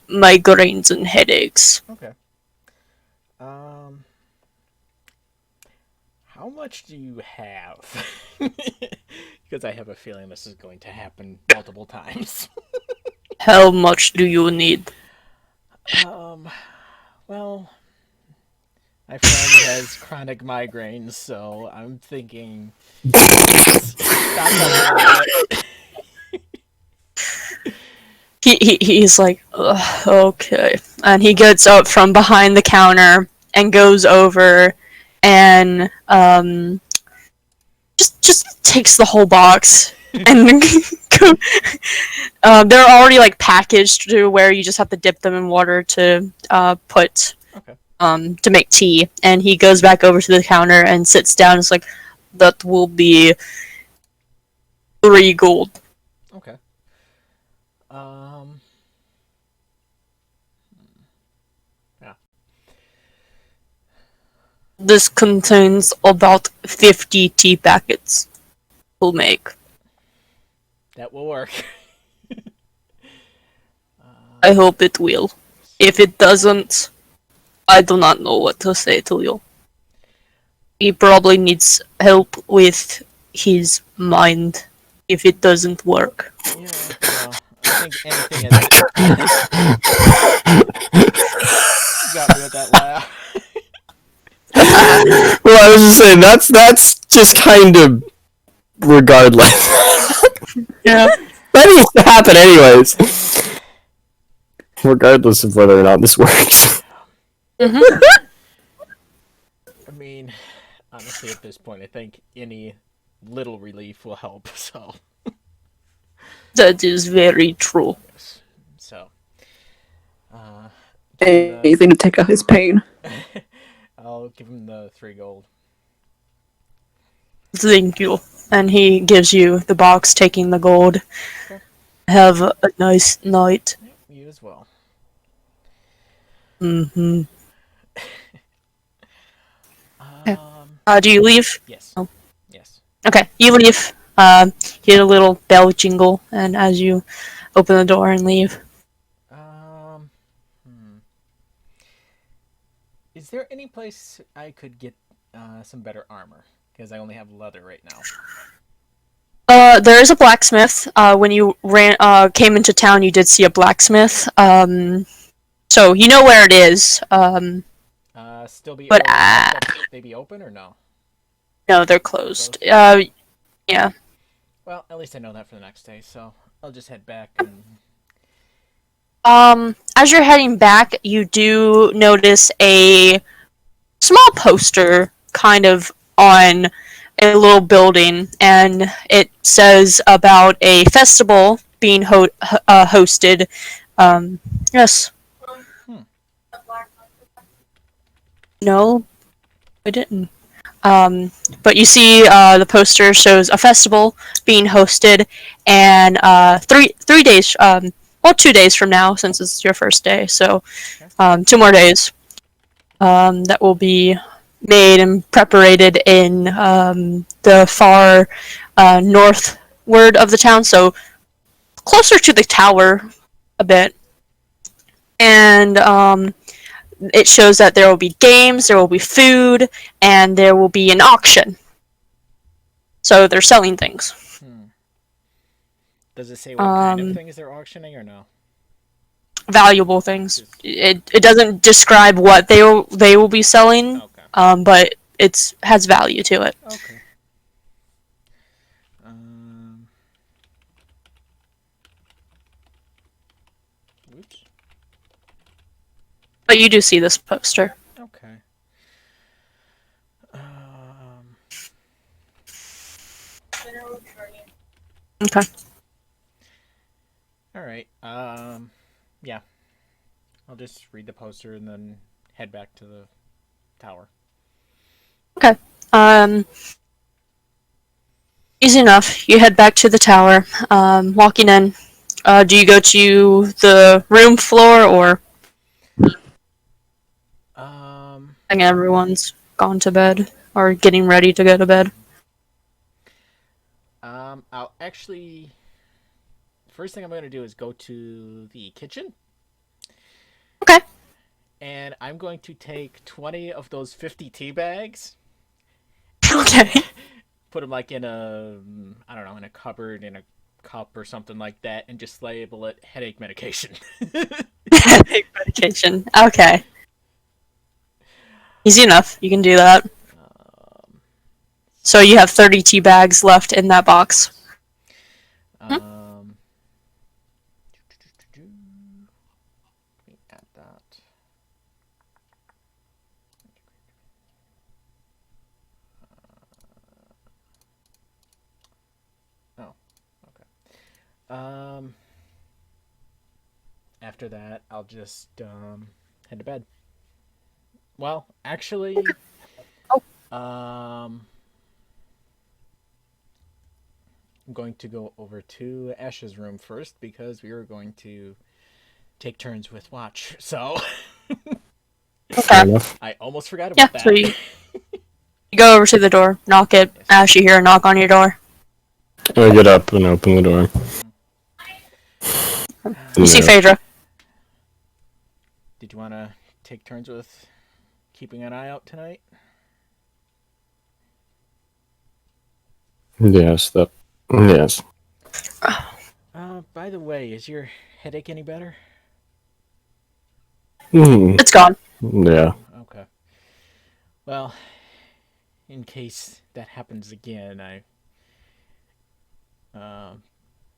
A: migraines and headaches.
B: Okay. How much do you have? Because I have a feeling this is going to happen multiple times.
A: How much do you need?
B: Well, my friend has chronic migraines, so I'm thinking stock up a little bit.
A: He's like, "Ugh, okay. And he gets up from behind the counter and goes over and just takes the whole box and they're already like packaged to where you just have to dip them in water to put
B: Okay.
A: to make tea. And he goes back over to the counter and sits down. It's like, that will be 3 gold.
B: Okay. Yeah.
A: This contains about 50 tea packets. We'll make.
B: That will work.
A: I hope it will. If it doesn't, I do not know what to say to you. He probably needs help with his mind if it doesn't work.
B: Yeah, well, I think anything at this got me with that laugh.
D: Well, I was just saying that's just kind of regardless.
A: Yeah.
D: That needs to happen anyways. Regardless of whether or not this works.
B: I mean, honestly, at this point, I think any little relief will help. So,
A: That is very true.
B: yes. So, give him
F: Anything to take out his pain.
B: I'll give him the 3 gold.
A: Thank you. And he gives you the box, taking the gold.
B: Okay.
A: Have a nice night.
B: Yep, you as well.
A: Mm-hmm.
B: Um,
A: Do you leave?
B: yes.
A: Oh.
B: Yes.
A: Okay, you leave. Hear a little bell jingle, and as you open the door and leave.
B: Is there any place I could get some better armor? Because I only have leather right now.
A: There is a blacksmith. When you came into town, you did see a blacksmith. So you know where it is.
B: Still be.
A: But,
B: They be open or no?
A: No, they're closed.
B: Closed?
A: Yeah.
B: Well, at least I know that for the next day. So I'll just head back and.
A: As you're heading back, you do notice a small poster kind of on a little building, and it says about a festival being hosted. Yes. No, I didn't. But you see, the poster shows a festival being hosted, and 3 days. Well, 2 days from now, since it's your first day. So, 2 more days. That will be made and preparated in the far northward of the town, so closer to the tower a bit. And it shows that there will be games, there will be food, and there will be an auction. So they're selling things.
B: Does it say what kind of things they're auctioning or no?
A: Valuable things. It doesn't describe what they will be selling,
B: Okay.
A: but it has value to it.
B: Okay. Oops.
A: But you do see this poster.
B: Okay.
A: Okay.
B: All right. Yeah. I'll just read the poster and then head back to the tower.
A: Okay. Easy enough. You head back to the tower. Walking in. Do you go to the room floor or? I think everyone's gone to bed or getting ready to go to bed.
B: I'll actually. First thing I'm going to do is go to the kitchen.
A: Okay.
B: And I'm going to take 20 of those 50 tea bags.
A: Okay.
B: Put them like in a, I don't know, in a cupboard, in a cup or something like that, and just label it headache medication.
A: Headache medication. Okay. Easy enough. You can do that. So you have 30 tea bags left in that box.
B: Add that. Oh, okay. After that, I'll just head to bed. Well, actually, I'm going to go over to Ash's room first because we were going to take turns with watch. So
A: Okay.
B: I almost forgot about that.
A: So you go over to the door, knock it. Ash, you hear a knock on your door.
D: I get up and open the door.
A: You see Phaedra.
B: Did you want to take turns with keeping an eye out tonight?
D: Yes, yes.
B: By the way, is your headache any better?
A: It's gone.
D: Yeah.
B: Okay. Well, in case that happens again, I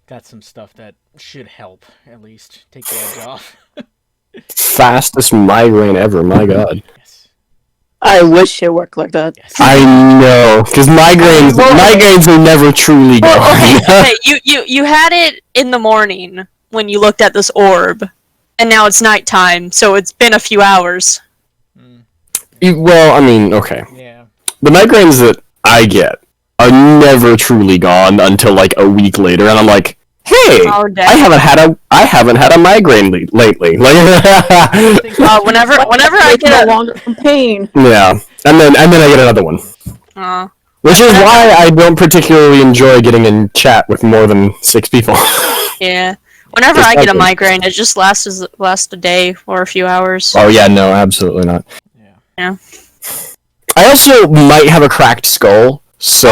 B: got some stuff that should help, at least. Take the edge off.
D: Fastest migraine ever, my god.
B: Yes.
F: I wish it worked like that.
B: Yes.
D: I know, because migraines are never truly gone.
A: Okay, you had it in the morning when you looked at this orb, and now it's nighttime, so it's been a few hours.
D: Well, I mean, okay.
B: Yeah.
D: The migraines that I get are never truly gone until like a week later, and I'm like, hey,
A: Oh, damn.
D: I haven't had a migraine lately. Like,
A: Whenever I
F: It's no
A: get
F: longer from pain.
D: yeah, and then I get another one, which is why I don't particularly enjoy getting in chat with more than 6 people.
A: yeah. Whenever I get a migraine, it just lasts a day or a few hours.
D: Oh yeah, no, absolutely not.
A: Yeah.
D: I also might have a cracked skull, so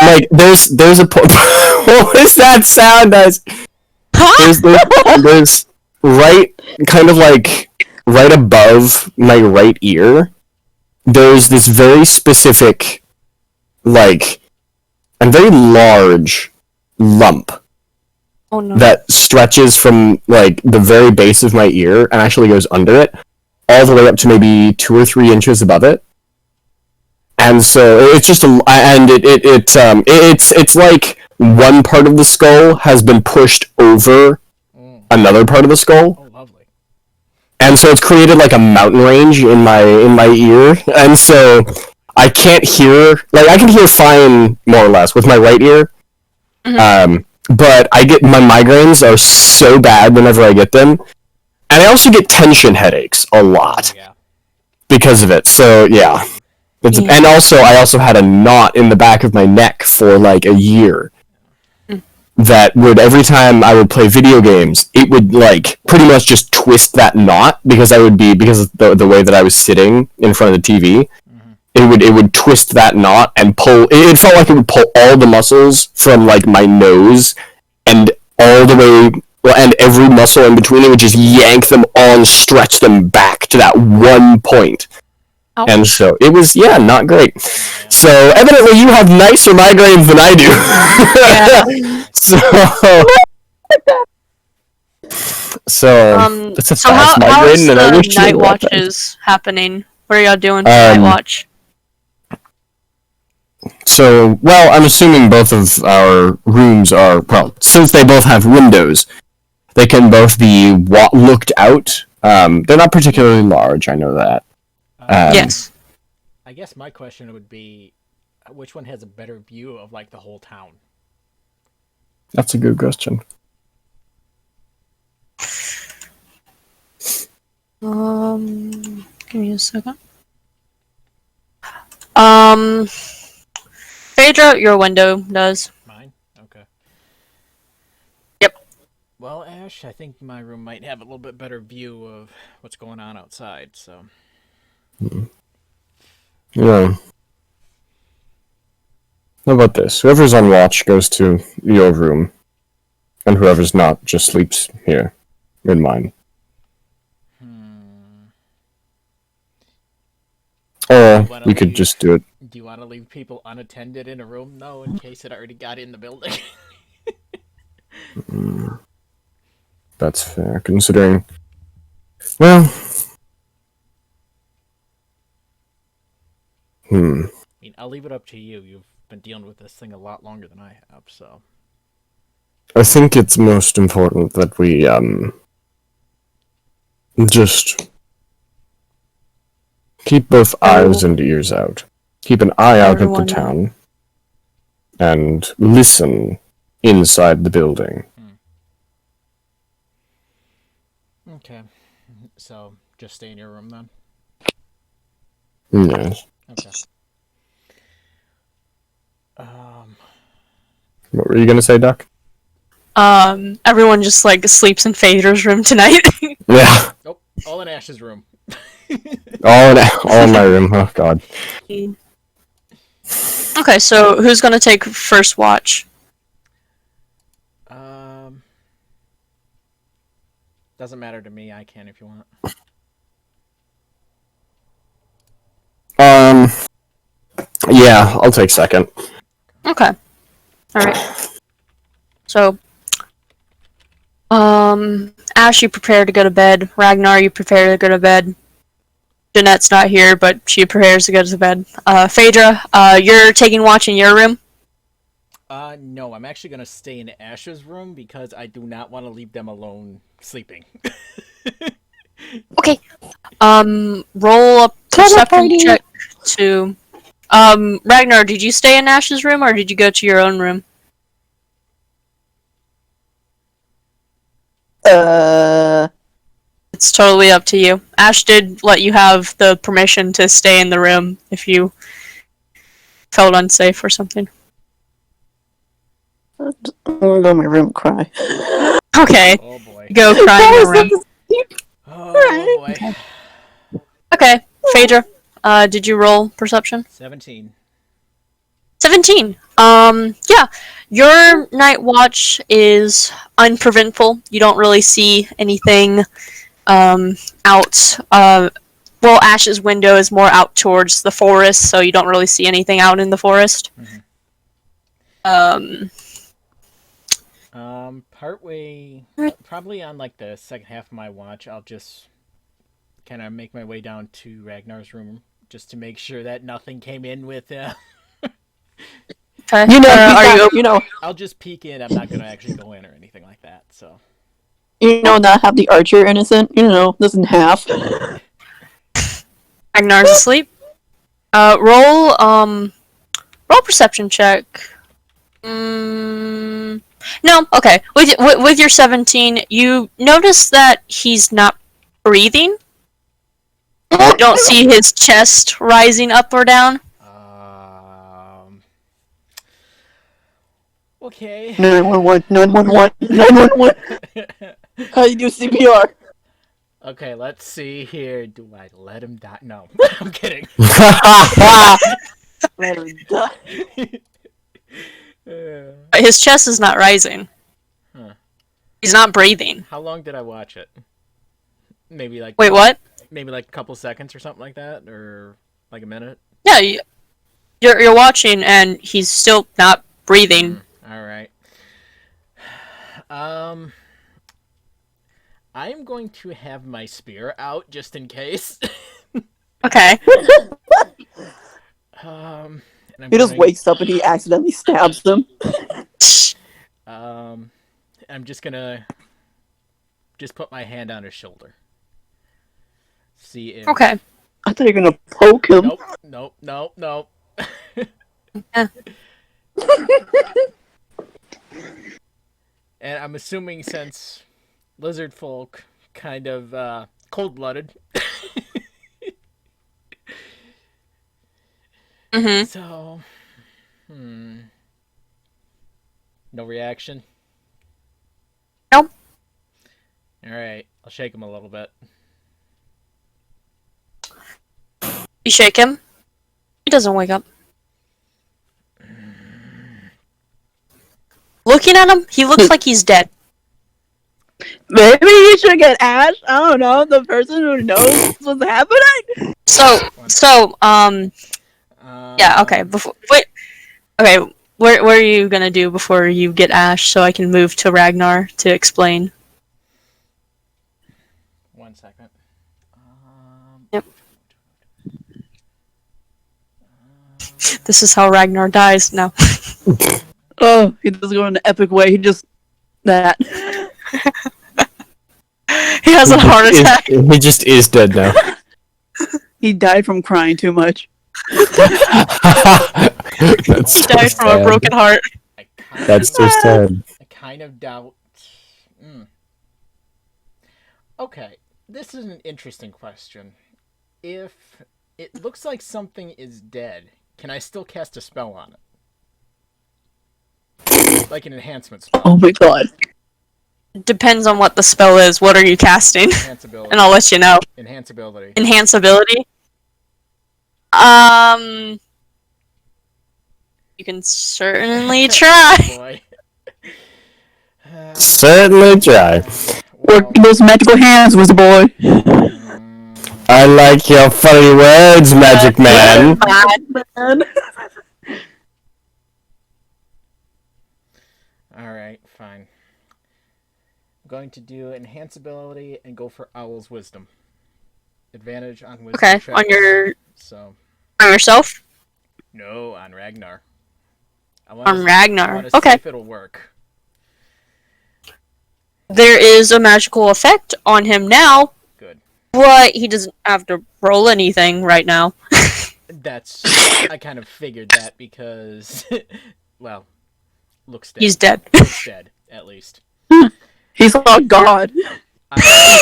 D: like there's a what was that sound as? There's right kind of like right above my right ear. There's this very specific, like, and very large lump
A: Oh no.
D: that stretches from like the very base of my ear and actually goes under it, all the way up to maybe 2 or 3 inches above it. And so it's just it's like one part of the skull has been pushed over another part of the skull.
B: Oh, lovely.
D: And so it's created like a mountain range in my ear, and so I can't hear, like I can hear fine more or less with my right ear. But my migraines are so bad whenever I get them, and I also get tension headaches a lot because of it. So yeah. And also, I also had a knot in the back of my neck for like a year. That would, every time I would play video games, it would like pretty much just twist that knot because of the way that I was sitting in front of the TV. It would twist that knot and pull. It felt like it would pull all the muscles from like my nose and all the way, and every muscle in between. It would just yank them all and stretch them back to that one point.
A: Ouch.
D: And so it was, not great. So evidently you have nicer migraines than I do. It's a fast migraine, and I wish
A: the night watches happening? What are y'all doing for night watch?
D: So, well, I'm assuming both of our rooms are, well, since they both have windows, they can both be looked out. They're not particularly large, I know that.
A: Yes.
B: I guess my question would be, which one has a better view of like the whole town?
D: That's a good question.
A: Give me a second. Phaedra, your window does.
B: Mine? Okay.
A: Yep.
B: Well, Ash, I think my room might have a little bit better view of what's going on outside, so...
D: Yeah. How about this? Whoever's on watch goes to your room, and whoever's not just sleeps here, in mine. Or we could just do it.
B: Do you want to leave people unattended in a room, though, in case it already got in the building?
D: That's fair, considering... Well...
B: I mean, I'll leave it up to you. You've been dealing with this thing a lot longer than I have, so...
D: I think it's most important that we, just... keep both eyes and ears out. Keep an eye out at the town. And listen inside the building.
B: Okay. So, just stay in your room, then?
D: Yes.
B: Okay.
D: What were you gonna say, Duck?
A: Everyone just like sleeps in Phaedra's room tonight.
D: Yeah.
B: Oh, all in Ash's room.
D: All in my room. Oh, God.
A: Okay, so who's gonna take first watch?
B: Doesn't matter to me. I can if you want.
D: Yeah, I'll take second.
A: Okay. Alright. So, Ash, you prepare to go to bed. Ragnar, you prepare to go to bed. Jeanette's not here, but she prepares to go to bed. Phaedra, you're taking watch in your room?
B: No, I'm actually gonna stay in Ash's room because I do not want to leave them alone sleeping.
A: Okay. Roll a perception check to... Ragnar, did you stay in Ash's room, or did you go to your own room? It's totally up to you. Ash did let you have the permission to stay in the room if you felt unsafe or something.
F: I'm gonna go in my room and cry.
A: Okay.
B: Oh boy.
A: Go cry in your room.
B: Oh boy.
A: Okay. Phaedra, did you roll perception?
B: 17.
A: 17. Yeah. Your night watch is unpreventful. You don't really see anything out. Well, Ash's window is more out towards the forest, so you don't really see anything out in the forest.
B: Partway, probably on like the second half of my watch, I'll just kind of make my way down to Ragnar's room just to make sure that nothing came in with.
A: Okay.
B: I'll just peek in. I'm not gonna actually go in or anything like that. So.
F: Not have the archer innocent. Listen half.
A: Ragnar's asleep. Roll perception check. No, okay. With your 17, you notice that he's not breathing. You don't see his chest rising up or down.
B: Okay.
F: 911, 911, 911. How do you do CPR?
B: Okay, let's see here. Do I let him die? No, I'm kidding.
F: Let him die.
A: His chest is not rising.
B: Huh.
A: He's not breathing.
B: How long did I watch it? Maybe like...
A: Wait, what?
B: Maybe like a couple seconds or something like that? Or like a minute?
A: Yeah, you're watching and he's still not breathing.
B: Alright. I'm going to have my spear out just in case.
A: Okay.
B: And
F: He just wakes up and he accidentally stabs them.
B: I'm just gonna put my hand on his shoulder. See if.
A: Okay.
F: I thought you were gonna poke him.
B: Nope.
A: Yeah.
B: And I'm assuming since lizard folk kind of cold-blooded.
A: Mm-hmm.
B: So, no reaction?
A: Nope.
B: Alright, I'll shake him a little bit.
A: You shake him. He doesn't wake up. Looking at him, he looks like he's dead.
F: Maybe you should get Ash. I don't know, the person who knows what's happening.
A: Yeah, okay. Okay, what are you gonna do before you get Ash so I can move to Ragnar to explain?
B: 1 second.
A: Yep. This is how Ragnar dies now.
F: Oh, he doesn't go in an epic way. He just that.
A: He has a heart attack.
D: He just is dead now.
F: He died from crying too much.
D: That's
A: He died from a broken heart.
D: That's so sad.
B: I kind of doubt. Okay, this is an interesting question. If it looks like something is dead, can I still cast a spell on it? Like an enhancement spell.
F: Oh my god.
A: Depends on what the spell is. What are you casting?
B: Enhanceability.
A: And I'll let you know.
B: Enhanceability.
A: Enhanceability? You can certainly try.
B: Boy.
D: Certainly try.
F: Work those magical hands, wizard boy.
D: I like your funny words, Magic Man.
F: Man.
B: Alright, fine. I'm going to do enhanceability and go for Owl's Wisdom. Advantage on wisdom
A: Okay,
B: checks.
A: on yourself?
B: No, on Ragnar. I
A: On Ragnar.
B: want to
A: Okay.
B: see if it'll work.
A: There is a magical effect on him now,
B: Good.
A: but he doesn't have to roll anything right now.
B: I kind of figured that because, well, looks dead.
A: He's dead.
B: Looks dead, at least.
F: He saw God.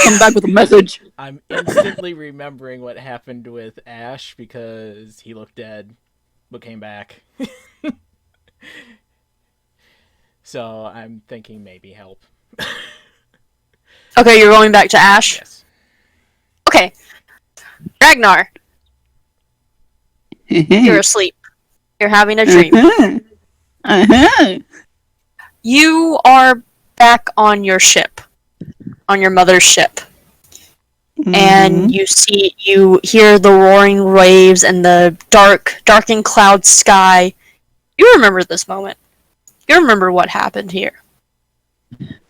F: Come back with a message.
B: I'm instantly remembering what happened with Ash because he looked dead, but came back. So I'm thinking maybe help.
A: Okay, you're going back to Ash?
B: Yes.
A: Okay. Ragnar, you're asleep. You're having a dream. You are back on your ship. On your mother's ship. And you hear the roaring waves and the darkened cloud sky. You remember this moment. You remember what happened here.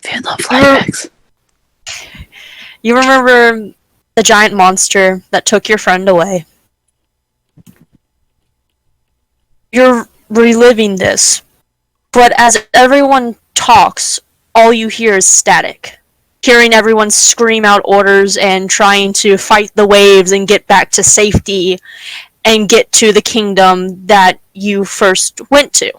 F: Vietnam flashbacks.
A: You remember the giant monster that took your friend away. You're reliving this, but as everyone talks, all you hear is static. Hearing everyone scream out orders and trying to fight the waves and get back to safety and get to the kingdom that you first went to.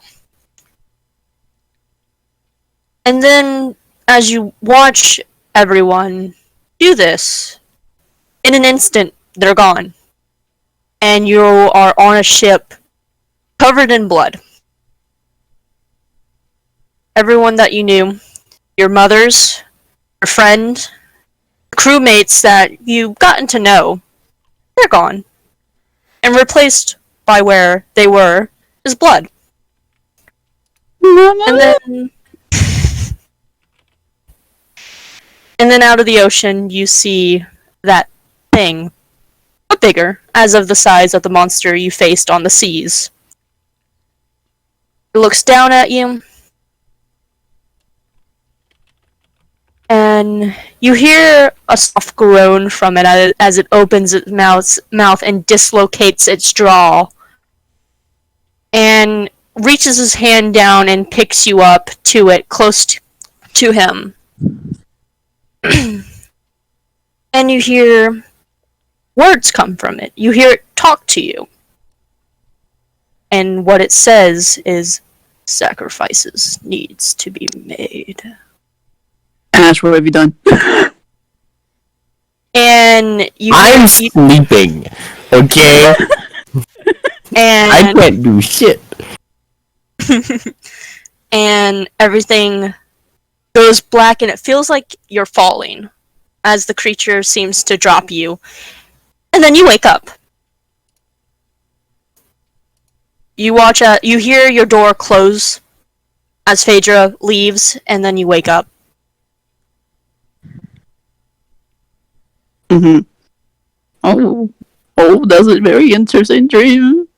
A: And then, as you watch everyone do this, in an instant, they're gone. And you are on a ship covered in blood. Everyone that you knew, your mothers, your friend, crewmates that you've gotten to know, they're gone. And replaced by where they were is blood. And then out of the ocean, you see that thing, but bigger, as of the size of the monster you faced on the seas. It looks down at you, and you hear a soft groan from it as it opens its mouth and dislocates its jaw. and reaches his hand down and picks you up to it, close to him. And you hear words come from it. You hear it talk to you. And what it says is, sacrifices needs to be made.
F: Ash, what have you done?
A: And you
D: I'm sleeping, okay? I
A: and
D: can't do shit.
A: and everything goes black, and it feels like you're falling as the creature seems to drop you. And then you wake up. You hear your door close as Phaedra leaves, and then you wake up.
F: Mm-hmm. Oh, that's a very interesting dream.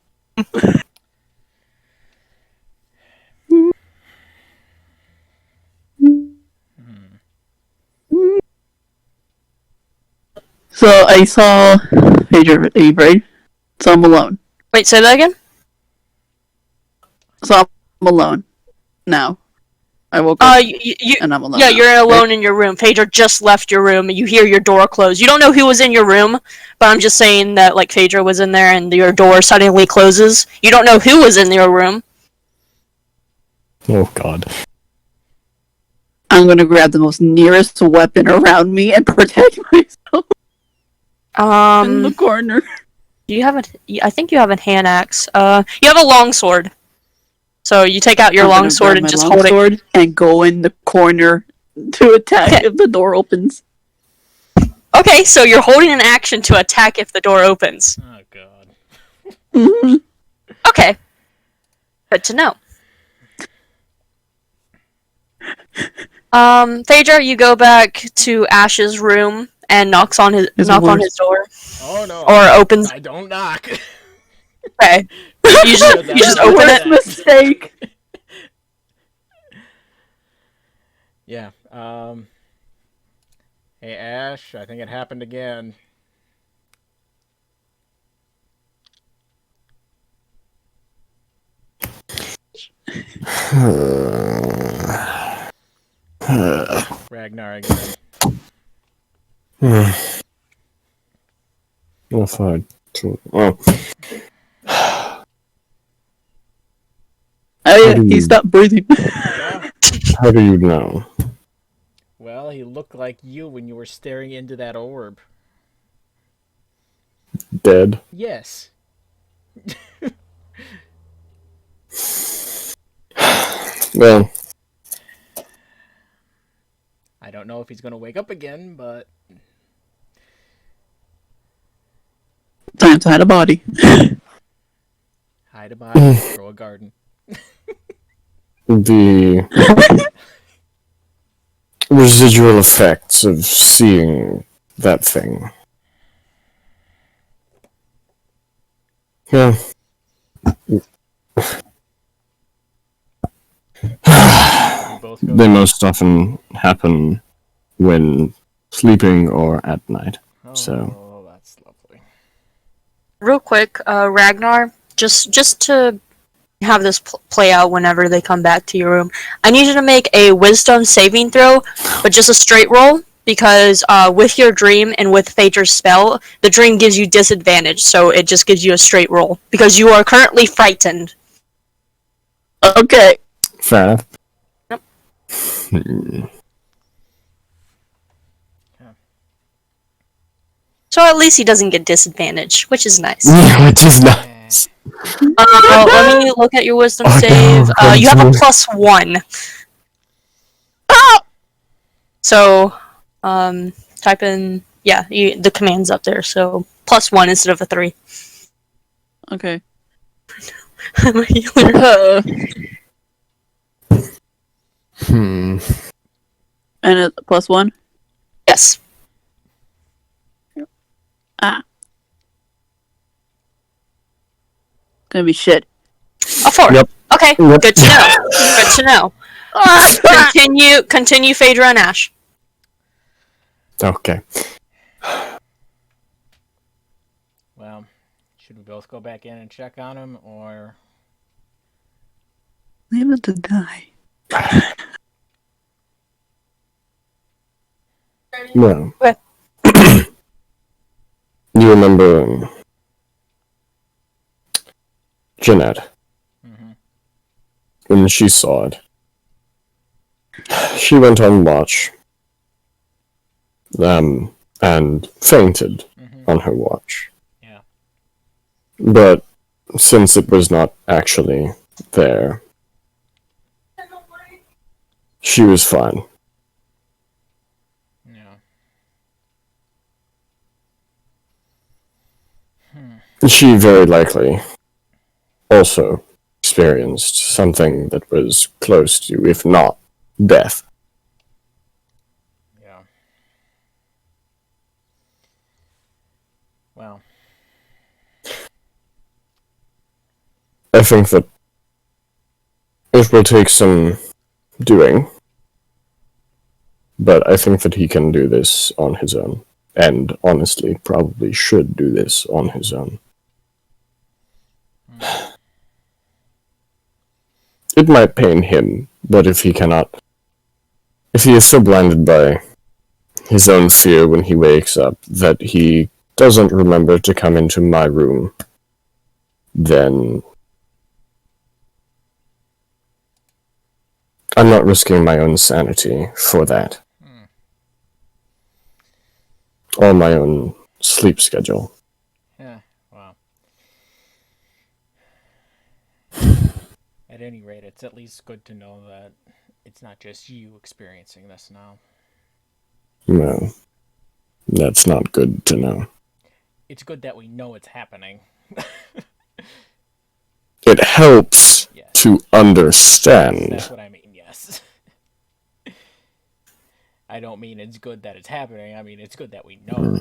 F: So I saw Phaedra leave, right? So I'm alone.
A: Wait, say that again?
F: So I'm alone now. I woke up and I'm alone.
A: Yeah,
F: now,
A: you're alone
F: right?
A: in your room. Phaedra just left your room, and you hear your door close. You don't know who was in your room, but I'm just saying that, like, Phaedra was in there, and your door suddenly closes. You don't know who was in your room.
D: Oh god.
F: I'm gonna grab the most nearest weapon around me and protect myself in the corner.
A: Do you have I think you have a hand axe. You have a long sword. So you take out your
F: I'm
A: long
F: gonna
A: sword
F: grab
A: and
F: my
A: just
F: long
A: hold it.
F: sword and go in the corner to attack
A: Okay.
F: if the door opens.
A: Okay, so you're holding an action to attack if the door opens.
B: Oh god.
F: Mm-hmm.
A: Okay. Good to know. Phaedra, you go back to Ash's room and knocks on his door.
B: Oh no.
A: Or opens.
B: I don't knock.
A: Okay. You just
F: The
A: open
F: worst
A: it.
F: mistake.
B: Yeah. Hey Ash, I think it happened again. Ragnar again.
D: If I... Oh.
F: Oh yeah, he stopped breathing.
B: Yeah.
D: How do you know?
B: Well, he looked like you when you were staring into that orb.
D: Dead?
B: Yes.
D: Well,
B: I don't know if he's gonna wake up again, but
F: Time to hide a body.
B: hide a body, grow a garden.
D: the residual effects of seeing that thing. Yeah.
B: Both go
D: They most often happen when sleeping or at night.
B: Oh,
D: So.
B: that's lovely.
A: Real quick, Ragnar, just to have this play out whenever they come back to your room, I need you to make a wisdom saving throw, but just a straight roll, because with your dream and with Phaedra's spell, the dream gives you disadvantage, so it just gives you a straight roll, because you are currently frightened.
F: Okay.
D: Fair enough.
A: Yep. So at least he doesn't get disadvantage, which is nice.
D: Yeah, which is nice.
A: Let me look at your wisdom save.
D: No,
A: You have a +1. So, type in, yeah, the command's up there, so +1 instead of a 3.
F: Okay.
A: I'm a healer.
D: Hmm.
F: And it's +1?
A: Yes.
F: Gonna be shit.
A: A 4.
D: Yep.
A: Okay,
D: Yep.
A: good to know. Good to know. Continue, Phaedra and Ash.
D: Okay.
B: Well, should we both go back in and check on him, or
F: Live it to die.
D: Well,
A: Okay.
D: you remember Jeanette,
B: Mm-hmm.
D: when she saw it. She went on watch, and fainted
B: Mm-hmm.
D: on her watch.
B: Yeah.
D: But since it was not actually there, she was fine.
B: Yeah.
D: She very likely also experienced something that was close to, if not death.
B: Yeah. Well.
D: I think that it will take some doing, but I think that he can do this on his own. And honestly, probably should do this on his own. It might pain him, but if he is so blinded by his own fear when he wakes up that he doesn't remember to come into my room, then I'm not risking my own sanity for that. Or my own sleep schedule.
B: Yeah. Wow. At any rate, it's at least good to know that it's not just you experiencing this now.
D: No, that's not good to know.
B: It's good that we know it's happening.
D: It helps
B: Yes.
D: to understand.
B: That's what I mean, yes. I don't mean it's good that it's happening. I mean, it's good that we know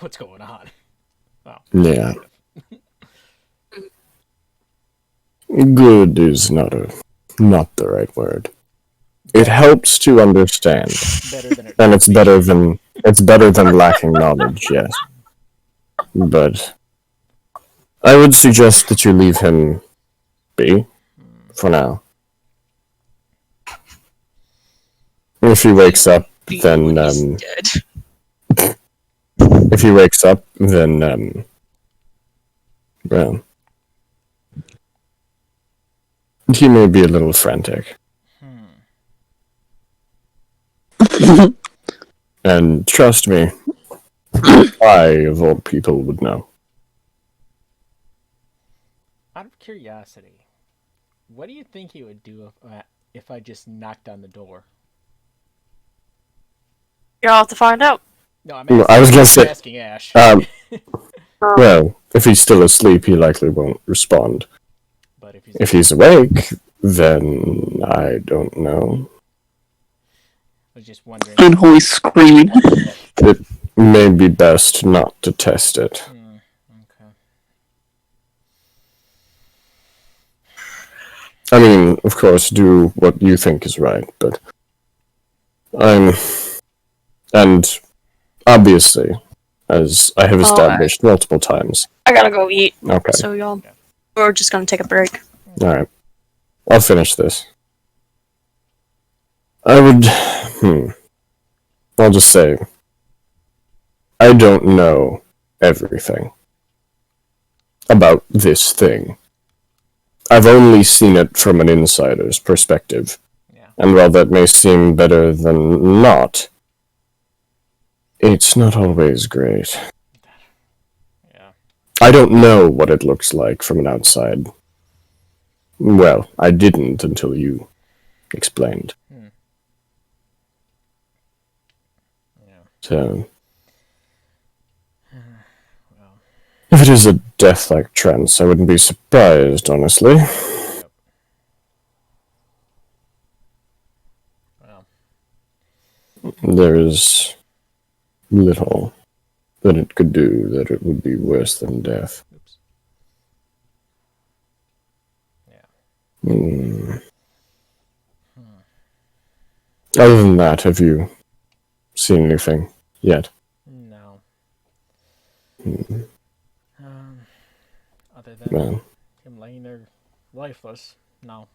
B: what's going on. Well,
D: Yeah. Good is not the right word. It helps to understand.
B: better than it
D: And it's better than lacking knowledge, yes. But I would suggest that you leave him be for now. If he wakes up, then
A: Dead.
D: if he wakes up, then well, he may be a little frantic. And trust me, I, of all people, would know.
B: Out of curiosity, what do you think he would do if I just knocked on the door?
A: You'll have to find out.
B: No, I'm
D: No,
B: asking,
D: I was gonna say-
B: asking Ash.
D: Well, if he's still asleep, he likely won't respond.
B: But
D: If he's awake, then I don't know.
B: I was just wondering.
F: Unholy screaming.
D: It may be best not to test it.
B: Okay.
D: I mean, of course, do what you think is right, but and obviously, as I have established multiple times.
A: I gotta go eat.
D: Okay,
A: So y'all, we're just gonna take a break.
D: alright. I'll finish this. I would, I'll just say, I don't know everything about this thing. I've only seen it from an insider's perspective.
B: Yeah.
D: And while that may seem better than not, it's not always great.
B: Yeah.
D: I don't know what it looks like from an outside. Well, I didn't until you explained.
B: Yeah.
D: So, if it is a death-like trance, I wouldn't be surprised, honestly.
B: Yep. Well.
D: There is little that it could do that it would be worse than death.
B: Oops. Yeah.
D: Other than that, have you seen anything yet?
B: No. Other than
D: No.
B: him laying there lifeless. No.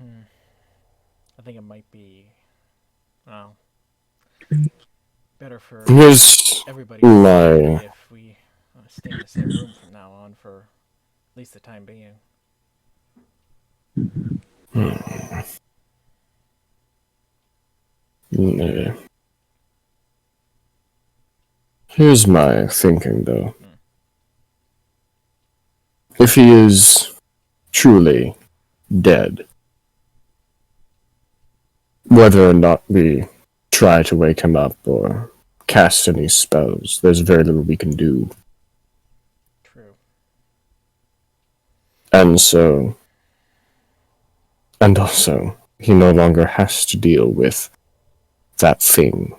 B: I think it might be, well, better for
D: Here's
B: everybody
D: my...
B: if we stay in the same room from now on for at least the time being.
D: Here's my thinking, though. If he is truly dead, whether or not we try to wake him up or cast any spells, there's very little we can do.
B: True.
D: And also, he no longer has to deal with that thing.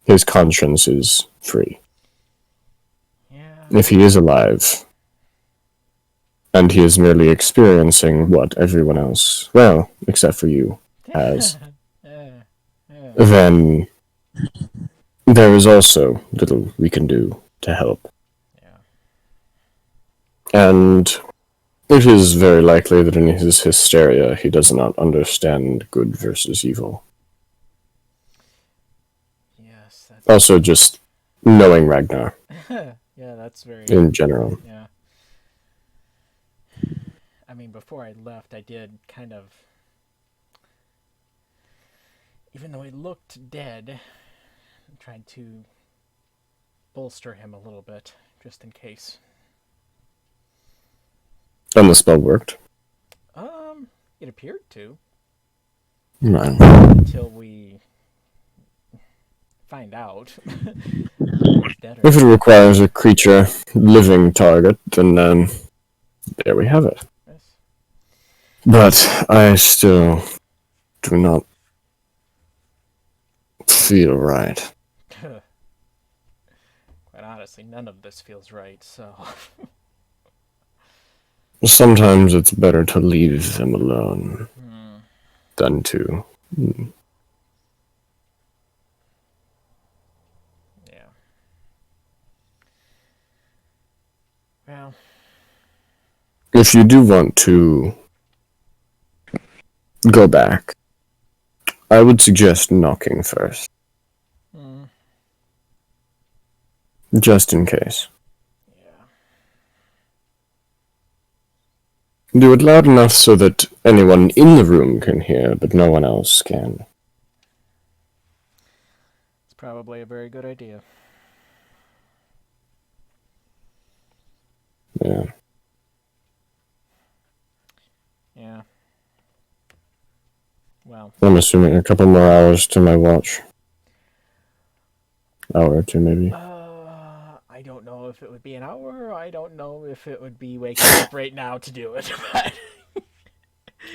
D: His conscience is free.
B: Yeah.
D: If he is alive, and he is merely experiencing what everyone else, well, except for you, has, then there is also little we can do to help.
B: Yeah.
D: And it is very likely that in his hysteria he does not understand good versus evil.
B: Yes. That's...
D: Also, just knowing Ragnar
B: yeah, that's very...
D: in general.
B: Yeah. I mean, before I left, I did kind of... Even though he looked dead, I tried to bolster him a little bit, just in case.
D: And the spell worked.
B: It appeared to.
D: Right.
B: Until we find out. Dead or
D: If it requires a creature living target, then there we have it.
B: yes.
D: But I still do not feel right.
B: Quite honestly, none of this feels right, so...
D: Sometimes it's better to leave them alone than to...
B: Yeah. Well...
D: If you do want to go back, I would suggest knocking first. Just in case.
B: Yeah.
D: Do it loud enough so that anyone in the room can hear, but no one else can.
B: It's probably a very good idea.
D: Yeah.
B: Yeah. Well...
D: I'm assuming a couple more hours to my watch. Hour or two, maybe.
B: I don't know if it would be an hour, I don't know if it would be waking up right now to do it, but...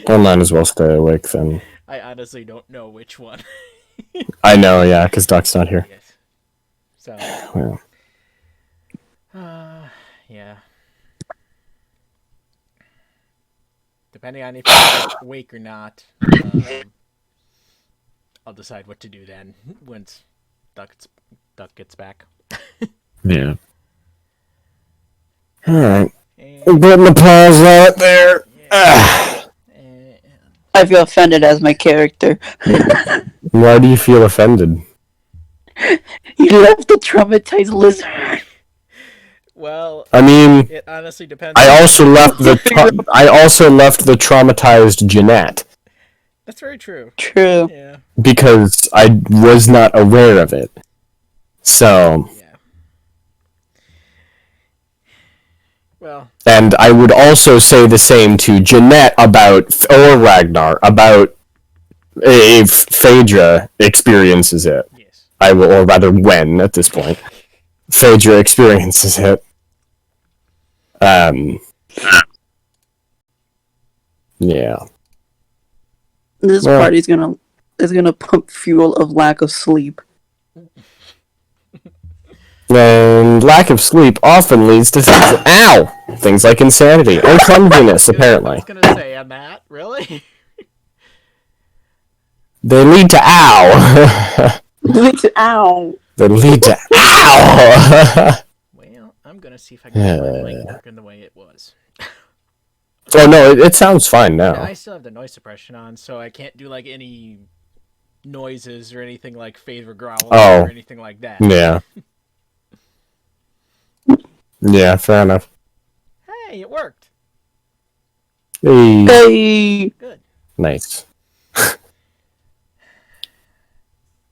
D: I might as well stay awake then.
B: I honestly don't know which one.
D: I know, yeah, because Doc's not here.
B: Yes. So...
D: Yeah.
B: Yeah. Depending on if you're awake or not, I'll decide what to do then, once Duck gets back.
D: Yeah. Alright.
B: And,
D: Putting the paws out there.
B: and,
F: I feel offended as my character.
D: Why do you feel offended?
F: He left the traumatized lizard.
B: well,
D: I mean,
B: it honestly depends.
D: I also left the traumatized Jeanette
B: That's very true.
F: True.
B: Yeah.
D: because I was not aware of it. So,
B: Yeah. Well,
D: and I would also say the same to Jeanette or Ragnar about if Phaedra experiences it.
B: yes.
D: I will, or rather when, at this point, Phaedra experiences it. Yeah.
F: This
D: Well-
F: party's gonna pump fuel of lack of sleep.
D: And lack of sleep often leads to things like insanity and clumsiness,
B: I
D: apparently.
B: was gonna say, Matt, really?
D: They lead to ow.
F: Ow!
D: They lead to ow.
B: Well, I'm gonna see if I can get my mic working the way it was.
D: Oh no, it sounds fine
B: Yeah,
D: now.
B: I still have the noise suppression on, so I can't do like any noises or anything like fade or growl or anything like that.
D: Yeah. Yeah, fair enough.
B: Hey, it worked.
D: Hey.
F: Hey!
B: Good.
D: Nice.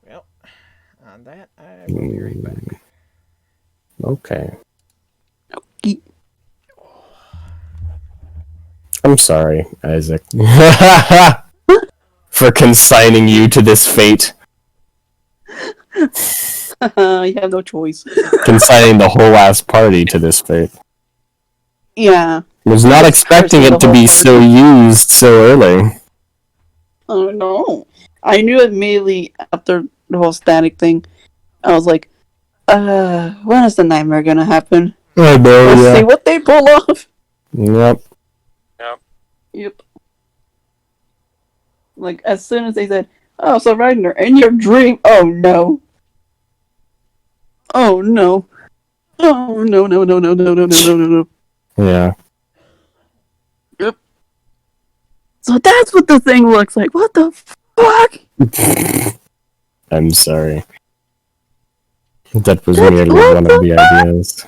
B: Well, on that, I will be right back.
D: Okay. I'm sorry, Isaac. For consigning you to this fate.
F: You have no choice.
D: Consigning the whole ass party to this fate.
F: Yeah.
D: Was not expecting
F: Cursing
D: it to
F: the
D: be
F: whole
D: so used so early.
F: Oh no. I knew immediately after the whole static thing. I was like, when is the nightmare gonna happen?
D: I know,
F: Let's see what they pull off.
D: Yep.
F: Yep. Like, as soon as they said, oh, so Ragnar, in your dream, oh no. Oh no. Oh no, no, no, no, no, no, no, no, no, no.
D: Yeah.
F: Yep. So that's what the thing looks like. What the fuck?
D: I'm sorry. That was
F: That's
D: merely
F: what
D: one of the ideas.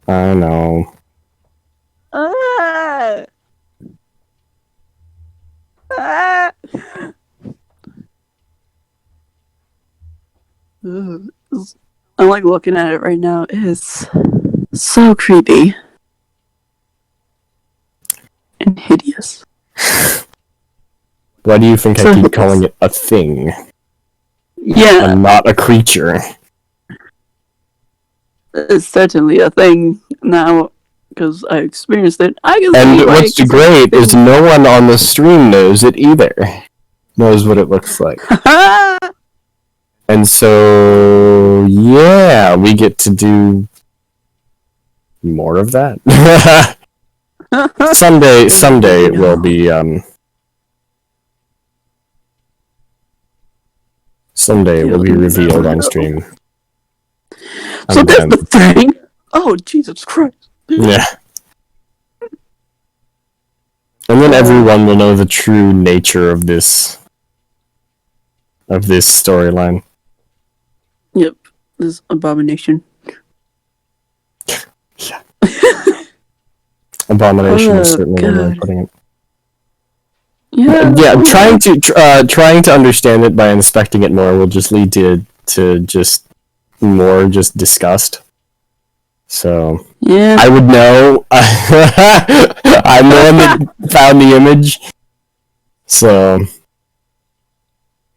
D: I know.
F: Ah! Ah! Ugh. I'm like looking at it right now. It's so creepy and hideous.
D: Why do you think
F: So
D: I keep
F: hideous.
D: calling it a thing
F: Yeah,
D: and not a creature?
F: it's certainly a thing now because I experienced it. I can
D: And
F: see why
D: what's
F: it's
D: great
F: a
D: is
F: thing.
D: no one on the stream knows it either. Knows what it looks like. And so, yeah, we get to do more of that. someday it will be, someday it will be revealed on stream.
F: So
D: And
F: that's
D: then-
F: the thing. Oh Jesus Christ!
D: Yeah. And then everyone will know the true nature of this storyline.
F: Yep, this abomination.
D: Yeah. Abomination is
F: Oh,
D: certainly one way of
F: God.
D: putting it.
F: Yeah.
D: Yeah, trying to understand it by inspecting it more will just lead to just more just disgust. So
F: Yeah.
D: I would know. I'm the one that found the image. So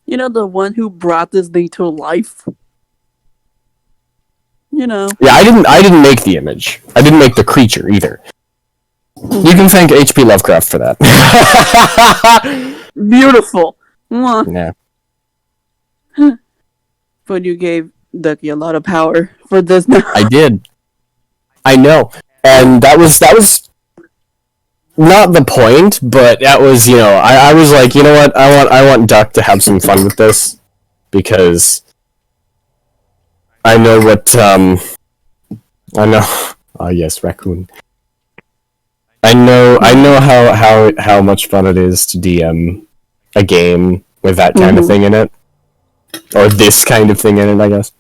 F: You know, the one who brought this thing to life. You know.
D: yeah, I didn't make the image. I didn't make the creature either. You can thank H.P. Lovecraft for that.
F: Beautiful. Mwah.
D: Yeah,
F: But you gave Ducky a lot of power for this now.
D: I did. I know, and that was not the point, but that was, I was like, you know what, I want Duck to have some fun with this because I know what I know. Ah, yes, raccoon. I know how much fun it is to DM a game with that kind of thing in it, or this kind of thing in it, I guess.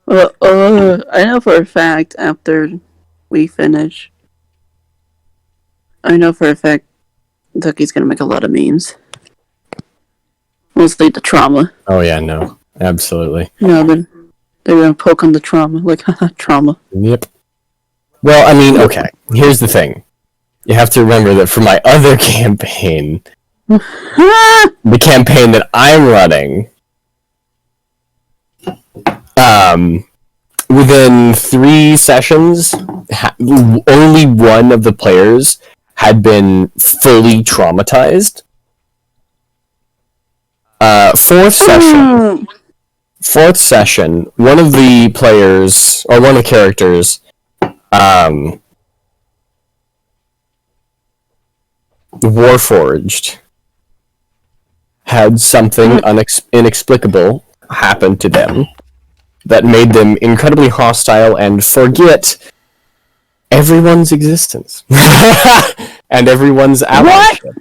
F: Well, I know for a fact after we finish, I know for a fact Ducky's gonna make a lot of memes. Mostly the trauma.
D: Oh yeah, no, absolutely.
F: You know, they're gonna poke on the trauma, like, haha, trauma.
D: Yep. Well, I mean, okay. Here's the thing. You have to remember that for my other campaign, the campaign that I'm running, within 3 sessions, only one of the players had been fully traumatized. Fourth session, one of the players, or one of the characters, Warforged, had something inexplicable happen to them that made them incredibly hostile and forget everyone's existence and everyone's allyship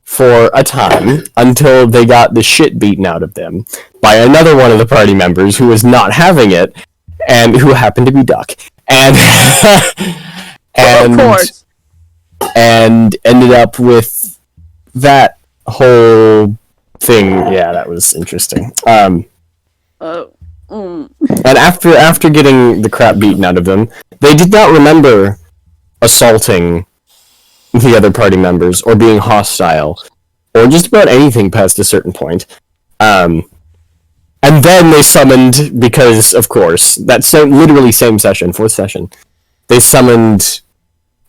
D: for a time until they got the shit beaten out of them by another one of the party members who was not having it and who happened to be Duck. And
F: Of course.
D: and ended up with that whole thing. Yeah, that was interesting. And after getting the crap beaten out of them, they did not remember assaulting the other party members or being hostile or just about anything past a certain point. And then they summoned, because of course, that's literally same session, 4th session. They summoned,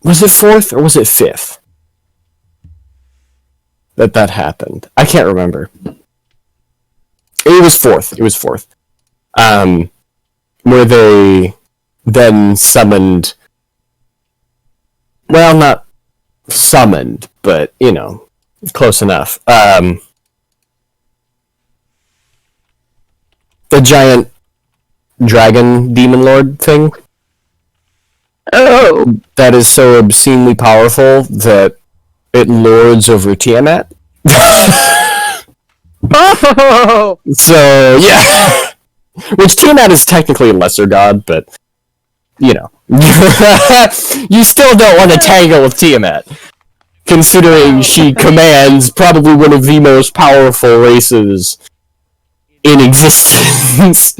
D: was it 4th or was it 5th? That happened. I can't remember. It was 4th. It was 4th. Where they then summoned, well, not summoned, but, you know, close enough. The giant dragon demon lord thing.
F: Oh.
D: That is so obscenely powerful that it lords over Tiamat.
F: Oh.
D: So, yeah. Which Tiamat is technically a lesser god, but, you know. You still don't want to tangle with Tiamat, considering she commands probably one of the most powerful races in existence.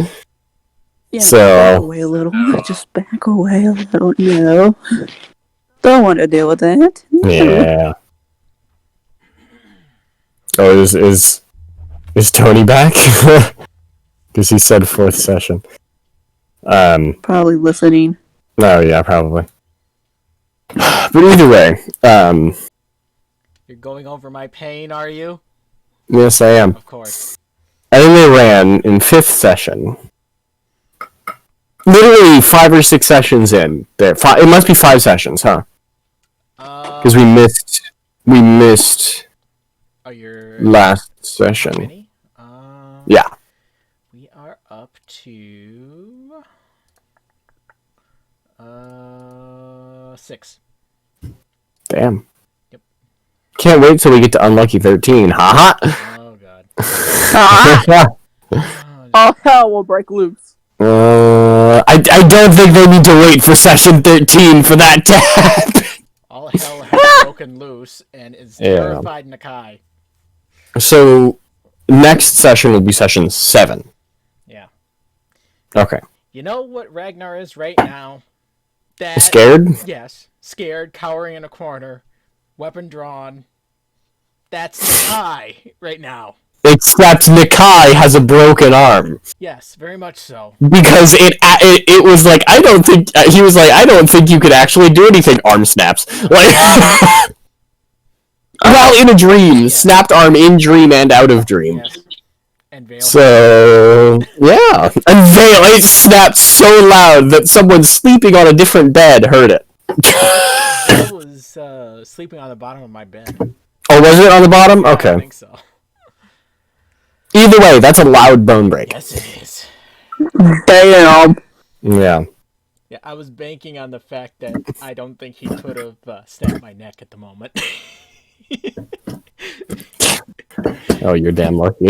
F: Yeah,
D: So-
F: back away a little. Just back away a little, you know. Don't want to deal with that.
D: Yeah. Oh, is Tony back? Because he said 4th session.
F: Probably listening.
D: Oh yeah, probably. But either way,
B: You're going over my pain, are you?
D: yes, I am.
B: Of course.
D: And then they ran in 5th session. Literally 5 or 6 sessions in. There, it must be 5 sessions, huh? Because we missed
B: Oh, you're
D: last session.
B: many?
D: Yeah.
B: We are up to 6.
D: Damn.
B: Yep.
D: Can't wait till we get to Unlucky 13. Haha.
B: Oh god.
F: Oh, hell will break loose.
D: I don't think they need to wait for session 13 for that to happen.
B: All hell has broken loose and is
D: Yeah.
B: terrified Nakai.
D: So, next session will be session 7.
B: Yeah.
D: Okay.
B: You know what Ragnar is right now? That
D: Scared?
B: Yes. Scared, cowering in a corner, weapon drawn. That's Nakai right now.
D: Except Nakai has a broken arm.
B: Yes, very much so.
D: Because it was like, I don't think, he was like, I don't think you could actually do anything. Arm snaps. Like, well, in a dream. Snapped arm in dream and out of dream.
B: Yes. And Vale.
D: So, yeah. And Vale, it snapped so loud that someone sleeping on a different bed heard it.
B: I was sleeping on the bottom of my bed.
D: Oh, was it on the bottom?
B: I
D: Okay.
B: think so.
D: Either way, that's a loud bone break.
B: Yes, it is.
F: Damn.
D: Yeah.
B: Yeah, I was banking on the fact that I don't think he could have snapped my neck at the moment.
D: Oh, you're damn lucky.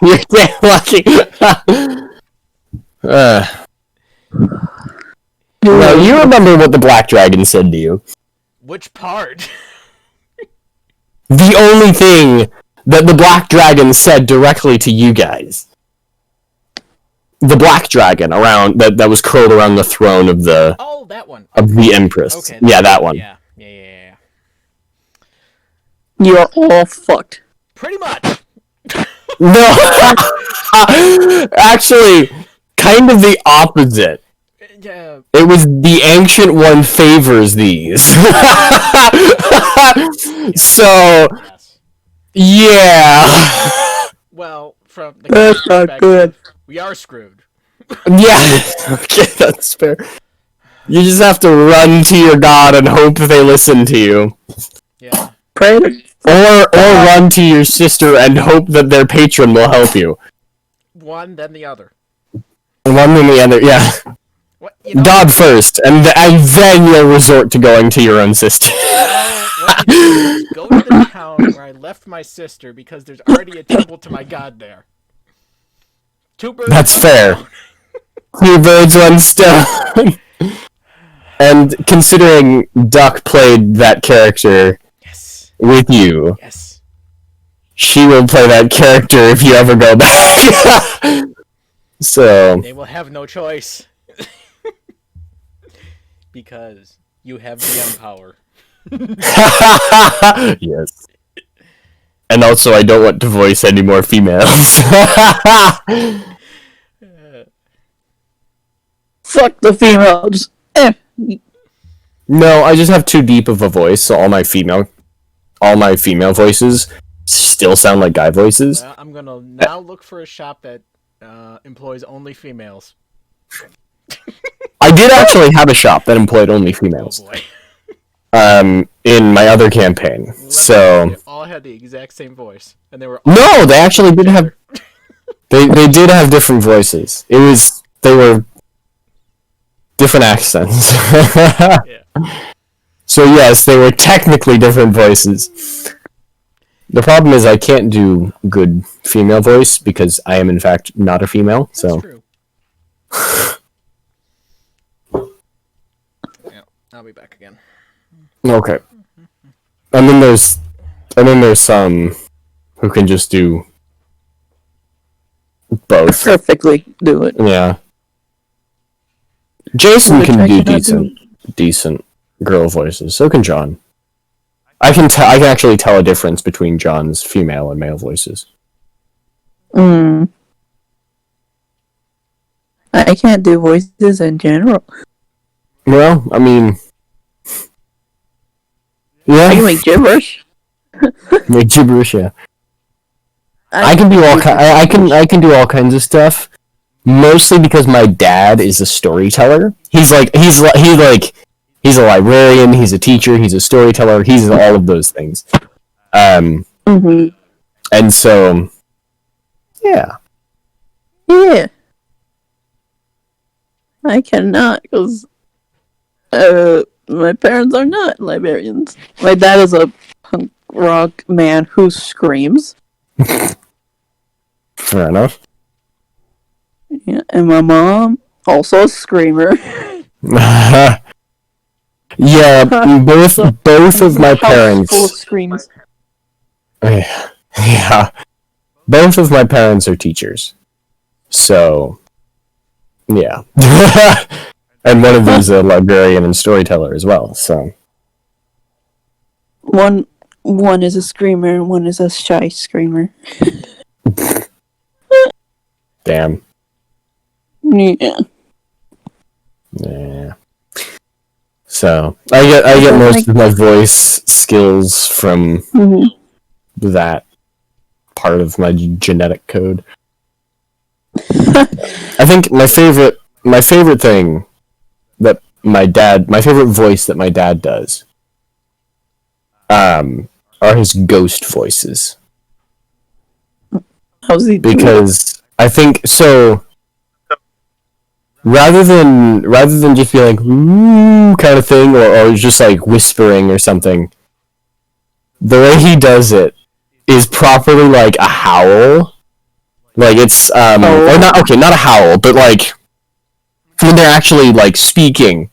D: You're damn lucky. Now, you remember what the Black Dragon said to you.
B: Which part?
D: The only thing that the Black Dragon said directly to you guys. The Black Dragon around that was curled around the throne of the
B: Oh, that one.
D: Empress.
B: Okay.
D: Yeah, that one.
B: Yeah.
F: You're all fucked.
B: Pretty much.
D: No, actually, kind of the opposite.
B: Yeah.
D: It was the Ancient One favors these. So,
B: Yes.
D: yeah.
B: Well, from the
F: That's not
B: perspective,
F: good.
B: we are screwed.
D: Yeah, okay, that's fair. You just have to run to your god and hope they listen to you.
B: Yeah.
F: Pray to
D: Or run to your sister and hope that their patron will help you.
B: one, then the other.
D: One than the other, yeah.
B: What, you know,
D: God first, and then you'll resort to going to your own sister.
B: what you do is go to the town where I left my sister because there's already a temple to my god there. 2 birds.
D: That's
B: one
D: fair.
B: stone.
D: 2 birds, 1 stone. And considering Duck played that character
B: Yes.
D: with you,
B: Yes.
D: she will play that character if you ever go back. So,
B: They will have no choice. Because you have DM power.
D: yes. And also, I don't want to voice any more females.
F: Fuck the female. Just
D: No, I just have too deep of a voice, so all my female voices still sound like guy voices.
B: Well, I'm gonna now look for a shop that employs only females.
D: I did actually have a shop that employed only
B: Oh
D: females.
B: boy.
D: In my other campaign. So
B: They all had the exact same voice, and they were all
D: no, they actually did have. They did have different voices. They were different accents.
B: Yeah.
D: So yes, they were technically different voices. The problem is I can't do good female voice because I am in fact not a female.
B: That's
D: So
B: true. Yeah, I'll be back again.
D: okay. And then there's some who can just do both.
F: perfectly do it.
D: Yeah. Jason
F: Which
D: can
F: I
D: do
F: cannot
D: decent girl voices. So can John. I can actually tell a difference between John's female and male voices.
F: I can't do voices in general.
D: Well, I mean,
F: I can
D: yeah,
F: make gibberish.
D: make gibberish. Yeah, I can do I can do all kinds of stuff. Mostly because my dad is a storyteller. He's a librarian. He's a teacher. He's a storyteller. He's all of those things.
F: Mm-hmm.
D: And so, yeah.
F: Yeah. I cannot, because my parents are not librarians. My dad is a punk rock man who screams.
D: Fair enough.
F: Yeah, and my mom, also a screamer.
D: Yeah, both of my
F: House full of
D: parents.
F: screams.
D: Yeah, both of my parents are teachers. So, yeah. And one of them's a librarian and storyteller as well, so.
F: One is a screamer, and one is a shy screamer.
D: Damn.
F: Yeah.
D: Yeah. So, I get most of my voice skills from that part of my genetic code. I think my favorite thing that my favorite voice that my dad does are his ghost voices.
F: How's he doing?
D: Because I think so rather than just be like ooh kind of thing or just like whispering or something, the way he does it is properly like a howl. Like it's or not a howl, but like when they're actually like speaking.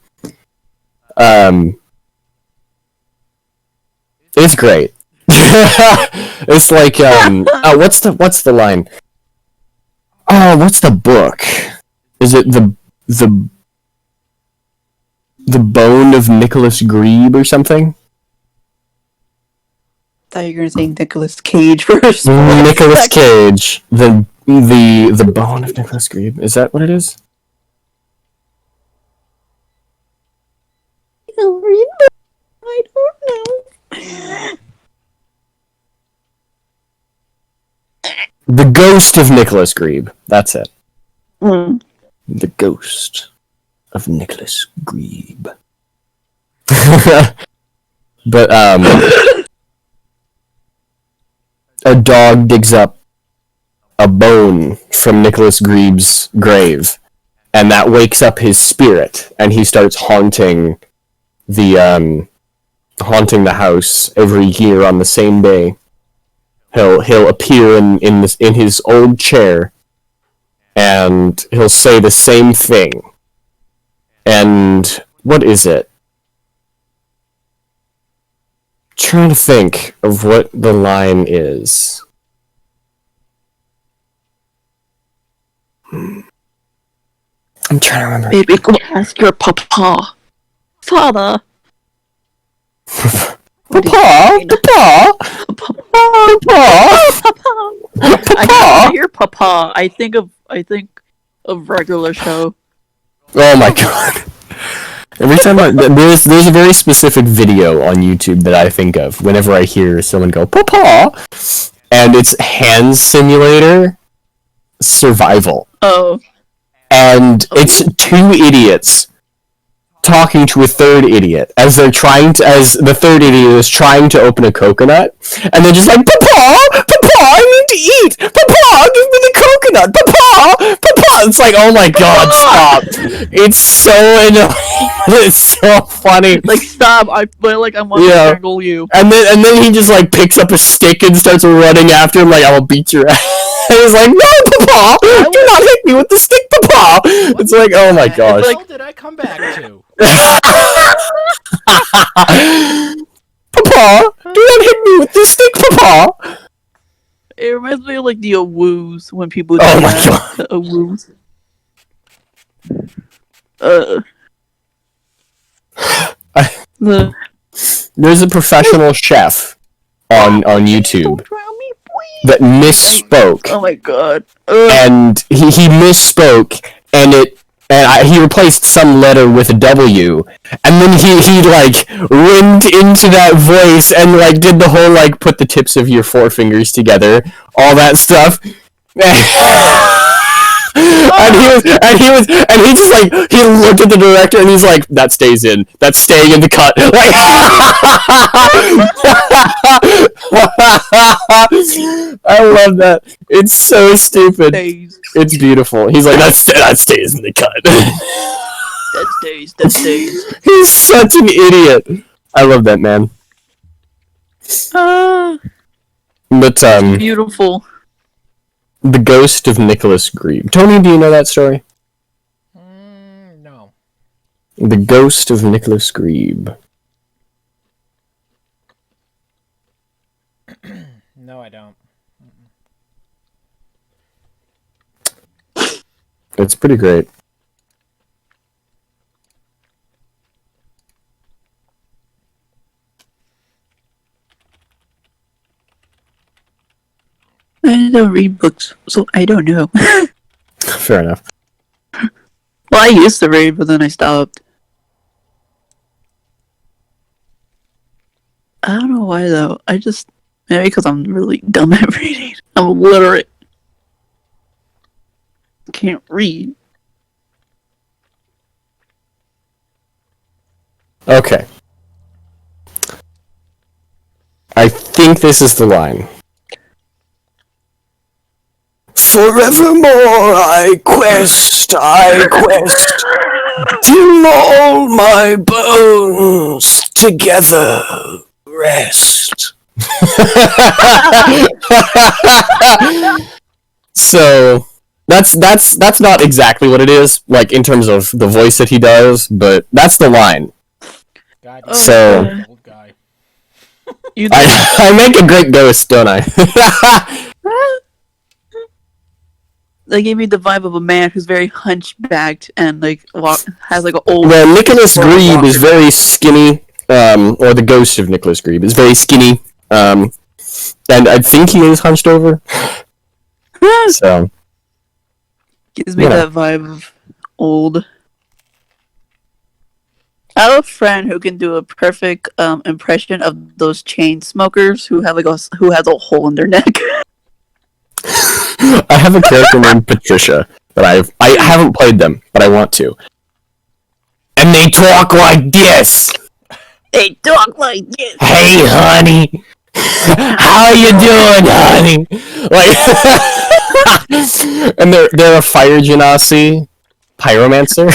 D: It's great. It's like what's the line? Oh, what's the book? Is it the Bone of Nicholas Grebe or something?
F: I thought you were going to say Nicolas Cage first.
D: Nicolas Cage, the Bone of Nicholas Grebe. Is that what it is?
F: I don't know.
D: The Ghost of Nicholas Grebe. That's it.
F: Mm.
D: The Ghost of Nicholas Grebe. But a dog digs up a bone from Nicholas Grebe's grave, and that wakes up his spirit, and he starts haunting the house every year on the same day. He'll appear in his old chair, and he'll say the same thing. And what is it? Trying to think of what the line is. I'm trying to remember.
F: Baby, go ask your papa. Father.
D: Papa!
F: I can't hear papa. I think of regular show.
D: Oh my god. Every time there's a very specific video on YouTube that I think of whenever I hear someone go Papa, and it's Hand Simulator Survival,
F: Oh.
D: and it's two idiots talking to a third idiot as the third idiot is trying to open a coconut, and they're just like, Papa, I need to eat. Papa, give me the coconut. Papa. It's like, oh my god, stop. It's so annoying. It's so funny.
F: Like, stop. I feel like I want to strangle you.
D: And then he just like picks up a stick and starts running after him like, I will beat your ass. And he's like, no, Papa, do not hit me with the stick, Papa. It's like, oh my gosh.
B: What did I come back to?
D: Papa, do not hit me with the stick, Papa.
F: It reminds me of like the woos when people do
D: Oh my
F: that. Woos.
D: There's a professional chef on YouTube that misspoke.
F: Oh my god.
D: And he misspoke, and he replaced some letter with a W, and then he like went into that voice and like did the whole like put the tips of your forefingers together, all that stuff. And he just like, he looked at the director and he's like, that's staying in the cut. Like, I love that. It's so stupid. It's beautiful. He's like, that stays in the cut.
F: That stays.
D: He's such an idiot. I love that man. But
F: beautiful.
D: The Ghost of Nicholas Grebe. Tony, do you know that story?
B: No.
D: The Ghost of Nicholas Grebe.
B: No, I don't.
D: It's pretty great.
F: I don't read books, so I don't know.
D: Fair enough.
F: Well, I used to read, but then I stopped. I don't know why though. Maybe because I'm really dumb at reading. I'm illiterate. Can't read.
D: Okay. I think this is the line. Forevermore I quest, till all my bones together rest. So that's not exactly what it is, like in terms of the voice that he does, but that's the line.
B: God,
D: So
B: old guy.
D: I make a great ghost, don't I?
F: They gave me the vibe of a man who's very hunchbacked and like has like an old.
D: Well, Nicholas Grebe is very skinny, or the ghost of Nicholas Grebe is very skinny, and I think he is hunched over. So
F: gives me that vibe of old. I have a friend who can do a perfect impression of those chain smokers who have who has a hole in their neck.
D: I have a character named Patricia that I haven't played them, but I want to. And they talk like this.
F: They talk like this.
D: Hey, honey. How you doing, honey? Like And they're a fire genasi pyromancer.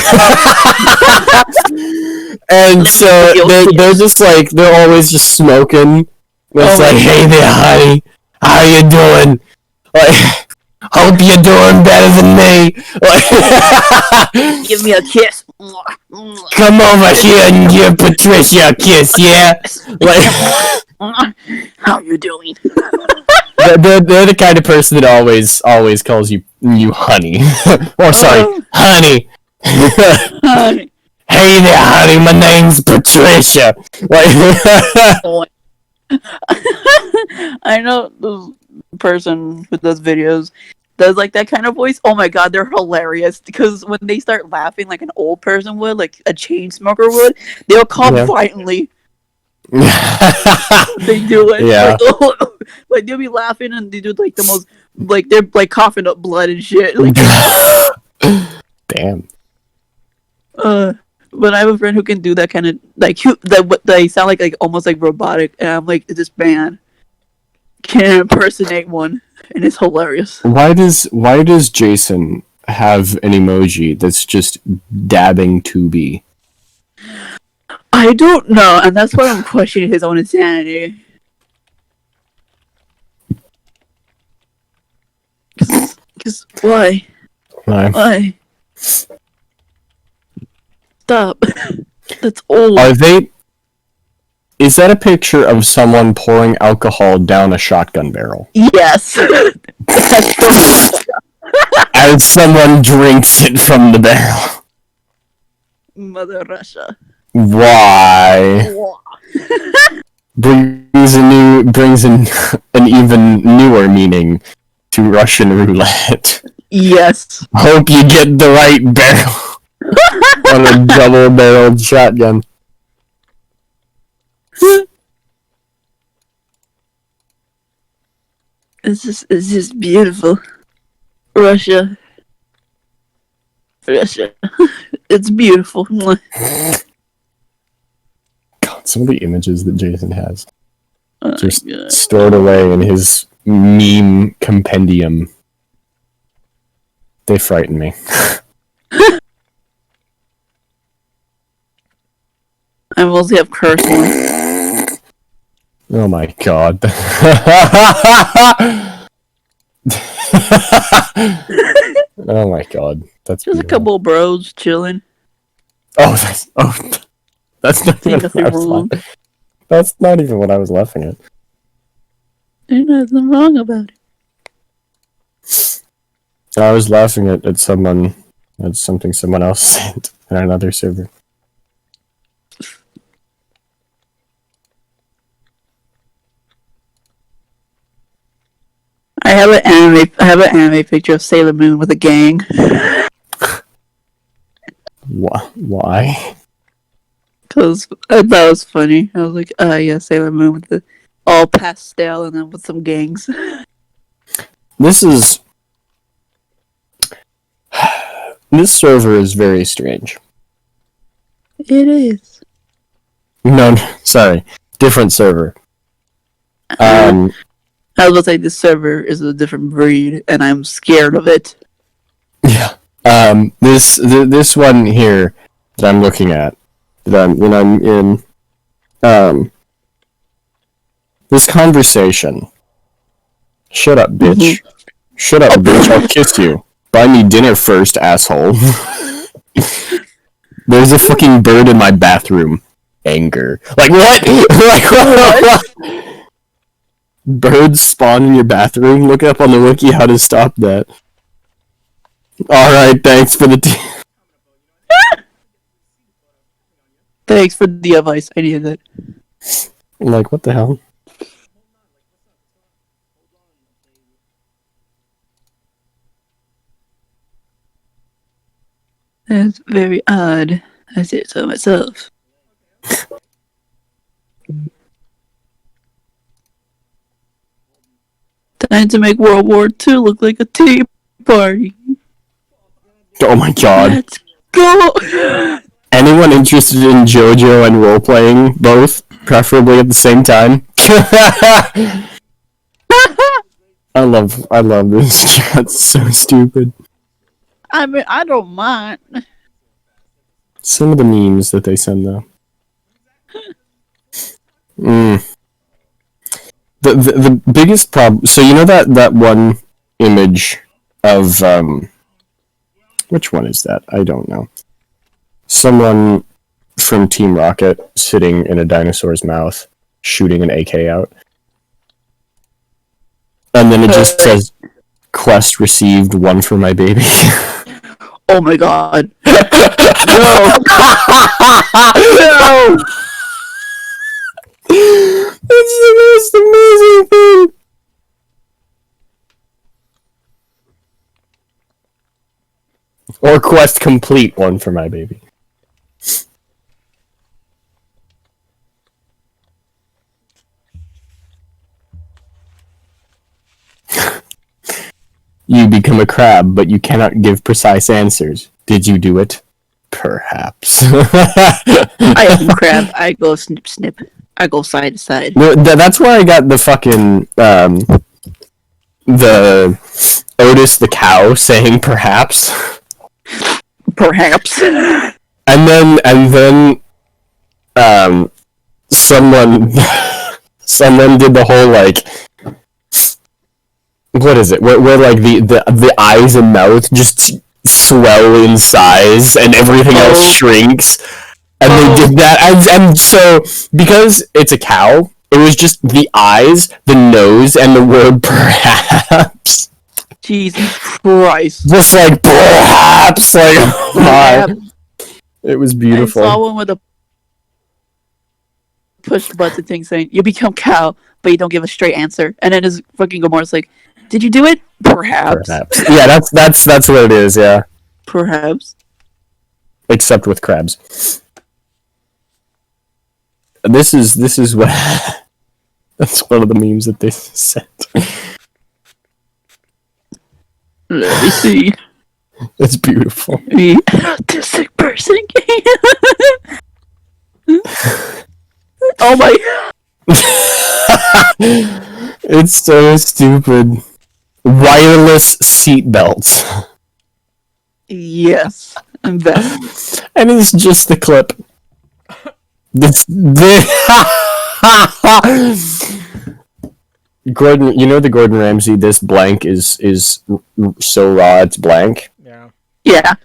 D: And so they're just like, they're always just smoking. It's like, hey there, honey, how you doing? Like, hope you're doing better than me. Like,
F: Give me a kiss.
D: come over here and give Patricia a kiss, yeah? Like,
F: How you doing?
D: they're the kind of person that always calls you honey. Or sorry, honey.
F: Honey.
D: Hey there, honey, my name's Patricia. Like,
F: I know the person who does videos does like that kind of voice. Oh my god, they're hilarious because when they start laughing like an old person would, like a chain smoker would, they'll cough violently. They do it.
D: Yeah.
F: Like they'll be laughing and they do like the most, like they're like coughing up blood and shit. Like,
D: damn.
F: But I have a friend who can do that kind of like they sound like almost like robotic, and I'm like, this man can impersonate one, and it's hilarious.
D: Why does Jason have an emoji that's just dabbing to be?
F: I don't know, and that's why I'm questioning his own insanity. Cause why? Why? Stop. That's old.
D: Are they? Is that a picture of someone pouring alcohol down a shotgun barrel?
F: Yes.
D: As someone drinks it from the barrel.
F: Mother Russia.
D: Why? Brings an even newer meaning to Russian roulette.
F: Yes.
D: Hope you get the right barrel on a double-barreled shotgun.
F: It's just beautiful. Russia. It's beautiful.
D: God, some of the images that Jason has just stored away in his meme compendium. They frighten me.
F: I mostly have curse ones.
D: Oh my god. Oh my god. That's
F: Just a couple of bros chilling.
D: that's not even what I was laughing. That's not even what I was laughing at.
F: There's nothing wrong about it.
D: I was laughing at something someone else said in another server.
F: I have an anime picture of Sailor Moon with a gang.
D: Why?
F: Because I thought it was funny. I was like, yeah, Sailor Moon with the all pastel and then with some gangs.
D: This server is very strange.
F: It is.
D: No, sorry. Different server.
F: I was about to say this server is a different breed, and I'm scared of it.
D: Yeah. This one here that I'm looking at, when I'm in, this conversation. Shut up, bitch.
F: Mm-hmm.
D: Shut up, bitch. I'll kiss you. Buy me dinner first, asshole. There's a fucking bird in my bathroom. Anger. Like, what? Like, what? Birds spawn in your bathroom? Look up on the wiki how to stop that. Alright, thanks for the
F: Thanks for the advice. I needed it.
D: Like, what the hell?
F: That's very odd. I said so myself. Time to make World War II look like a tea party.
D: Oh my god.
F: Let's go!
D: Anyone interested in JoJo and role-playing both? Preferably at the same time? I love this chat. It's so stupid.
F: I mean, I don't mind.
D: Some of the memes that they send though. The biggest problem. So you know that one image of which one is that? I don't know. Someone from Team Rocket sitting in a dinosaur's mouth, shooting an AK out, and then it just says, "Quest received, one for my baby."
F: Oh my god.
D: No! No! It's the most amazing thing! Or quest complete, one for my baby. You become a crab, but you cannot give precise answers. Did you do it? Perhaps.
F: I am crab. I go snip snip. I go side to side.
D: No, that's where I got the fucking the Otis the cow saying perhaps.
F: Perhaps.
D: And then someone did the whole like, what is it? Where like the eyes and mouth just swell in size and everything else shrinks. And they did that, and so because it's a cow, it was just the eyes, the nose, and the word perhaps.
F: Jesus Christ.
D: Just like perhaps, like it was beautiful.
F: I saw one with a push button thing saying, "You become cow, but you don't give a straight answer." And then his fucking Gamora's like, "Did you do it? Perhaps."
D: Perhaps. Yeah, that's what it is. Yeah.
F: Perhaps.
D: Except with crabs. This is what that's one of the memes that they sent.
F: Let me see.
D: It's beautiful.
F: Me, autistic person. Oh my god.
D: It's so stupid. Wireless seatbelts.
F: Yes, I'm back.
D: And it's just the clip. Gordon, you know the Gordon Ramsay, this blank is so raw it's blank.
B: Yeah.
F: Yeah.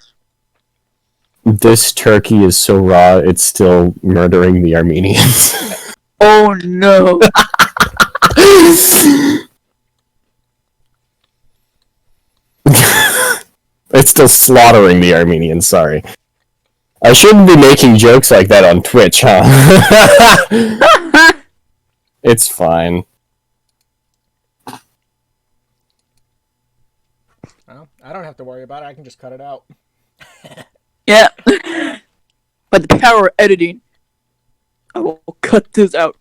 D: This turkey is so raw it's still murdering the Armenians.
F: Oh no.
D: It's still slaughtering the Armenians, sorry. I shouldn't be making jokes like that on Twitch, huh? It's fine.
B: Well, I don't have to worry about it. I can just cut it out.
F: Yeah. But the power of editing, I will cut this out.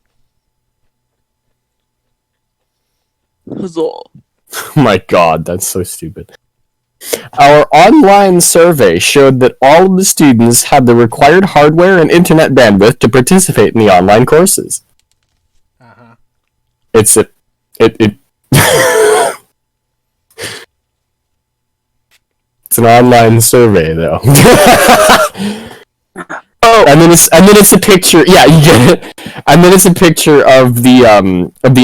F: Huzzah.
D: Oh my god, that's so stupid. Our online survey showed that all of the students had the required hardware and internet bandwidth to participate in the online courses.
B: Uh-huh.
D: It's an online survey though.
F: Oh,
D: And then it's a picture. Yeah, you get it. And then it's a picture of the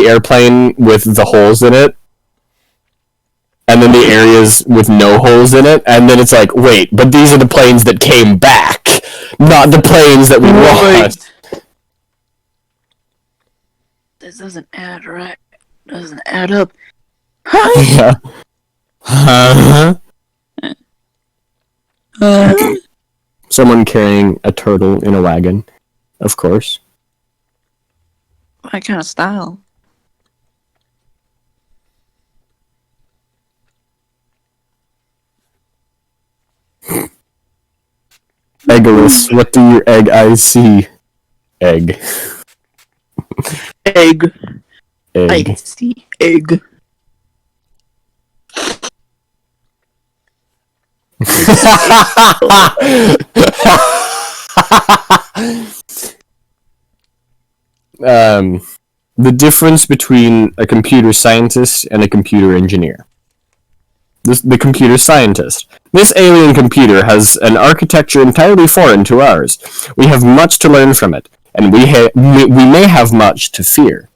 D: airplane with the holes in it. And then the areas with no holes in it, and then it's like, wait, but these are the planes that came back, not the planes that we lost.
F: this doesn't add right. Doesn't add up.
D: Yeah. Someone carrying a turtle in a wagon, of course.
F: What kind of style?
D: Eggless, what do your egg eyes see? Egg.
F: Egg.
D: Egg.
F: I see egg.
D: the difference between a computer scientist and a computer engineer. The computer scientist. This alien computer has an architecture entirely foreign to ours. We have much to learn from it, and we may have much to fear.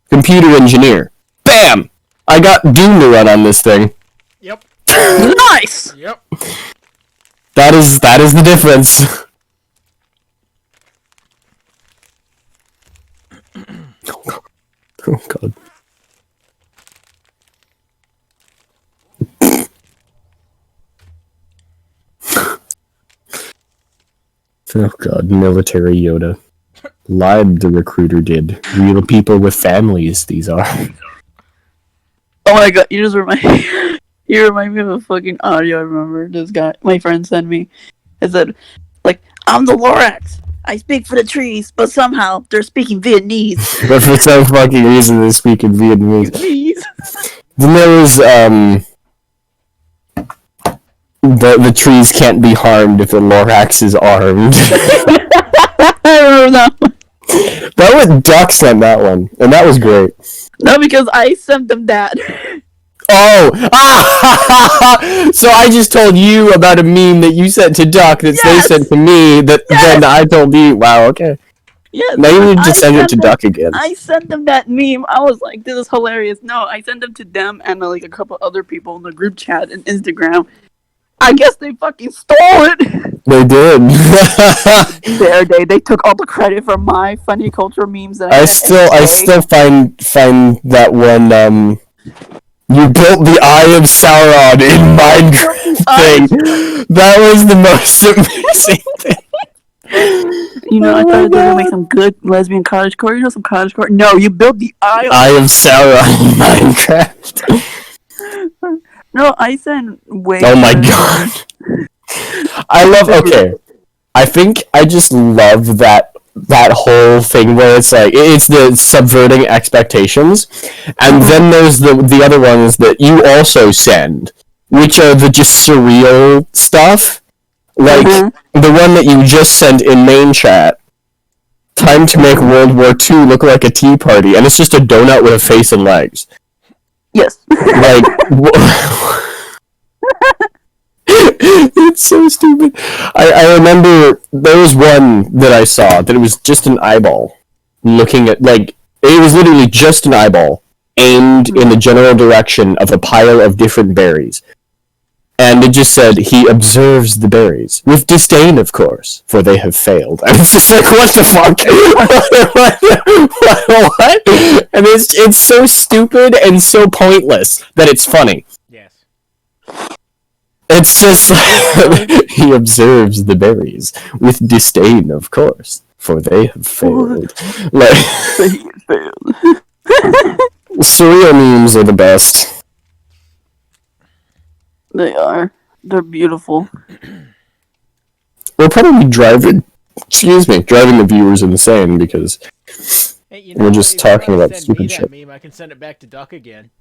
D: Computer engineer. Bam! I got Doom to run on this thing.
B: Yep.
F: Nice!
B: Yep.
D: That is the difference. Oh god. Oh god, military Yoda. Lied, the recruiter did. Real people with families, these are.
F: Oh my god, you just remind you remind me of a fucking audio I remember this guy, my friend sent me. It said, like, I'm the Lorax. I speak for the trees, but somehow they're speaking Vietnamese.
D: But for some fucking reason they speak in Vietnamese. Then there was, the trees can't be harmed if the Lorax is armed.
F: I remember that one.
D: That was Duck sent that one, and that was great.
F: No, because I sent them that.
D: Oh! So I just told you about a meme that you sent to Duck that they sent to me that then I told you. Wow, okay.
F: Yes.
D: Now you need to send it to Duck again.
F: I sent them that meme. I was like, this is hilarious. No, I sent them to them and like a couple other people in the group chat and Instagram. I guess they fucking stole it.
D: They did.
F: They took all the credit for my funny culture memes. That
D: I still find that one. You built the Eye of Sauron in Minecraft thing. That was the most amazing thing.
F: You know, I thought they would make some good lesbian cottagecore. You know, some cottagecore. No, you built the Eye
D: of Sauron in Minecraft.
F: No, I sent way.
D: Oh my god. Okay. I think I just love that whole thing where it's like, it's the subverting expectations, and then there's the other ones that you also send, which are the just surreal stuff. Like, the one that you just sent in main chat. Time to make World War II look like a tea party, and it's just a donut with a face and legs.
F: Yes.
D: Like, it's so stupid. I remember there was one that I saw that it was just an eyeball looking at, like, it was literally just an eyeball aimed in the general direction of a pile of different berries. And it just said, he observes the berries. With disdain, of course, for they have failed. And it's just like, what the fuck? What? And it's so stupid and so pointless that it's funny.
B: Yes.
D: It's just like, he observes the berries. With disdain, of course, for they have failed. Like, surreal memes are the best.
F: They are. They're beautiful.
D: We're probably driving the viewers insane because
B: Hey,
D: we're just talking about stupid shit.
B: Meme, I can send it back to Duck again.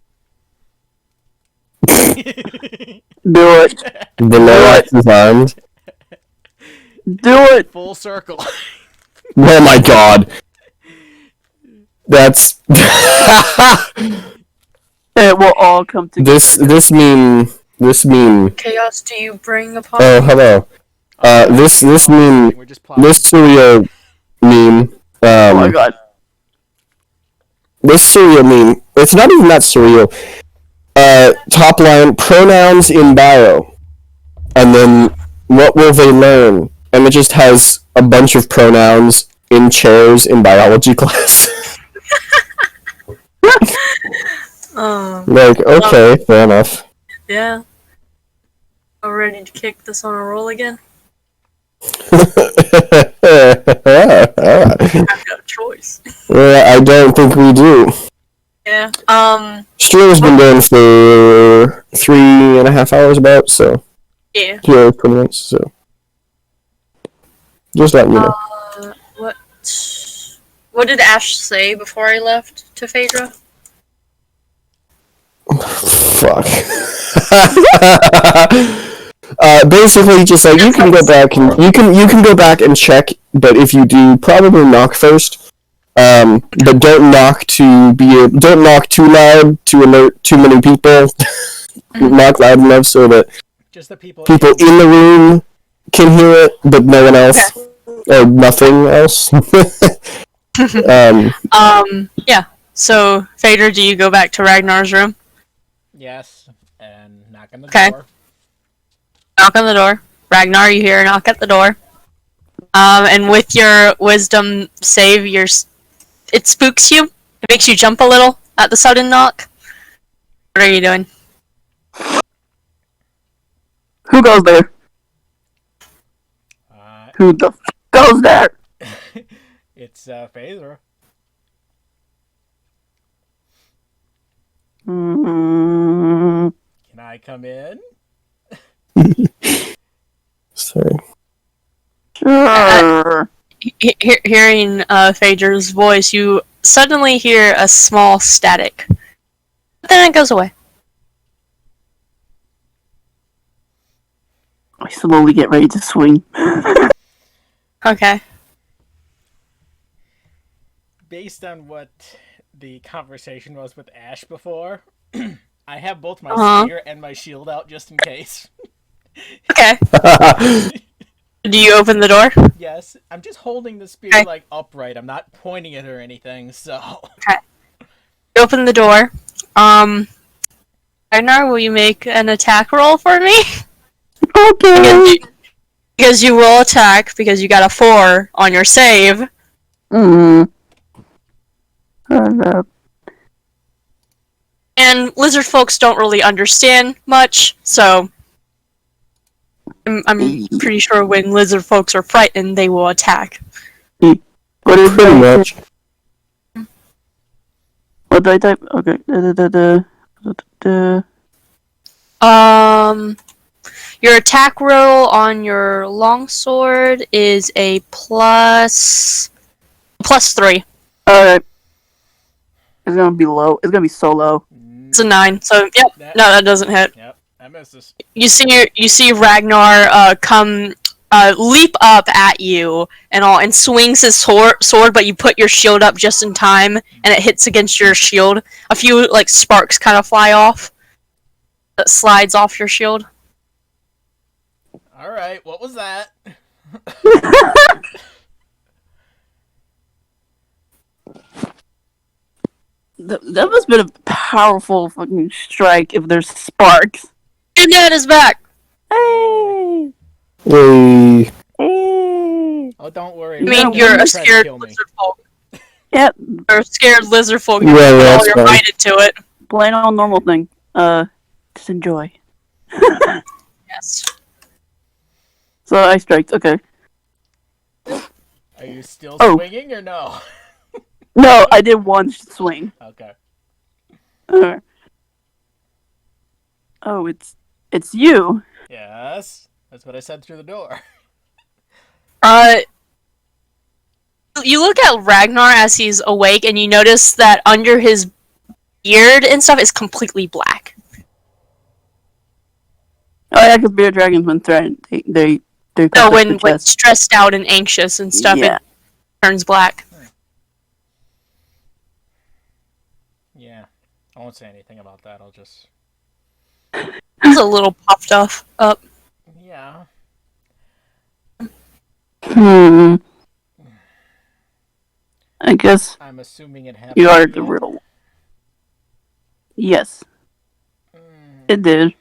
F: Do it.
D: The Lorax is armed.
F: Do it.
B: Full circle.
D: Oh my god. That's
F: It will all come together.
D: this meme.
A: Chaos, do you bring upon?
D: Oh, hello. This meme. This surreal meme.
F: Oh my god.
D: This surreal meme. It's not even that surreal. Top line, pronouns in bio. And then, what will they learn? And it just has a bunch of pronouns in chairs in biology class. Like, okay, fair enough.
A: Yeah. Are ready to kick this on a roll again? I have no choice.
D: Well, I don't think we do.
A: Yeah.
D: Stream's been going for 3.5 hours about, so.
A: Yeah.
D: 2 hours, 20 minutes, so. Just letting you know.
A: What did Ash say before I left to Phaedra?
D: Fuck. Basically, just like, you can go back and you can go back and check, but if you do, probably knock first. But don't knock too loud to alert too many people. Knock loud enough so that
B: Just the people
D: people in the room can hear it, but no one else or nothing else.
A: Yeah. So, Phaedra, do you go back to Ragnar's room?
B: Yes, and knock on the
A: Okay.
B: door.
A: Knock on the door. Ragnar, you hear a knock at the door. And with your wisdom save, it spooks you. It makes you jump a little at the sudden knock. What are you doing?
F: Who goes there? Who the f goes there?
B: It's Phaedra.
F: Mm,
B: Can I come in?
D: Sorry.
F: sure.
A: Hearing Phaedra's voice, you suddenly hear a small static. But then it goes away.
F: I slowly get ready to swing.
A: Okay.
B: Based on what the conversation was with Ash before, I have both my spear and my shield out just in case.
A: Okay. Do you open the door?
B: Yes, I'm just holding the spear
A: Okay.
B: like upright. I'm not pointing it or anything, so.
A: You open the door. Ragnar, will you make an attack roll for me?
F: Okay.
A: Because you will attack because you got a 4 on your save.
F: Mm.
A: And lizard folks don't really understand much, so I'm pretty sure when lizard folks are frightened, they will attack.
F: What is
D: Pretty
F: that?
D: much.
F: What do I type? Okay.
A: Your attack roll on your longsword is a plus 3.
F: Alright. It's gonna be low. It's gonna be so low.
A: It's a 9. So yep, no, that doesn't hit.
B: Yep, I misses.
A: You see Ragnar leap up at you and swings his sword, but you put your shield up just in time, and it hits against your shield. A few like sparks kind of fly off. That slides off your shield.
B: Alright, what was that?
F: That must have been a powerful fucking strike if there's sparks.
A: Your dad is back.
F: Hey!
D: Hey.
F: Hey!
B: Oh, don't worry.
A: I mean,
B: Don't
A: you're a
B: try to
A: scared
B: kill me.
A: lizard folk.
F: Yep.
A: You're a scared lizard folk.
D: Yeah,
A: You put all
D: that's
A: your
D: fine.
A: might into it.
F: Plain old normal thing. Just enjoy.
A: Yes.
F: So I striked. Okay.
B: Are you still
F: Oh.
B: swinging or no?
F: No, I did one swing.
B: Okay.
F: Alright. Oh, it's you.
B: Yes, that's what I said through the door.
A: You look at Ragnar as he's awake, and you notice that under his beard and stuff is completely black.
F: Oh yeah, because bearded dragons when threatened, they
A: No,
F: cut
A: when
F: the chest.
A: stressed out and anxious and stuff,
F: Yeah.
A: it turns black.
B: Yeah, I won't say anything about that. I'll just.
A: It's a little puffed up.
B: Yeah.
F: I guess
B: I'm assuming it happened.
F: you are the
B: again.
F: real one. Yes,
B: Mm,
F: it did.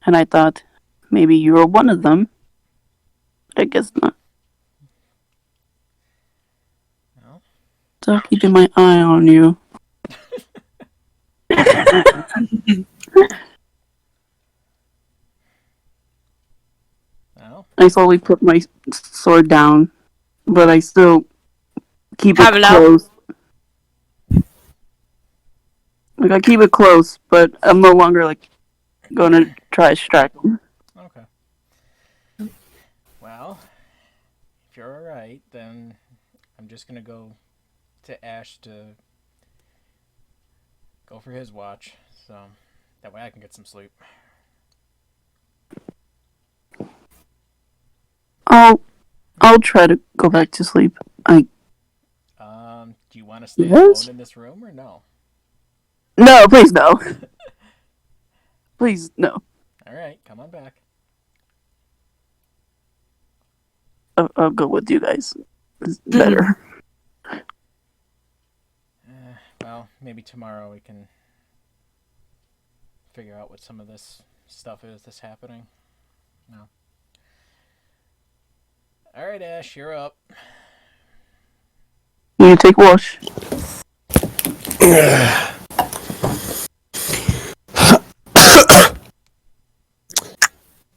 F: And I thought maybe you were one of them. But I guess not.
B: No.
F: So keeping my eye on you.
B: No.
F: I slowly put my sword down, but I still keep
A: Have
F: it
A: it out.
F: close. Like I keep it close, but I'm no longer like gonna try to strike him.
B: Okay. Well, if you're alright, then I'm just gonna go to Ash to go for his watch, so that way I can get some sleep.
F: Oh, I'll try to go back to sleep.
B: Do you want to stay
F: Yes?
B: alone in this room or no?
F: No, please no. Please no.
B: All right, come on back.
F: I'll go with you guys. It's better.
B: Well, maybe tomorrow we can figure out what some of this stuff is that's happening. No. All right, Ash, you're up.
F: You take wash.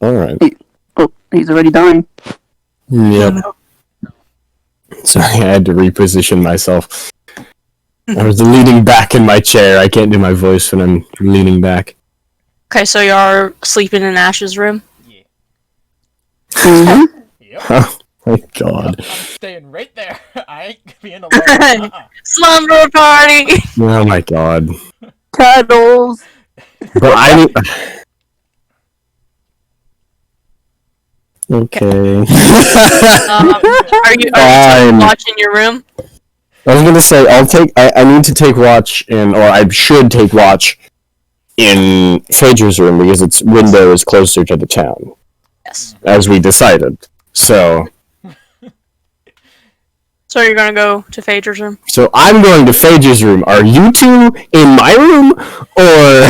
D: Alright.
F: Oh, he's already dying.
D: Yep. Sorry, I had to reposition myself. I was leaning back in my chair. I can't do my voice when I'm leaning back.
A: Okay, so you're sleeping in Ash's room?
B: Yeah.
F: Mm-hmm.
B: Yep.
D: Oh my god.
B: I'm staying right there. I ain't being alone.
A: Slumber party!
D: Oh my god.
F: Cuddles.
D: But I... Okay.
A: Are you
D: Fine.
A: watching your room?
D: I was gonna say, I need to take watch or I should take watch in Phaedra's room because its window is closer to the town.
A: Yes.
D: As we decided. So
A: you're gonna go to Phaedra's room?
D: So I'm going to Phaedra's room. Are you two in my room? Or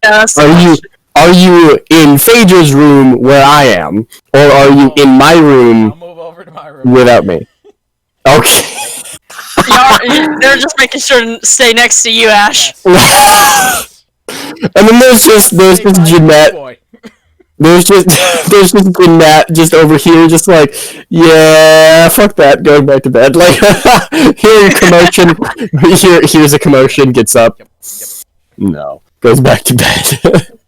A: Yes.
D: are you in Phaedra's room where I am? Or are you in my
B: I'll
D: room
B: move over to my room.
D: without me? Okay.
A: They're just making sure to stay next to you, Ash.
B: Yes.
D: And then there's just Jeanette.
B: Boy.
D: There's just Jeanette just over here, just like, yeah, fuck that, going back to bed. Like, here's a commotion. Here's a commotion. Gets up.
B: Yep.
D: No, goes back to bed.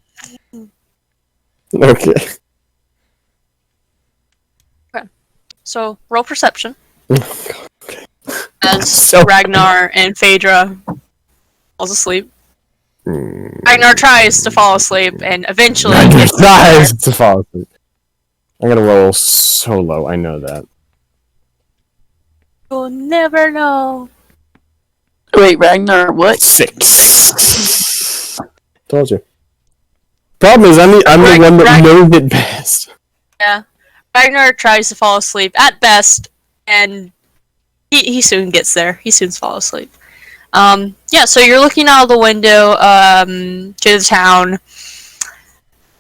D: Okay.
A: So roll perception
D: Okay.
A: as
D: So-
A: Ragnar and Phaedra falls asleep. Ragnar tries to fall asleep and eventually gets
D: Nice to fall asleep. I'm gonna roll solo. I know that.
A: You'll never know.
F: Wait, Ragnar, what?
D: 6. Told you. Problem is, I'm the one that knows it best.
A: Yeah. Ragnar tries to fall asleep at best, and he soon gets there. He soon falls asleep. Yeah, so you're looking out of the window to the town.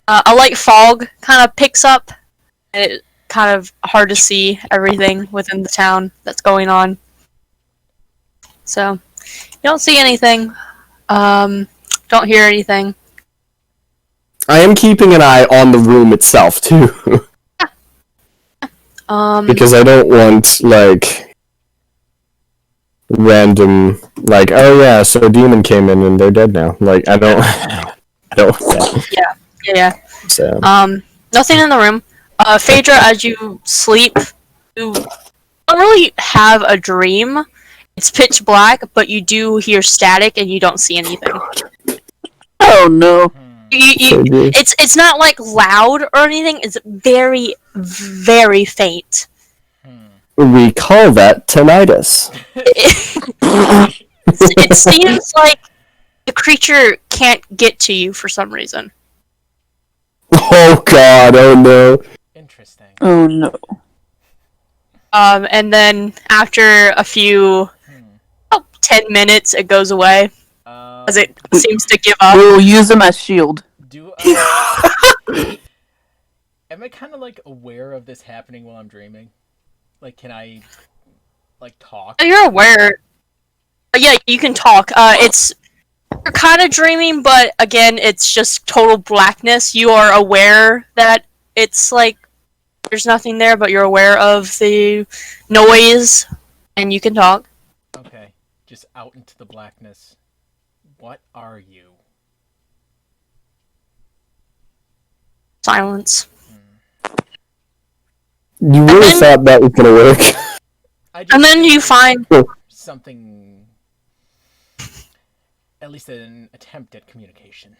A: A light fog kind of picks up, and it's kind of hard to see everything within the town that's going on. So, you don't see anything. Don't hear anything.
D: I am keeping an eye on the room itself, too. Because I don't want, like, random, like, oh yeah, so a demon came in and they're dead now. Like, I don't want that.
A: Yeah.
D: So.
A: Nothing in the room. Phaedra, as you sleep, you don't really have a dream. It's pitch black, but you do hear static and you don't see anything.
F: Oh no.
A: It's not like loud or anything. It's very, very faint.
D: We call that tinnitus.
A: It seems like the creature can't get to you for some reason.
D: Oh god, oh no.
B: Interesting.
F: Oh no.
A: And then after a few, 10 minutes, it goes away. As it seems to give up.
F: We'll use them as shield.
B: Am I kind of like aware of this happening while I'm dreaming? Like, can I like talk?
A: You're aware. Yeah, you can talk. You're kind of dreaming, but again, it's just total blackness. You are aware that it's like there's nothing there, but you're aware of the noise, and you can talk.
B: Okay, just out into the blackness. What are you?
A: Silence.
D: You really thought that was gonna work.
A: And then you find
B: something, at least an attempt at communication.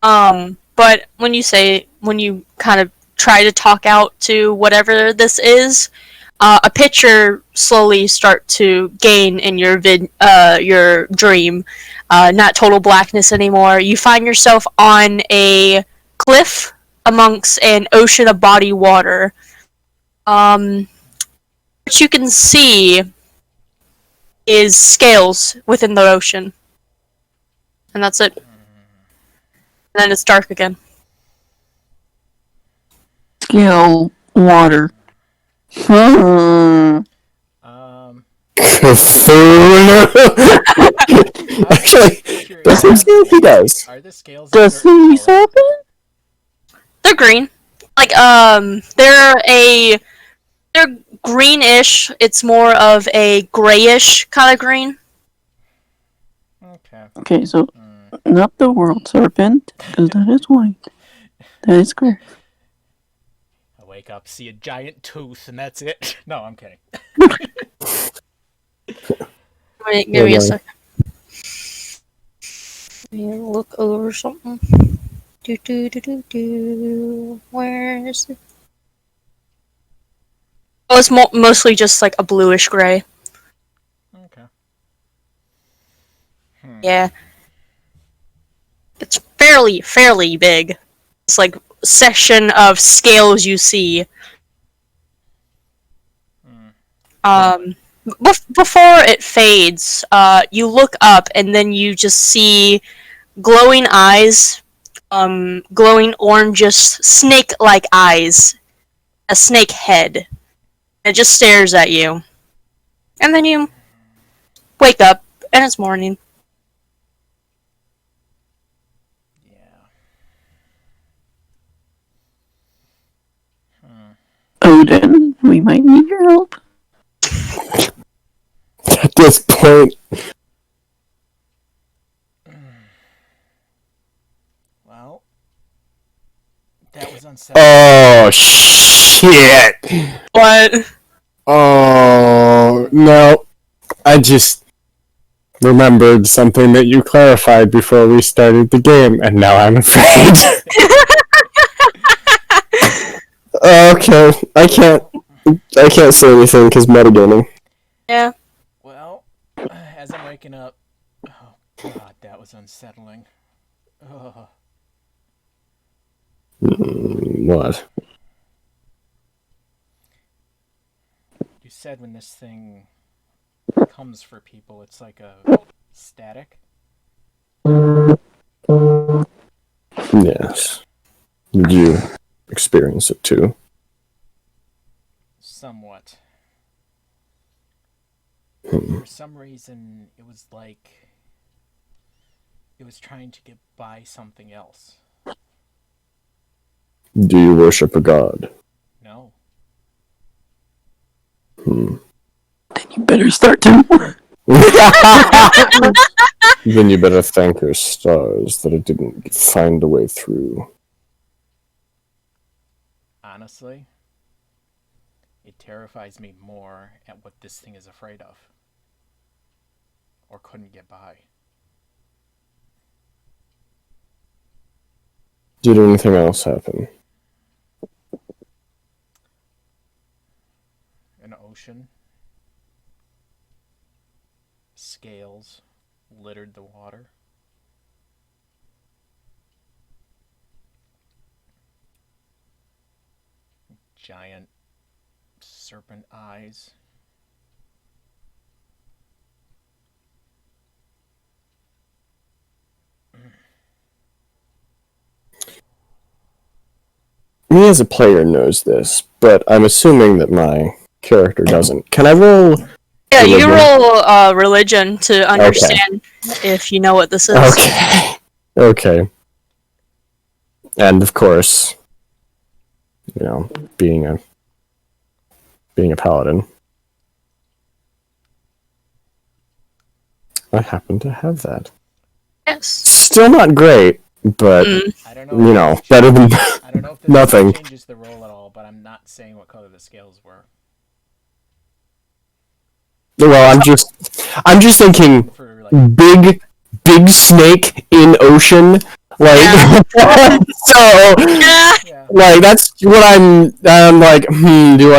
A: But when you kind of try to talk out to whatever this is, a picture slowly start to gain in your dream. Not total blackness anymore. You find yourself on a cliff amongst an ocean of body water. What you can see is scales within the ocean. And that's it. And then it's dark again.
F: Scale water.
D: Actually, does he say he does?
B: Are the scales?
F: Does he happen?
A: They're green. Like, they're greenish. It's more of a grayish kind of green.
B: Okay.
F: Okay, so not the world serpent, because that is white. That is correct.
B: I wake up, see a giant tooth, and that's it. No, I'm kidding.
A: Wait, give me a second. Let me look over something. Where is it? Oh, it's mostly just like a bluish gray.
B: Okay.
A: Yeah. It's fairly big. It's like a section of scales you see. Before it fades, you look up and then you just see glowing eyes, glowing orangish snake-like eyes, a snake head. It just stares at you. And then you wake up, and it's morning.
F: Odin, we might need your help.
D: At this point,
B: Well, that was unsettling.
D: oh shit!
A: What?
D: Oh no, I just remembered something that you clarified before we started the game, and now I'm afraid. Okay, I can't say anything because metagaming.
A: Yeah.
B: Well, as I'm waking up, oh god, that was unsettling. Ugh.
D: What?
B: You said when this thing comes for people, it's like a static?
D: Yes. Did you experience it too?
B: Somewhat. For some reason, it was like it was trying to get by something else.
D: Do you worship a god?
B: No.
F: Then you better start to.
D: Then you better thank your stars that it didn't find a way through.
B: Honestly, it terrifies me more at what this thing is afraid of. Or couldn't get by.
D: Did anything else happen?
B: An ocean. Scales littered the water. Giant serpent eyes.
D: Me as a player knows this, but I'm assuming that my character doesn't. Can I roll?
A: Yeah, you
D: Religion?
A: roll religion to understand if you know what this is.
D: Okay. Okay. And of course, you know, being a paladin, I happen to have that.
A: Yes.
D: Still not great, but
B: I don't
D: you know, better than
B: I don't know if this
D: nothing.
B: changes the roll at all, but I'm not saying what color the scales were.
D: Well, I'm just thinking
B: For like,
D: big snake in ocean, Like, so,
A: Yeah.
B: Yeah.
D: like, that's what I'm like, do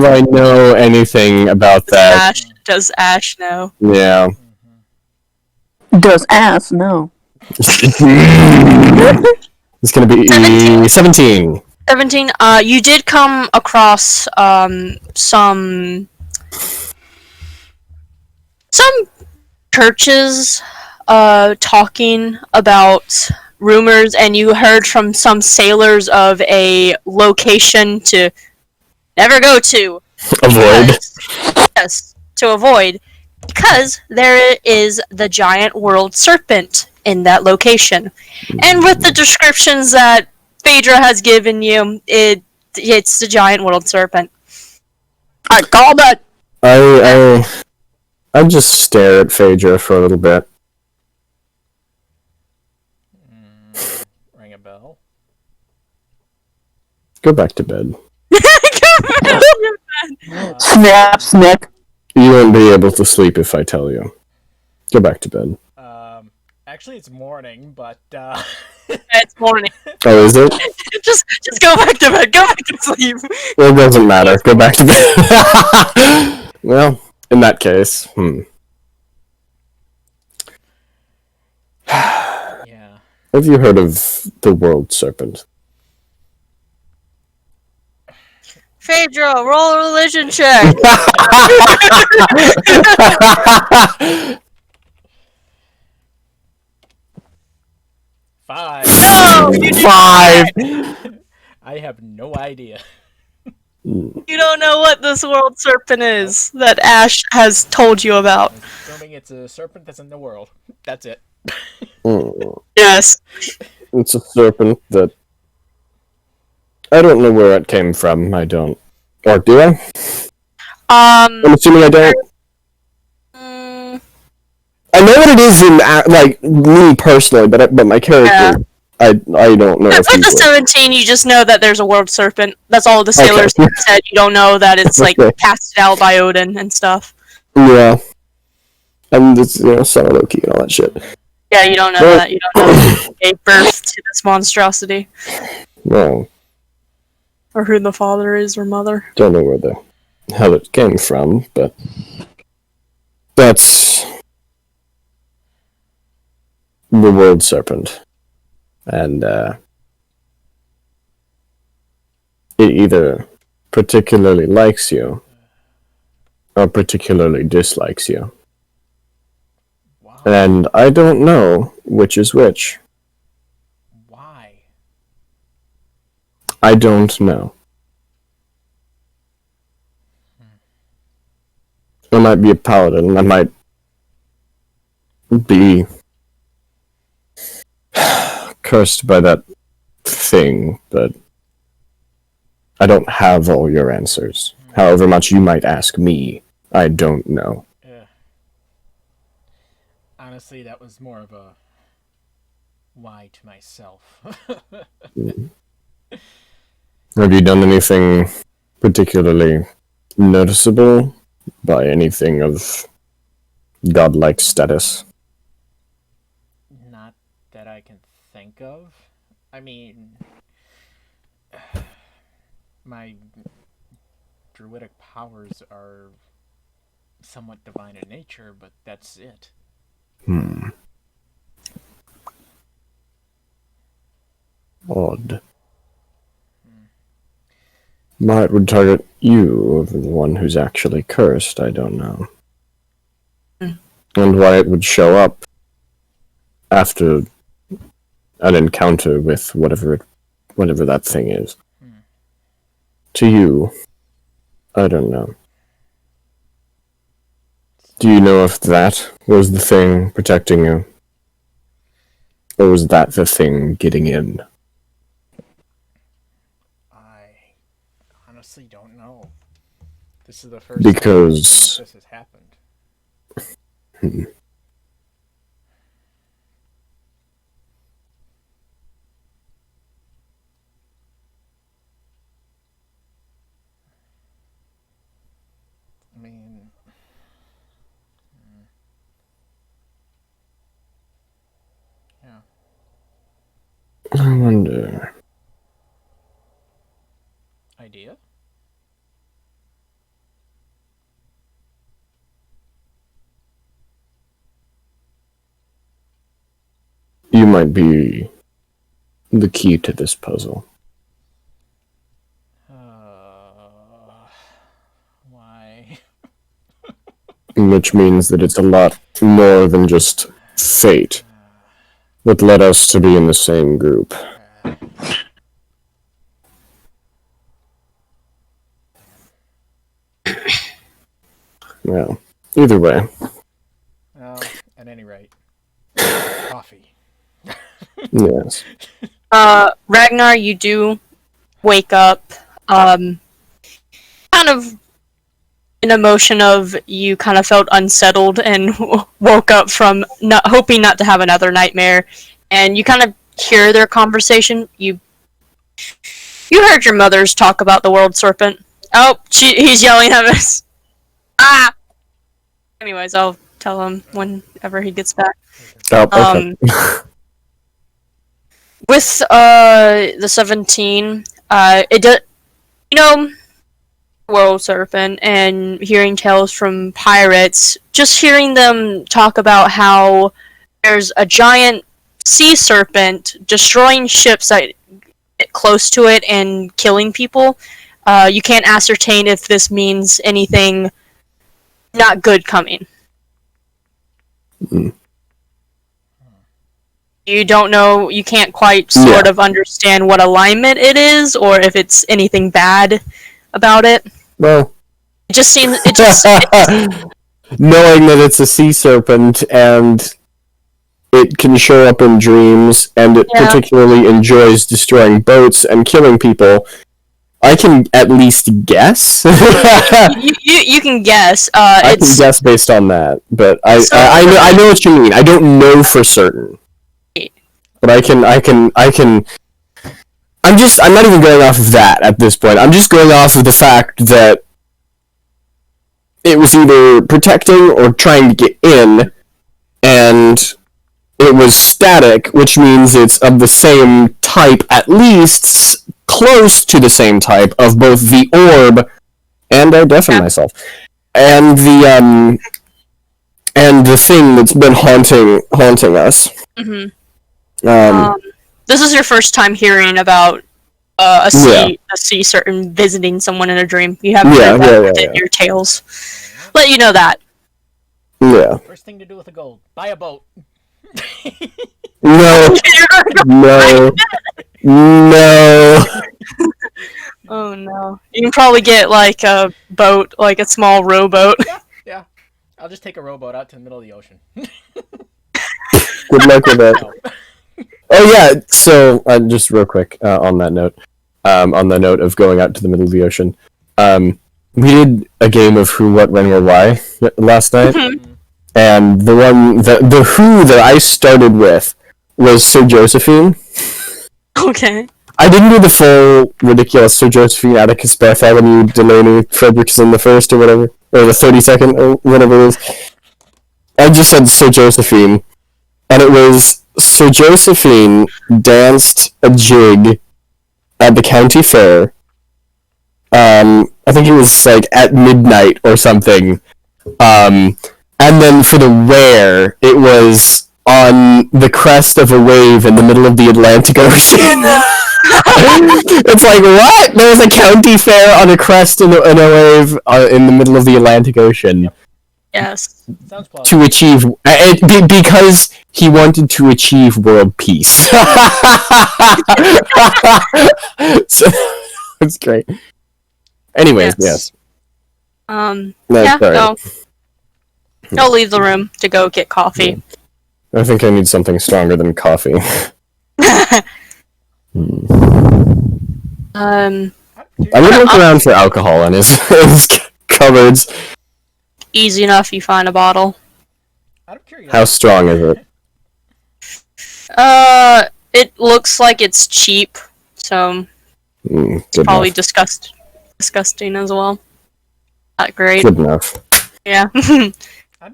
D: I know anything about that?
A: Does Ash know?
D: Yeah.
F: Does ass no?
D: It's gonna be 17.
A: 17. You did come across some churches talking about rumors, and you heard from some sailors of a location to never go to.
D: Avoid.
A: Yes, to avoid, because there is the giant world serpent in that location, and with the descriptions that Phaedra has given you, it's the giant world serpent.
F: I called it.
D: I just stare at Phaedra for a little bit.
B: Ring a bell.
D: Go back to bed.
F: Snap, snick.
D: You won't be able to sleep if I tell you. Go back to bed.
B: Actually, it's morning, but
A: It's morning.
D: Oh, is it?
A: just go back to bed. Go back to sleep.
D: Well, it doesn't matter. Go back to bed. Well, in that case,
B: yeah.
D: Have you heard of the world serpent?
A: Phaedra, roll a religion check.
B: 5.
A: No, you do
D: 5.
A: not.
B: I have no idea.
A: You don't know what this world serpent is that Ash has told you about.
B: Assuming it's a serpent that's in the world. That's it.
A: Yes.
D: It's a serpent that I don't know where it came from. I don't. Or do I? I'm assuming I don't.
A: mm,
D: I know what it is in like me personally, but my character, I don't know.
A: With the 17, you just know that there's a world serpent. That's all the sailors said. You don't know that it's like
D: Okay.
A: casted out by Odin and stuff.
D: Yeah, and it's son of Loki and all that shit.
A: Yeah, you don't know that. You don't know who gave birth to this monstrosity,
D: No,
A: or who the father is or mother.
D: don't know where the hell it came from, but that's the world serpent, and it either particularly likes you or particularly dislikes you.
B: Wow.
D: And I don't know which is which.
B: Why?
D: I don't know. I might be a paladin. I might be cursed by that thing, but I don't have all your answers. However much you might ask me, I don't know.
B: Yeah. Honestly, that was more of a why to myself.
D: Have you done anything particularly noticeable by anything of godlike status?
B: Not that I can think of. I mean, my druidic powers are somewhat divine in nature, but that's it.
D: Odd. Why it would target you over the one who's actually cursed, I don't know. And why it would show up after an encounter with whatever that thing is. To you, I don't know. Do you know if that was the thing protecting you? Or was that the thing getting in?
B: I honestly don't know. This is the first
D: Because-
B: time this has happened. I mean, yeah.
D: I wonder.
B: Idea?
D: You might be the key to this puzzle.
B: Why?
D: Which means that it's a lot more than just fate that led us to be in the same group. Well, either way.
B: Well, at any rate. Coffee.
D: Yes.
A: Ragnar, you do wake up, kind of an emotion of you kind of felt unsettled and woke up from hoping not to have another nightmare, and you kind of hear their conversation. You heard your mothers talk about the world serpent. Oh, he's yelling at us. Ah! Anyways, I'll tell him whenever he gets back.
D: Oh, okay.
A: With the 17, it does, world serpent and hearing tales from pirates, just hearing them talk about how there's a giant sea serpent destroying ships that get close to it and killing people. You can't ascertain if this means anything not good coming.
D: Mm.
A: You don't know, you can't quite sort of understand what alignment it is, or if it's anything bad about it.
D: Well,
A: It just seems,
D: knowing that it's a sea serpent and it can show up in dreams and it particularly enjoys destroying boats and killing people, I can at least guess.
A: you can guess.
D: I can guess based on that, but I know what you mean. I don't know for certain. But I'm not even going off of that at this point. I'm just going off of the fact that it was either protecting or trying to get in, and it was static, which means it's of the same type, at least close to the same type, of both the orb, and I deafen myself, and the thing that's been haunting us.
A: Mm-hmm. This is your first time hearing about a sea serpent visiting someone in a dream. You haven't heard that within your tales. Let you know that.
B: Yeah. First thing to do with the gold: buy a boat.
D: No.
A: Oh no! You can probably get like a boat, like a small rowboat.
B: Yeah. I'll just take a rowboat out to the middle of the ocean.
D: Good luck with that. Oh yeah, so just real quick on that note of going out to the middle of the ocean, we did a game of Who, What, When, Where, Why last night, and the Who that I started with was Sir Josephine.
A: Okay.
D: I didn't do the full ridiculous Sir Josephine, Atticus, Bartholomew, Delaney, Frederickson the First or whatever, or the 32nd or whatever it is. I just said Sir Josephine, and it was Sir Josephine danced a jig at the county fair. I think it was like at midnight or something. And then for the wear, it was on the crest of a wave in the middle of the Atlantic Ocean. It's like, what? There was a county fair on a crest in a wave in the middle of the Atlantic Ocean.
A: Yes.
B: Sounds plausible.
D: To achieve because he wanted to achieve world peace. So it's great. Anyways, yes.
A: No,
D: sorry.
A: I'll leave the room to go get coffee.
D: I think I need something stronger than coffee. I'm gonna look around for alcohol in his cupboards.
A: Easy enough, you find a bottle.
D: How strong is it?
A: It looks like it's cheap, so it's probably disgusting as well. Not great.
D: Good enough.
A: Yeah.
B: I'm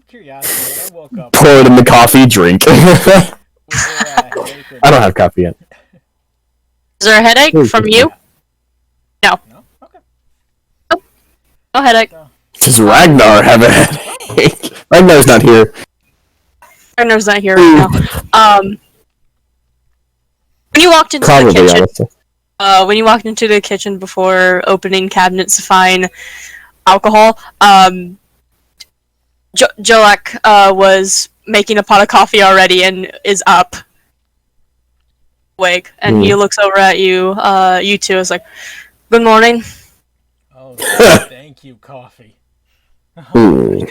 B: curious. When I woke up,
D: pour it in the coffee, drink. I don't have coffee yet.
A: Is there a headache from you?
B: No? Okay.
A: No headache.
D: Does Ragnar have a headache? Ragnar's not here.
A: Ragnar's not here right now. When you walked into the
D: Probably,
A: kitchen,
D: honestly.
A: when you walked into the kitchen before opening cabinets to find alcohol, Jolak was making a pot of coffee already and is up, awake, and he looks over at you. You two is like, "Good morning."
B: Oh, thank you, coffee.
D: Ooh.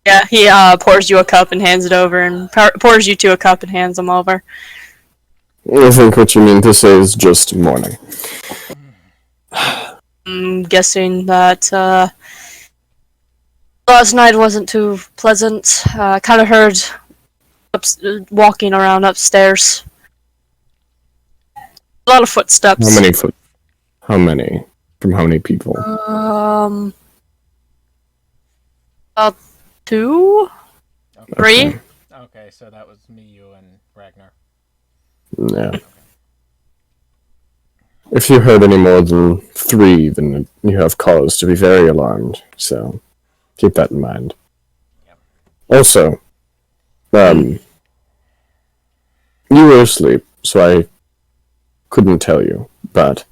A: Yeah, he pours you a cup and hands it over, and pours you two a cup and hands them over.
D: I think what you mean to say is just morning.
A: I'm guessing that last night wasn't too pleasant. Kind of heard walking around upstairs. A lot of footsteps.
D: How many? From how many people?
A: About 2?
B: Okay.
A: 3?
B: Okay, so that was me, you, and Ragnar.
D: Yeah. If you heard any more than 3, then you have cause to be very alarmed, so keep that in mind.
B: Yep.
D: Also, you were asleep, so I couldn't tell you, but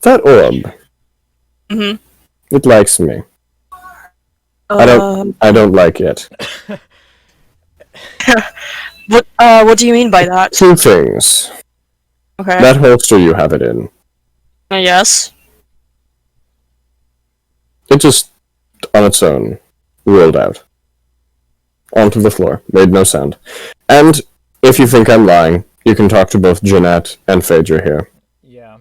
D: that orb, it likes me. I don't like it.
A: What do you mean by that?
D: 2 things.
A: Okay.
D: That holster you have it in,
A: Yes.
D: it just, on its own, rolled out. Onto the floor. Made no sound. And, if you think I'm lying, you can talk to both Jeanette and Phaedra here.
B: Yeah.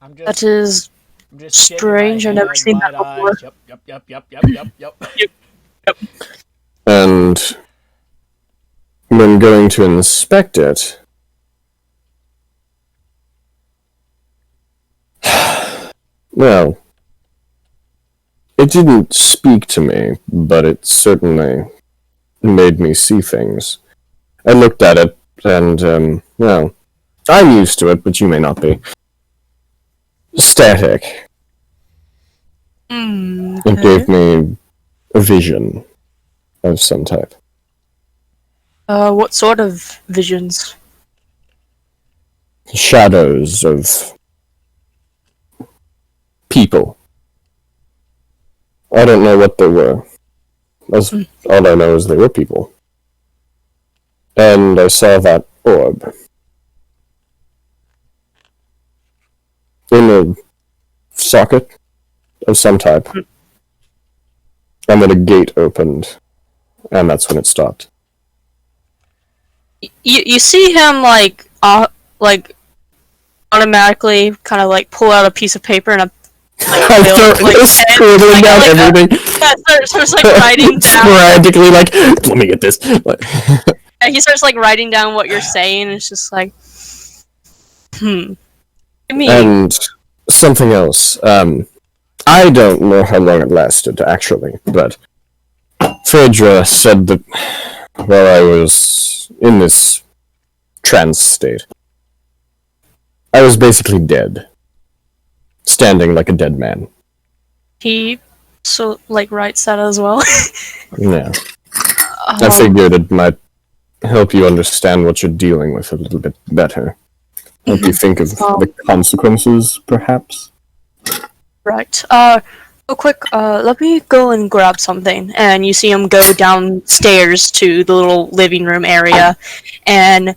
B: I'm
A: That is
B: just
A: strange. I've never seen that before.
B: Yep.
D: And, when going to inspect it, well, it didn't speak to me, but it certainly made me see things. I looked at it, and, well, I'm used to it, but you may not be. Static. It gave me a vision of some type.
A: What sort of visions?
D: Shadows of people. I don't know what they were. All I know is they were people. And I saw that orb. In a socket of some type. And then a gate opened. And that's when it stopped.
A: You see him like automatically kind of like pull out a piece of paper and a
D: scribbling down everything.
A: Starts like writing down.
D: Sporadically, like, let me get this.
A: He starts like writing down what you're saying, and it's just like,
D: And something else. I don't know how long it lasted, actually, but Phaedra said that while I was in this trance state, I was basically dead. Standing like a dead man.
A: He writes that as well.
D: Yeah. I figured it might help you understand what you're dealing with a little bit better. Help you think of the consequences, perhaps?
A: Right. Real quick, let me go and grab something. And you see him go downstairs to the little living room area, and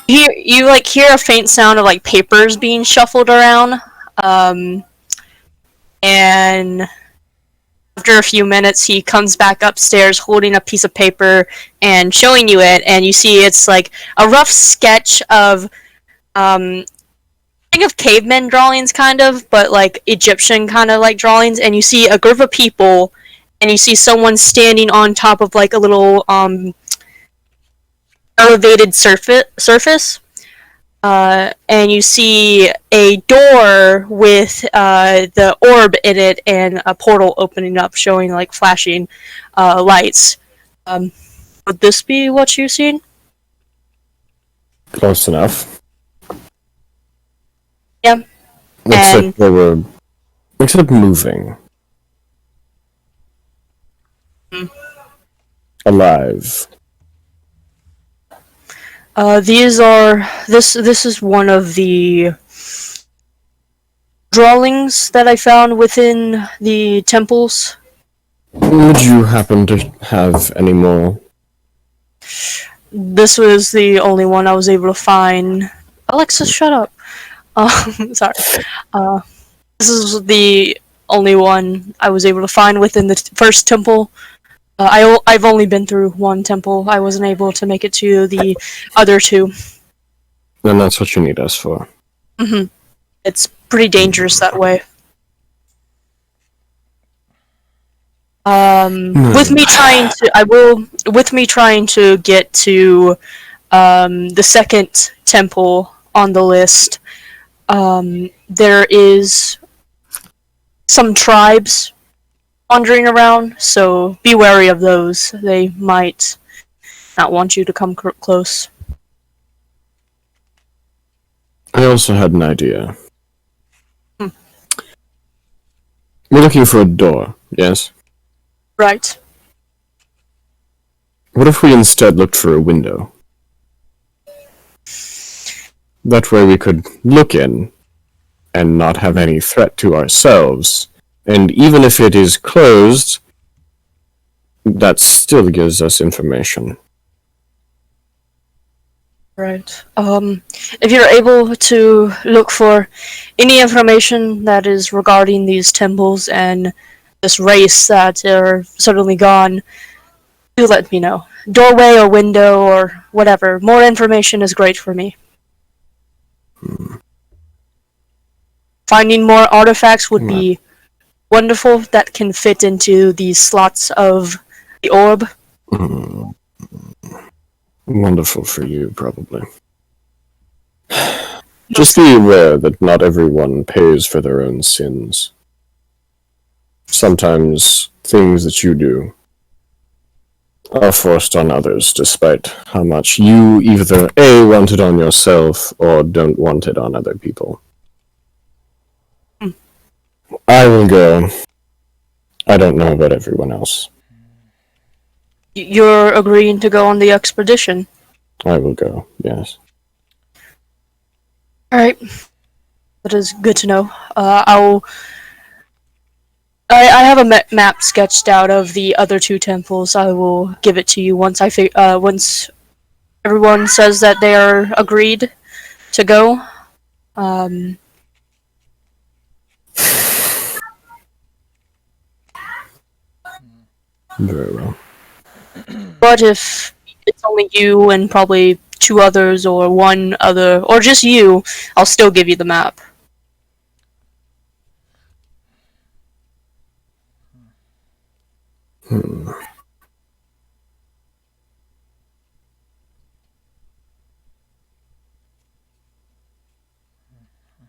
A: you hear a faint sound of like papers being shuffled around. And after a few minutes, he comes back upstairs holding a piece of paper and showing you it, and you see it's like a rough sketch of think of caveman drawings, kind of, but like Egyptian kind of like drawings, and you see a group of people, and you see someone standing on top of like a little elevated surface, and you see a door with the orb in it and a portal opening up, showing like flashing lights. Would this be what you've seen?
D: Close enough.
A: Yeah.
D: Except they were... Except moving. Alive.
A: These are this is one of the drawings that I found within the temples.
D: Would you happen to have any more?
A: This was the only one I was able to find. Alexa, shut up. Sorry. This is the only one I was able to find within the first temple. I've only been through one temple. I wasn't able to make it to the other two.
D: Then that's what you need us for.
A: It's pretty dangerous that way. With me trying to get to the second temple on the list, there is some tribes wandering around, so be wary of those. They might not want you to come close.
D: I also had an idea. We're looking for a door, yes?
A: Right.
D: What if we instead looked for a window? That way we could look in and not have any threat to ourselves. And even if it is closed, that still gives us information.
A: Right. If you're able to look for any information that is regarding these temples and this race that are suddenly gone, do let me know. Doorway or window or whatever. More information is great for me. Finding more artifacts would be wonderful that can fit into the slots of the orb.
D: Wonderful for you, probably. Just be aware that not everyone pays for their own sins. Sometimes things that you do are forced on others, despite how much you either A, want it on yourself, or don't want it on other people. I will go. I don't know about everyone else.
A: You're agreeing to go on the expedition.
D: I will go, yes.
A: Alright. That is good to know. I have a map sketched out of the other two temples. I will give it to you once once everyone says that they are agreed to go.
D: Very well.
A: But if it's only you and probably two others or one other, or just you, I'll still give you the map.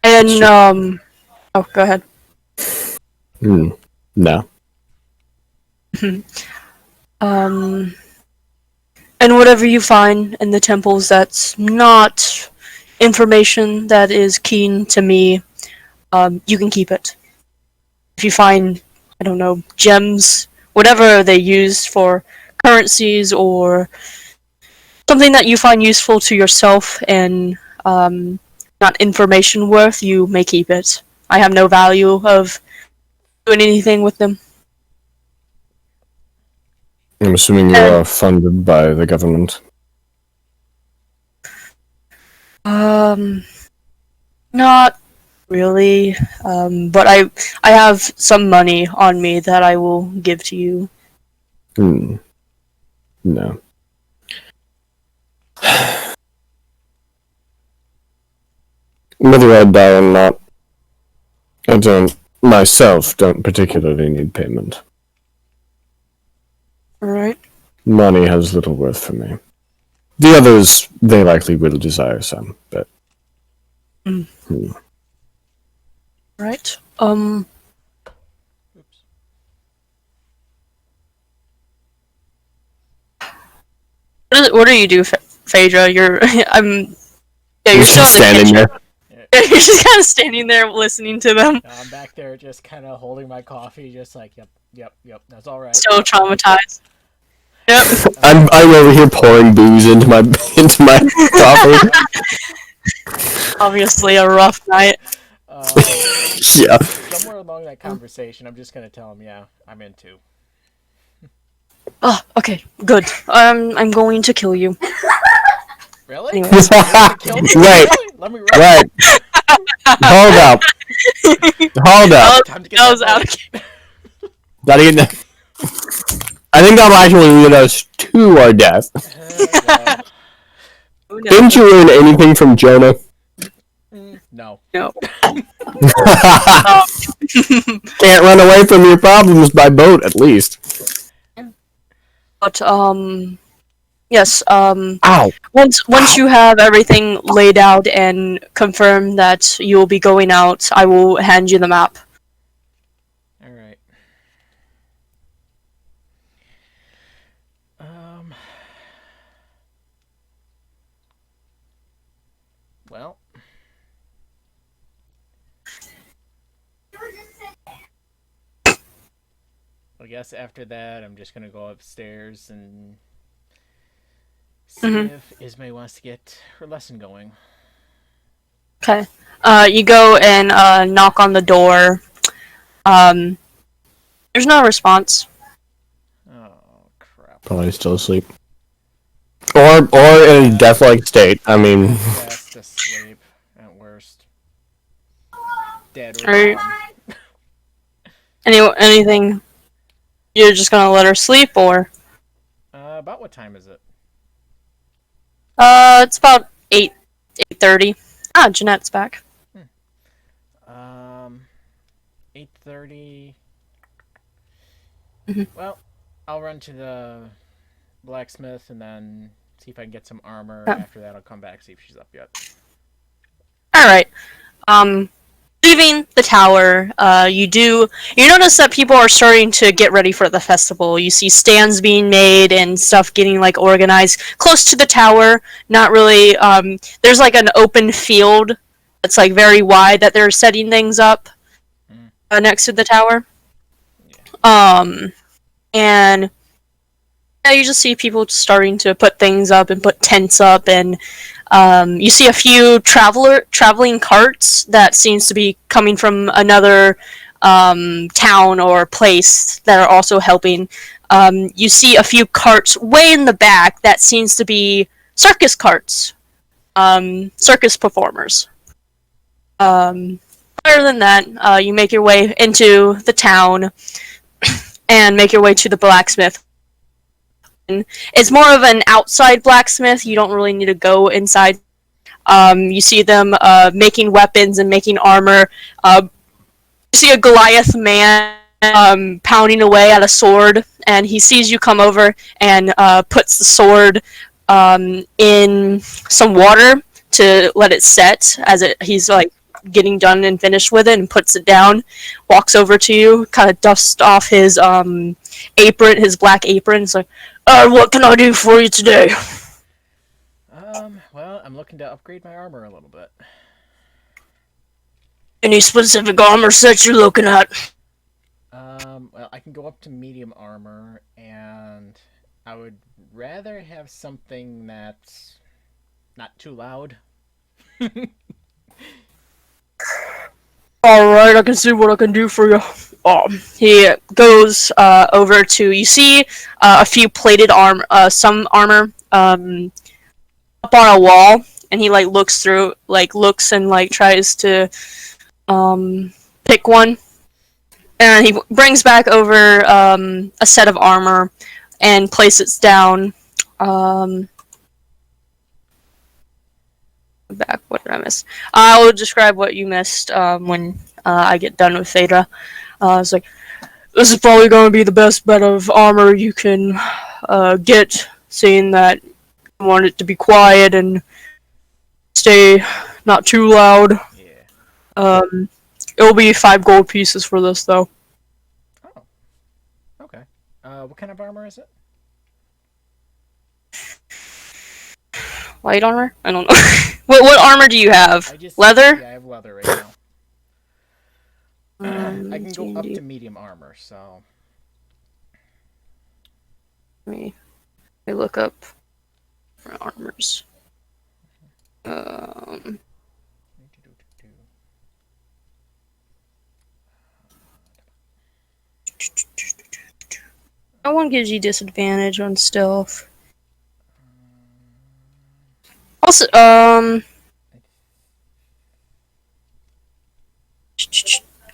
A: And, oh, go ahead.
D: No.
A: And whatever you find in the temples that's not information that is keen to me, you can keep it. If you find, I don't know, gems, whatever they use for currencies or something that you find useful to yourself and not information worth, you may keep it. I have no value of doing anything with them.
D: I'm assuming you are funded by the government.
A: Not really. But I have some money on me that I will give to you.
D: No. Whether I die or not, I don't particularly need payment.
A: Alright.
D: Money has little worth for me. The others, they likely will desire some, but...
A: Right. What do you do, Phaedra? You're, I'm... Yeah, you're
D: Just
A: still in the
D: standing
A: kitchen.
D: there.
A: You're just kind of standing there listening to them.
B: I'm back there just kind of holding my coffee, just like, yep, that's all right.
A: Still traumatized. Yep.
D: I'm over here pouring booze into my coffee.
A: Obviously a rough night.
D: Yeah.
B: Somewhere along that conversation, I'm just gonna tell him, yeah, I'm in too.
A: Oh, okay, good. I'm going to kill you.
B: Really?
A: Anyways.
B: Kill me?
D: Wait.
B: Really? Let me run.
D: Wait. Hold up. Hold up.
B: Time to get
A: That was
B: that
A: out
B: boat.
A: of
D: Gotta get I think that'll actually lead us to our death.
A: Oh, no.
D: Didn't you learn anything from Jonah?
B: No.
A: No.
D: Can't run away from your problems by boat, at least.
A: But yes.
D: Ow.
A: Once you have everything laid out and confirmed that you'll be going out, I will hand you the map.
B: All right. Well. I guess after that, I'm just gonna go upstairs and see if Ismay wants to get her lesson going.
A: Okay. You go and knock on the door. There's no response.
B: Oh crap!
D: Probably still asleep. Or in a death-like state. I mean,
B: Fast asleep at worst. Dead or
A: Are you-
B: gone.
A: Anything? You're just gonna let her sleep, or?
B: About what time is it?
A: It's about 8:30. Ah, Jeanette's back.
B: 8:30.
A: Mhm.
B: Well, I'll run to the blacksmith and then see if I can get some armor.
A: Yeah.
B: After that, I'll come back, see if she's up yet.
A: All right. Leaving the tower, you notice that people are starting to get ready for the festival. You see stands being made and stuff getting like organized close to the tower. Not really. There's like an open field that's like very wide that they're setting things up next to the tower. And yeah, you just see people starting to put things up and put tents up, and you see a few traveling carts that seems to be coming from another town or place that are also helping. You see a few carts way in the back that seems to be circus carts, circus performers. Other than that, you make your way into the town and make your way to the blacksmith. It's more of an outside blacksmith. You don't really need to go inside. You see them making weapons and making armor. You see a Goliath man pounding away at a sword, and he sees you come over and puts the sword in some water to let it set as he's like getting done and finished with it, and puts it down, walks over to you, kind of dusts off his apron, his black apron. It's like, what can I do for you today?
B: Well, I'm looking to upgrade my armor a little bit.
A: Any specific armor set you're looking at?
B: Well, I can go up to medium armor, and I would rather have something that's not too loud.
A: Alright, I can see what I can do for you. He goes over to, you see a few plated some armor up on a wall, and he like looks and like tries to pick one, and he brings back over a set of armor and places it down. Back, what did I miss? I will describe what you missed when I get done with Theta. It's like, this is probably going to be the best bit of armor you can get, seeing that you want it to be quiet and stay not too loud.
B: Yeah.
A: It'll be 5 gold pieces for this, though.
B: Oh. Okay. What kind of armor is it?
A: light armor? I don't know. What armor do you have? Leather?
B: Yeah, I have leather right now. I can go up
A: D&D.
B: to medium armor, so.
A: Let me look up for armors. That one gives you disadvantage on stealth. Also,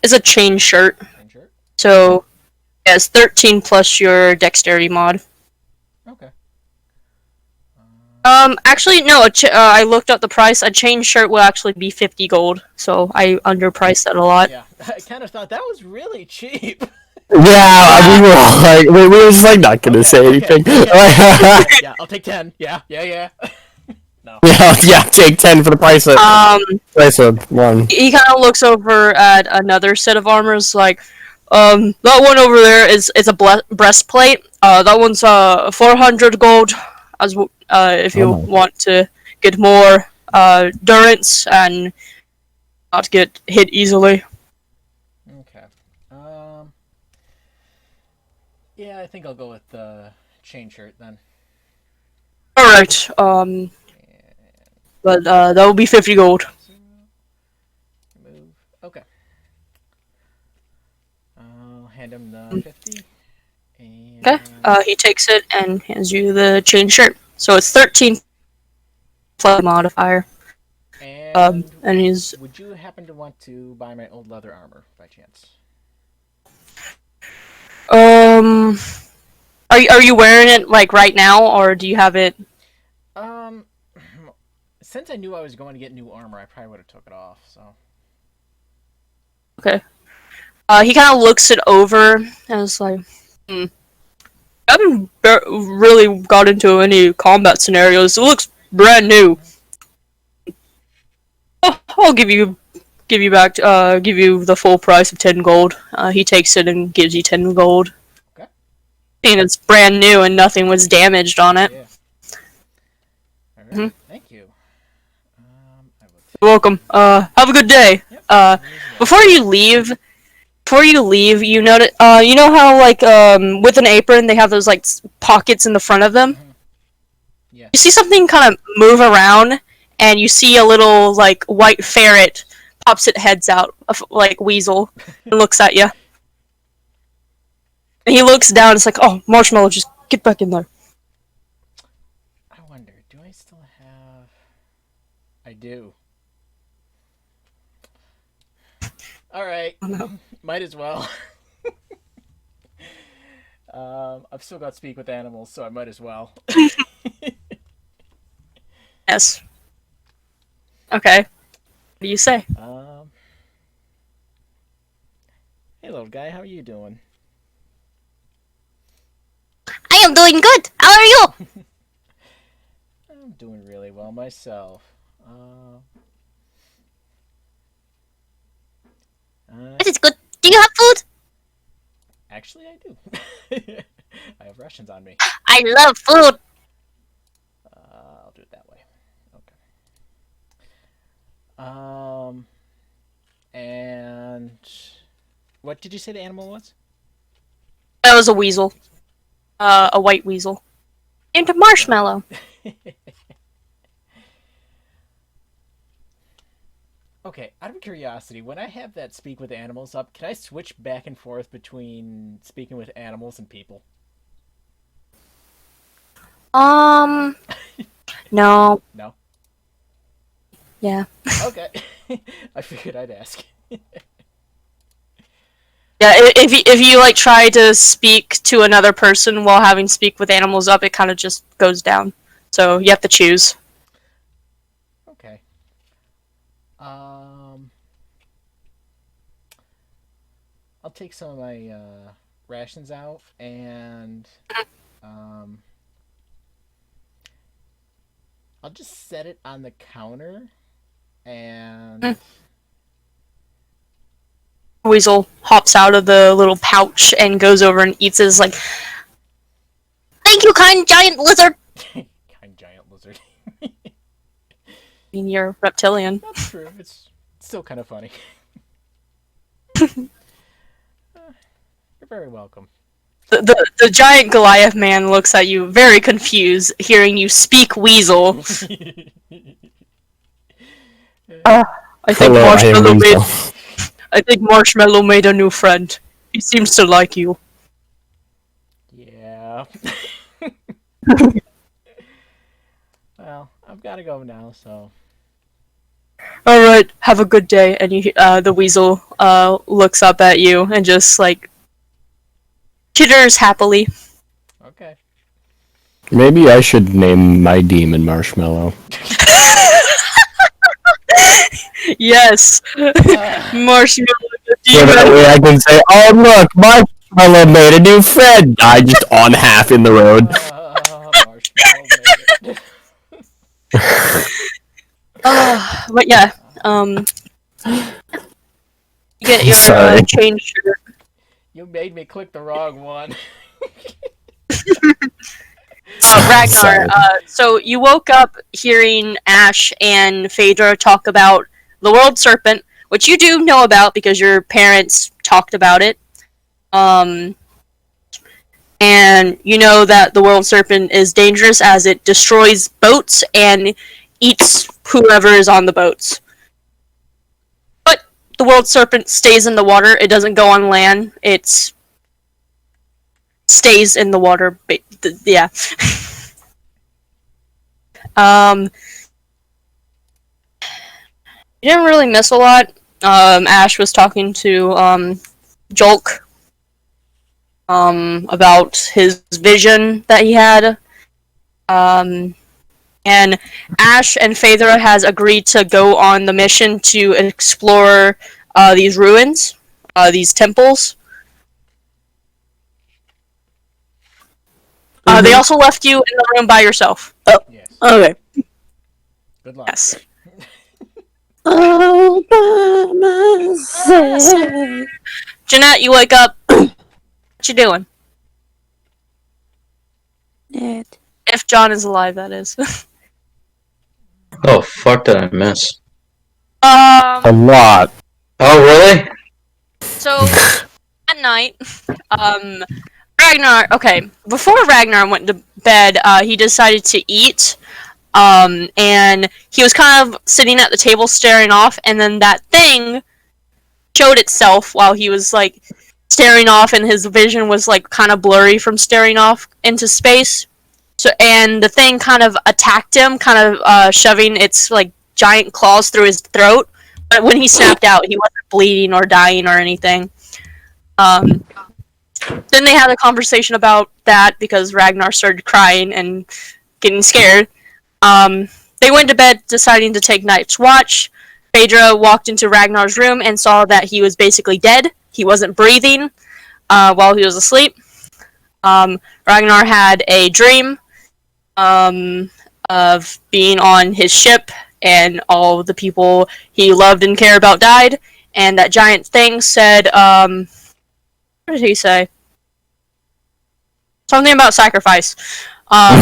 A: it's a chain shirt. So, yeah, it's 13 plus your dexterity mod.
B: Okay.
A: Actually, no, I looked up the price. A chain shirt will actually be 50 gold, so I underpriced that a lot.
B: Yeah, I kind of thought that was really cheap.
D: Yeah, we were all like, we were just like not gonna say anything.
B: Yeah, I'll take 10. Yeah. No.
D: Yeah, take 10 for the price of one.
A: He kind of looks over at another set of armors, like, that one over there is a breastplate. That one's 400 gold, as if you want to get more durance and not get hit easily.
B: Okay. Yeah, I think I'll go with the chain shirt then.
A: All right. But that will be 50 gold.
B: Move. Okay. I'll hand him the 50. And...
A: Okay. He takes it and hands you the chain shirt. So it's 13 plus modifier. And he's.
B: Would you happen to want to buy my old leather armor by chance?
A: Are you wearing it like right now, or do you have it?
B: Since I knew I was going to get new armor, I probably would have took it off. So.
A: Okay. He kind of looks it over and is like, I haven't really got into any combat scenarios. It looks brand new. I'll give you the full price of 10 gold. He takes it and gives you 10 gold.
B: Okay.
A: And it's brand new and nothing was damaged on it.
B: Yeah. All right. Thank you.
A: You're welcome. Have a good day.
B: Yep.
A: Before you leave, you notice, you know how like with an apron they have those like pockets in the front of them.
B: Yeah.
A: You see something kind of move around, and you see a little like white ferret pops its heads out, like weasel, and looks at you. And he looks down. It's like, oh, Marshmallow, just get back in there.
B: I wonder, do I still have? I do. All right.
A: Oh, no.
B: Might as well. I've still got speak with animals, so I might as well.
A: Yes. Okay. What do you say?
B: Hey, little guy, how are you doing?
A: I am doing good. How are you?
B: I'm doing really well myself.
A: This is good. Do you have food?
B: Actually, I do. I have rations on me.
A: I love food.
B: I'll do it that way. Okay. And what did you say the animal was?
A: That was a weasel. A white weasel. Named Marshmallow.
B: Okay, out of curiosity, when I have that speak with animals up, can I switch back and forth between speaking with animals and people?
A: No.
B: No?
A: Yeah.
B: Okay. I figured I'd ask.
A: Yeah, if you like try to speak to another person while having speak with animals up, it kind of just goes down. So you have to choose.
B: Okay. I'll take some of my rations out and I'll just set it on the counter and
A: Weasel hops out of the little pouch and goes over and eats his like. Thank you, kind giant lizard.
B: kind giant lizard.
A: mean, you're reptilian.
B: That's true. It's still kind of funny. You're very welcome.
A: The giant Goliath man looks at you very confused, hearing you speak weasel. I think
D: Hello, I am
A: Marshmallow made.
D: Weasel.
A: I think Marshmallow made a new friend. He seems to like you.
B: Yeah. Well, I've got to go now, so.
A: All right, have a good day. And the weasel looks up at you and just like chitters happily.
B: Okay.
D: Maybe I should name my demon Marshmallow.
A: Yes, Marshmallow the
D: So that
A: demon.
D: way I can say, oh look, Marshmallow made a new friend! I just on half in the road.
B: Marshmallow made it.
A: But yeah, you get your
D: Sorry.
A: change shirt.
B: You made me click the wrong one.
A: Ragnar,
D: Sorry.
A: so you woke up hearing Ash and Phaedra talk about the World Serpent, which you do know about because your parents talked about it. And you know that the World Serpent is dangerous as it destroys boats and eats whoever is on the boats. But the World Serpent stays in the water. It doesn't go on land. It stays in the water. Yeah. You didn't really miss a lot. Ash was talking to Jolk about his vision that he had. And Ash and Phaedra has agreed to go on the mission to explore these ruins, these temples. They also left you in the room by yourself.
B: Yes.
F: Okay.
B: Good luck.
A: Yes.
F: All by myself.
A: Jeanette, you wake up. What you doing?
F: Dead.
A: If John is alive, that is.
E: Oh, fuck did I miss?
D: A lot.
E: Oh, really?
A: So at night, Ragnar. Okay, before Ragnar went to bed, he decided to eat. And he was kind of sitting at the table staring off, and then that thing showed itself while he was like staring off, and his vision was like kind of blurry from staring off into space. So, and the thing kind of attacked him, kind of shoving its like giant claws through his throat. But when he snapped out, he wasn't bleeding or dying or anything. Then they had a conversation about that because Ragnar started crying and getting scared. They went to bed deciding to take night's watch. Phaedra walked into Ragnar's room and saw that he was basically dead. He wasn't breathing while he was asleep. Ragnar had a dream of being on his ship and all the people he loved and cared about died. And that giant thing said, what did he say? Something about sacrifice.
D: Good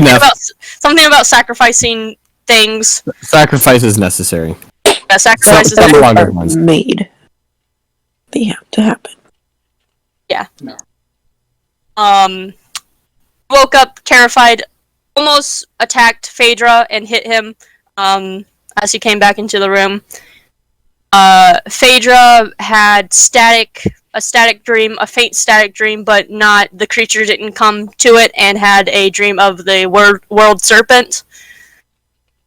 D: enough.
A: Something about sacrificing things.
D: Sacrifice is necessary.
A: Yeah, sacrifices.
D: Some longer ones.
F: Made. They have to happen.
A: Yeah. Woke up terrified, almost attacked Phaedra and hit him as he came back into the room. Phaedra had a static dream, a faint static dream, but not the creature didn't come to it, and had a dream of the world serpent.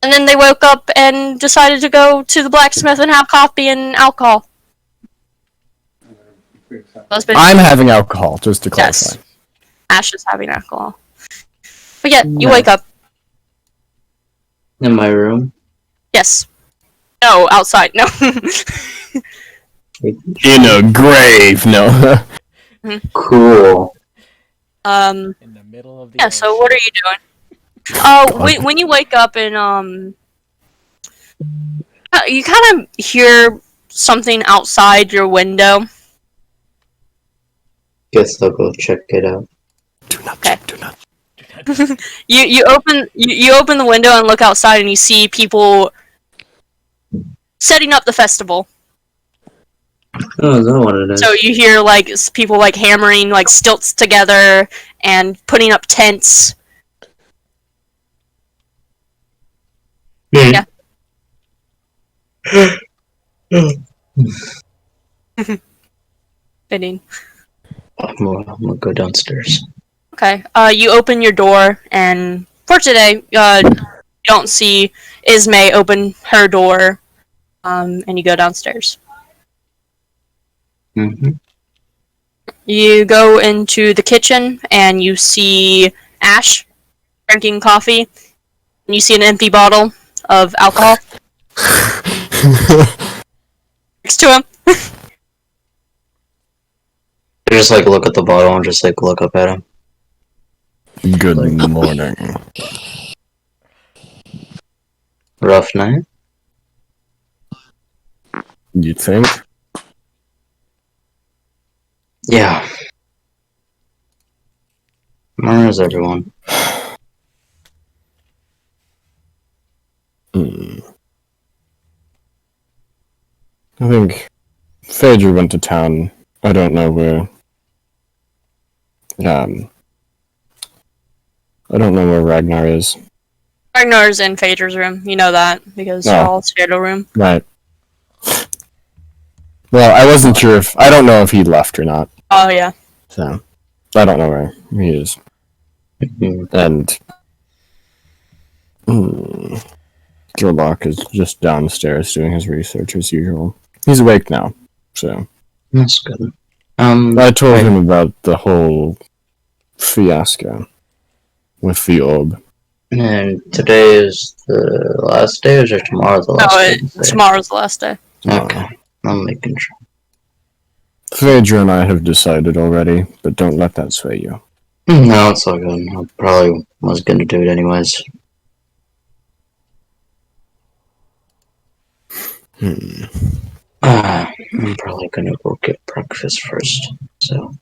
A: And then they woke up and decided to go to the blacksmith and have coffee and alcohol.
D: I'm having alcohol, just to clarify.
A: Yes. Ash is having alcohol. But yeah, you wake up.
E: In my room?
A: Yes. No, outside. No.
D: In a grave, no.
E: Cool.
B: In the middle of the
A: Yeah, so what are you doing? When you wake up and, you kind of hear something outside your window.
E: Guess I'll go check it out.
D: Do not.
A: Okay.
D: Do not.
A: You open the window and look outside, and you see people setting up the festival.
E: Oh, is that what it is?
A: So you hear like people like hammering like stilts together and putting up tents. Yeah. Fitting.
E: I'm gonna go downstairs.
A: Okay. You open your door, and for today, you don't see Ismay open her door, and you go downstairs.
E: Mm-hmm.
A: You go into the kitchen, and you see Ash drinking coffee, and you see an empty bottle of alcohol next to him.
E: I just like look at the bottle and just like look up at him.
D: Good morning.
E: Rough night?
D: You think?
E: Yeah. Where is everyone?
D: I think Phaedra went to town. I don't know where. I don't know where Ragnar is.
A: Ragnar's in Phaedra's room. You know that because they're all shared a room.
D: Right. Well, I wasn't sure if I don't know if he left or not.
A: Oh yeah.
D: So I don't know where he is. And Jorlock is just downstairs doing his research as usual. He's awake now, so
E: That's good.
D: I told him about the whole fiasco with the orb.
E: And today is the last day, or is it tomorrow the last day?
A: Tomorrow's the last day.
E: Okay, I'm making sure.
D: Phaedra and I have decided already, but don't let that sway you.
E: No, it's all good. I probably was gonna do it anyways. I'm probably gonna go get breakfast first. So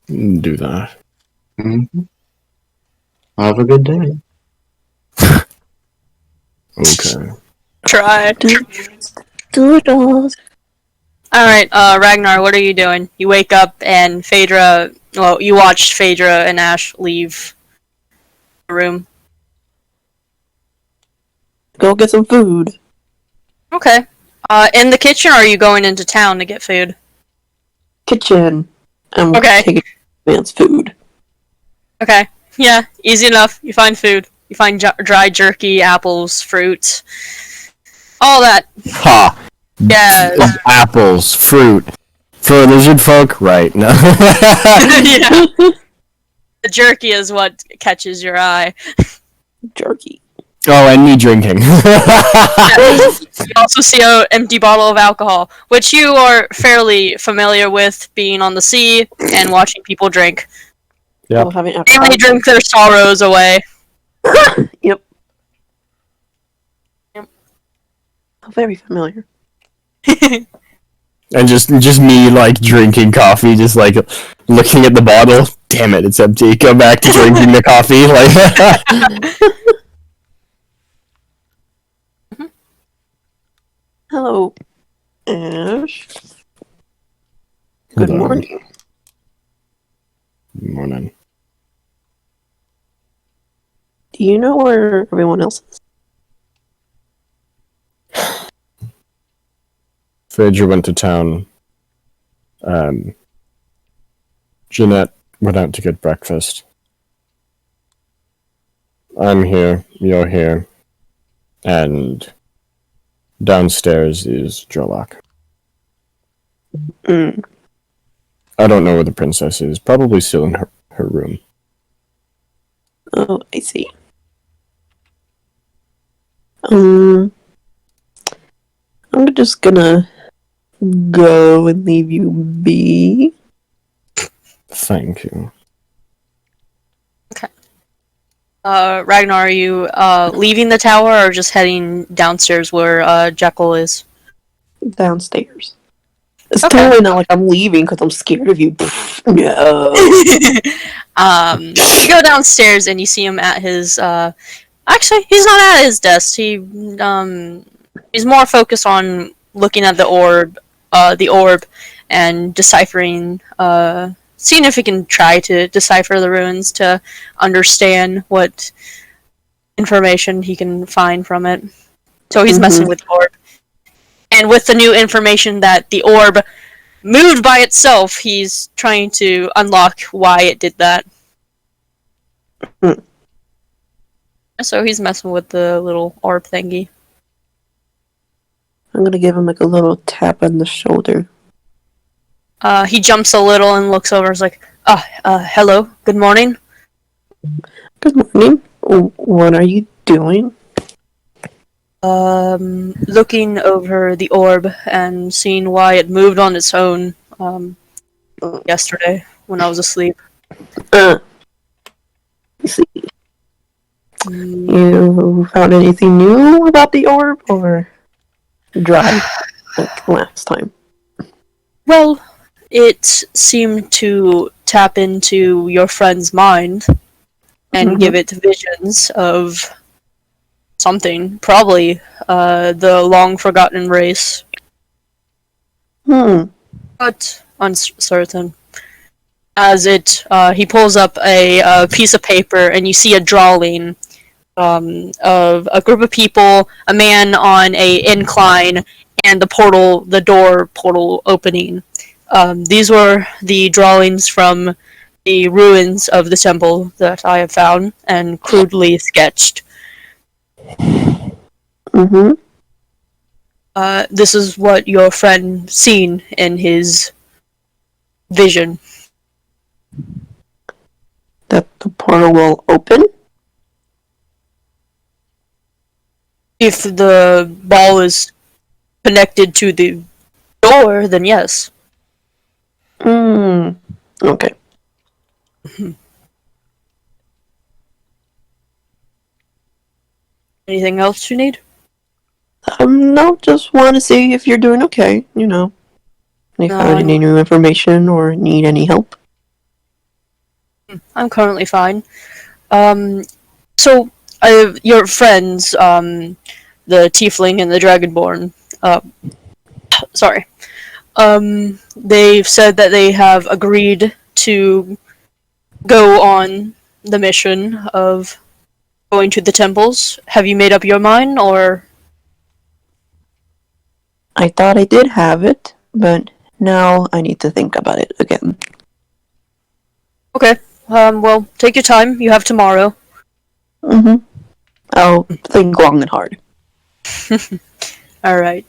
D: Do that.
E: Have a good day.
D: Okay.
A: Try.
F: Doodles.
A: Alright, Ragnar, what are you doing? You wake up and Phaedra... Well, you watch Phaedra and Ash leave the room.
F: Go get some food.
A: Okay. In the kitchen, or are you going into town to get food?
F: Kitchen. I'm
A: Okay.
F: taking man's food.
A: Okay. Yeah, easy enough. You find food. You find dry jerky, apples, fruit. All that.
D: Ha!
A: Yeah.
D: Apples, fruit. For lizard folk? Right, no.
A: Yeah. The jerky is what catches your eye.
F: Jerky.
D: Oh, and me drinking.
A: You also see an empty bottle of alcohol, which you are fairly familiar with being on the sea and watching people drink.
D: Yep.
F: Oh, having
A: And they drink their sorrows away.
F: Yep. Oh, very familiar.
D: And just me, like, drinking coffee, just, like, looking at the bottle. Damn it, it's empty. Go back to drinking the coffee. Like,
F: Hello, Ash. Good
D: Hello.
F: morning.
D: Good morning.
F: Do you know where everyone else is?
D: Phaedra went to town. Jeanette went out to get breakfast. I'm here, you're here, and downstairs is Jorlock. I don't know where the princess is. Probably still in her room.
F: Oh, I see. I'm just gonna go and leave you be.
D: Thank you.
A: Ragnar, are you leaving the tower or just heading downstairs where Jekyll is?
F: Downstairs. It's
A: Okay.
F: totally not like I'm leaving because I'm scared of you. Pfft, no.
A: You go downstairs and you see him at his. Actually, he's not at his desk. He's more focused on looking at the orb, and deciphering. Seeing if he can try to decipher the ruins to understand what information he can find from it. So he's messing with the orb. And with the new information that the orb moved by itself, he's trying to unlock why it did that.
F: Hmm.
A: So he's messing with the little orb thingy.
F: I'm gonna give him like a little tap on the shoulder.
A: He jumps a little and looks over and is like, hello, good morning.
F: Good morning. What are you doing?
A: Looking over the orb and seeing why it moved on its own, yesterday when I was asleep.
F: Let's see. You found anything new about the orb, or dry like last time?
A: Well, it seemed to tap into your friend's mind and give it visions of something, probably the long forgotten race, but uncertain. As he pulls up a piece of paper and you see a drawing of a group of people, a man on a incline, and the door portal opening. These were the drawings from the ruins of the temple that I have found and crudely sketched. This is what your friend seen in his vision.
F: That the portal will open?
A: If the ball is connected to the door, then yes.
F: Okay.
A: Anything else you need?
F: No, just want to see if you're doing okay, you know. You found any new information or need any help?
A: I'm currently fine. So, your friends, the Tiefling and the Dragonborn, sorry. They've said that they have agreed to go on the mission of going to the temples. Have you made up your mind, or?
F: I thought I did have it, but now I need to think about it again.
A: Okay. Well, take your time. You have tomorrow.
F: I'll think long and hard.
A: Alright.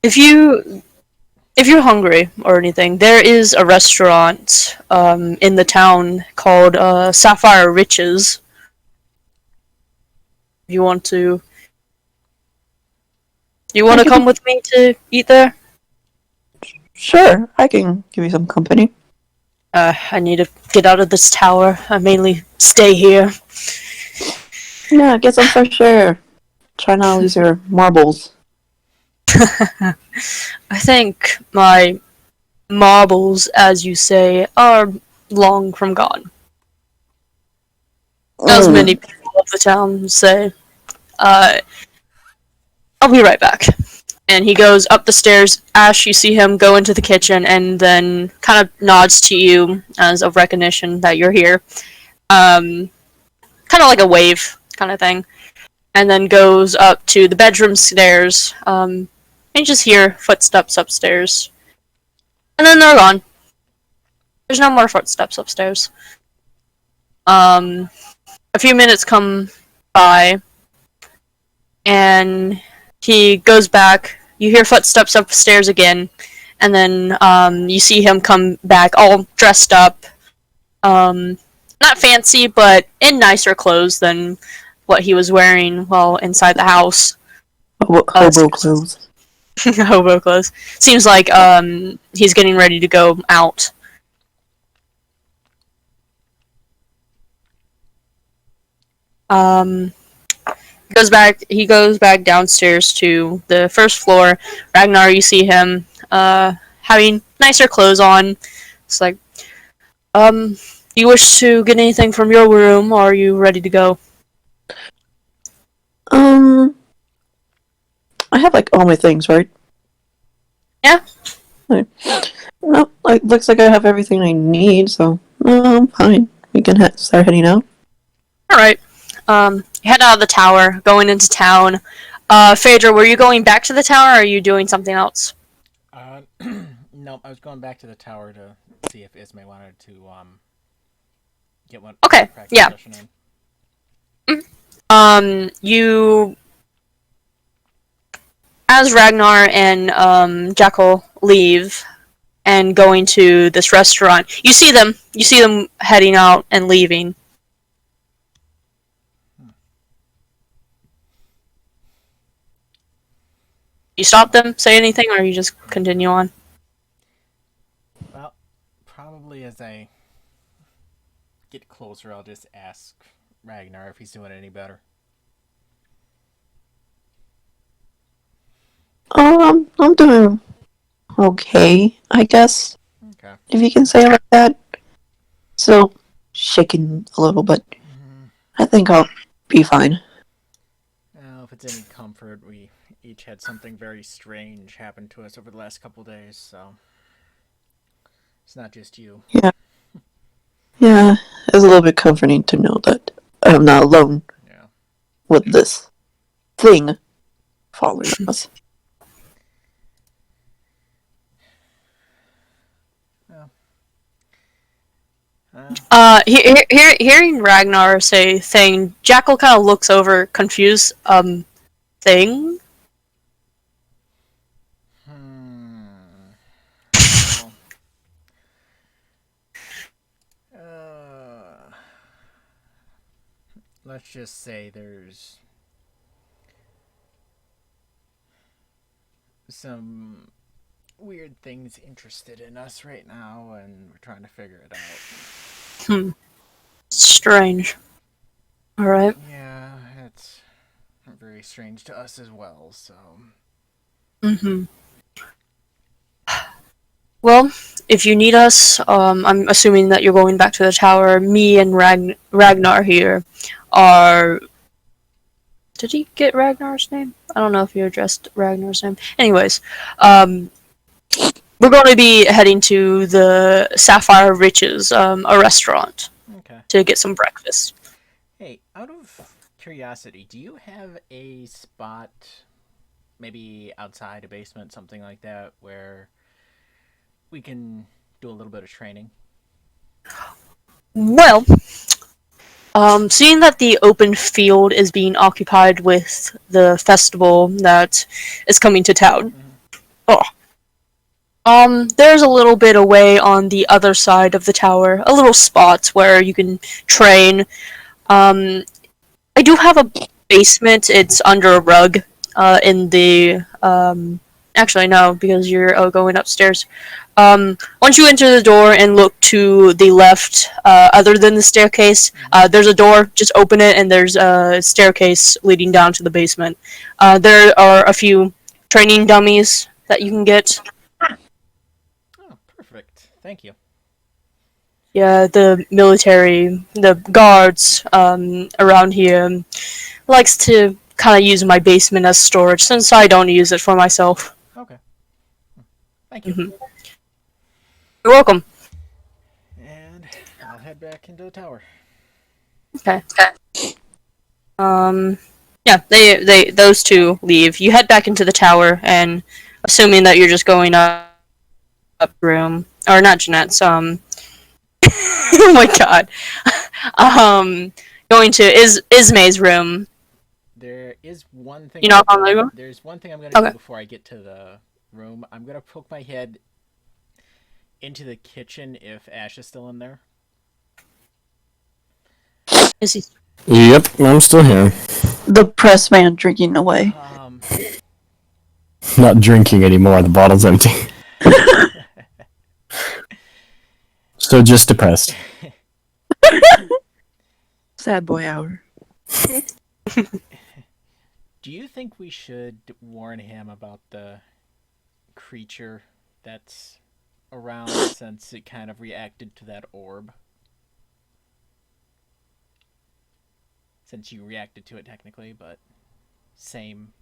A: If you're hungry or anything, there is a restaurant in the town called Sapphire Riches. If you want to, come with me to eat there?
F: Sure, I can give you some company.
A: I need to get out of this tower. I mainly stay here.
F: Yeah, get some fresh air. Try not to lose your marbles.
A: I think my marbles, as you say, are long from gone. As many people of the town say. I'll be right back. And he goes up the stairs. Ash, you see him go into the kitchen and then kind of nods to you as of recognition that you're here. Kind of like a wave kind of thing. And then goes up to the bedroom stairs. And you just hear footsteps upstairs. And then they're gone. There's no more footsteps upstairs. A few minutes come by. And he goes back. You hear footsteps upstairs again, and then you see him come back all dressed up. Not fancy, but in nicer clothes than what he was wearing while inside the house.
F: Hobo clothes.
A: Hobo clothes. Seems like he's getting ready to go out. He goes back downstairs to the first floor. Ragnar, you see him having nicer clothes on. It's like, you wish to get anything from your room, or are you ready to go?
F: I have like all my things, right?
A: Yeah.
F: Right. Well, it looks like I have everything I need, so I'm fine. We can start heading out.
A: Alright. You head out of the tower, going into town. Phaedra, were you going back to the tower, or are you doing something else?
B: No, I was going back to the tower to see if Ismay wanted to get one
A: Okay,
B: practice
A: yeah.
B: session in.
A: You, as Ragnar and Jackal leave and going to this restaurant, you see them heading out and leaving. You stop them, say anything, or you just continue on?
B: Well, probably as I get closer, I'll just ask Ragnar if he's doing any better.
F: I'm doing okay, I guess.
B: Okay.
F: If you can say it like that. Still shaking a little, but I think I'll be fine.
B: Well, if it's any comfort, we each had something very strange happen to us over the last couple days, so it's not just you.
F: Yeah, it's a little bit comforting to know that I'm not alone
B: Yeah.
F: with this thing following us.
A: Hearing Ragnar say thing, Jackal kind of looks over, confused. Thing.
B: Well, let's just say there's some weird things interested in us right now, and we're trying to figure it out.
A: Strange. Alright.
B: Yeah, it's very strange to us as well, so.
A: Well, if you need us, I'm assuming that you're going back to the tower. Me and Ragnar here are. Did he get Ragnar's name? I don't know if you addressed Ragnar's name. Anyways, we're going to be heading to the Sapphire Riches, a restaurant, to get some breakfast.
B: Hey, out of curiosity, do you have a spot, maybe outside a basement, something like that, where we can do a little bit of training?
A: Well, seeing that the open field is being occupied with the festival that is coming to town, there's a little bit away on the other side of the tower, a little spot where you can train. I do have a basement. It's under a rug, in the, actually no, because you're going upstairs. Once you enter the door and look to the left, other than the staircase, there's a door, just open it, and there's a staircase leading down to the basement. There are a few training dummies that you can get.
B: Oh, perfect. Thank you.
A: Yeah, the military, the guards around here likes to kind of use my basement as storage, since I don't use it for myself.
B: Okay. Thank you.
A: You're welcome.
B: And I'll head back into the tower.
A: Okay. Yeah, those two leave. You head back into the tower, and assuming that you're just going up room, or not Jeanette's, oh my god. Going to Ismay's room.
B: There is one thing.
A: You knock on the door?
B: There's one thing I'm gonna do before I get to the room. I'm gonna poke my head into the kitchen if Ash is still in there.
A: Is he?
D: Yep, I'm still here.
F: The press man drinking away.
D: Not drinking anymore, the bottle's empty. So just depressed.
F: Sad boy hour.
B: Do you think we should warn him about the creature that's around since it kind of reacted to that orb? Since you reacted to it technically, but same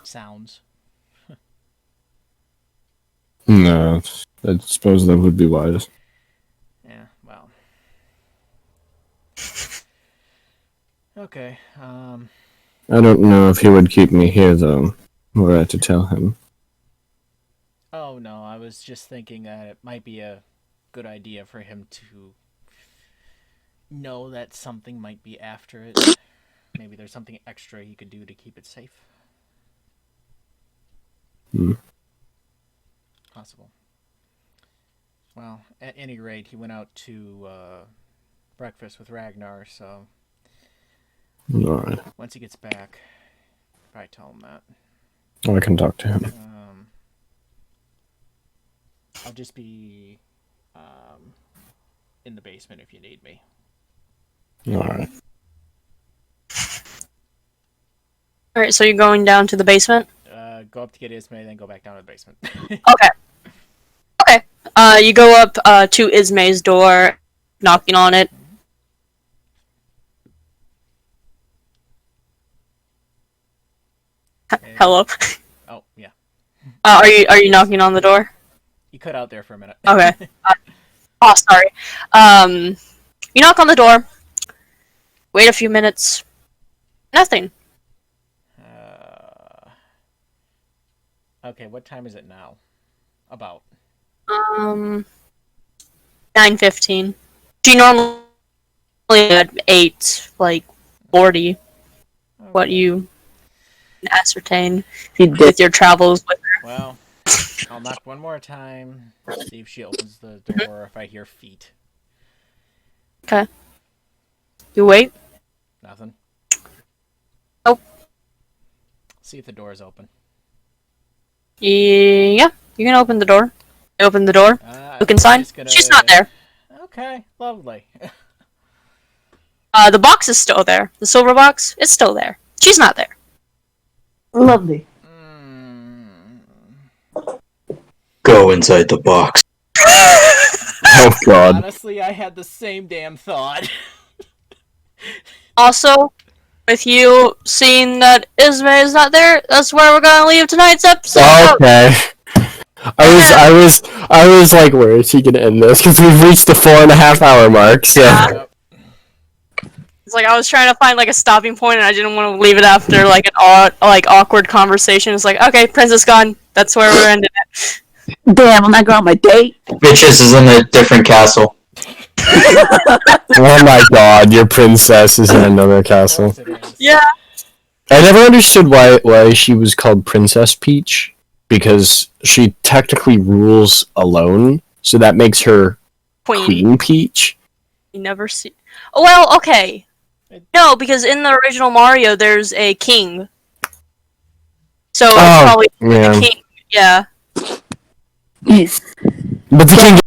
B: sounds.
D: No, I suppose that would be wise.
B: Yeah, well. Okay,
D: I don't know if he would keep me here, though, were I to tell him.
B: oh no, I was just thinking that it might be a good idea for him to know that something might be after it. Maybe there's something extra he could do to keep it safe. Possible. Well, at any rate, he went out to breakfast with Ragnar, so
D: Alright.
B: once he gets back, probably tell him that.
D: I can talk to him.
B: I'll just be in the basement if you need me.
D: Alright.
A: Alright, so you're going down to the basement?
B: Go up to get Ismay, then go back down to the basement.
A: Okay. Okay. You go up to Ismay's door, knocking on it. Hello.
B: Oh, yeah.
A: Are you knocking on the door?
B: You cut out there for a minute.
A: Okay. Oh, sorry. You knock on the door. Wait a few minutes. Nothing.
B: Okay, what time is it now? About.
A: 9:15. She normally at 8:40.
B: Okay.
A: What you ascertain
F: He did.
A: with your travels with her.
B: Well, I'll knock one more time. See if she opens the door. If I hear feet.
A: Okay. You wait.
B: Nothing.
A: Oh.
B: See if the door is open.
A: Yeah, you can open the door. You open the door. Look inside. She's not there.
B: Okay, lovely.
A: The box is still there. The silver box is still there. She's not there.
F: Lovely.
E: Go inside the box.
D: Oh god.
B: Honestly, I had the same damn thought.
A: Also, with you seeing that Ismay is not there, that's where we're gonna leave tonight's episode.
D: Okay. I was like, where is he gonna end this? Because we've reached the 4.5 hour mark, so.
B: Yep.
A: It's like I was trying to find like a stopping point, and I didn't want to leave it after like an awkward conversation. It's like, okay, Princess gone. That's where we're ending it.
F: Damn, I'm not going on my date.
E: Bitches is in a different castle.
D: Oh my god, your princess is in another castle.
B: Of course it is.
A: Yeah.
D: I never understood why she was called Princess Peach, because she technically rules alone, so that makes her Queen Peach.
A: You never see. Oh, well, okay. No, because in the original Mario, there's a king. So it's probably
D: yeah.
A: the king. Yeah.
F: Yes.
D: But the king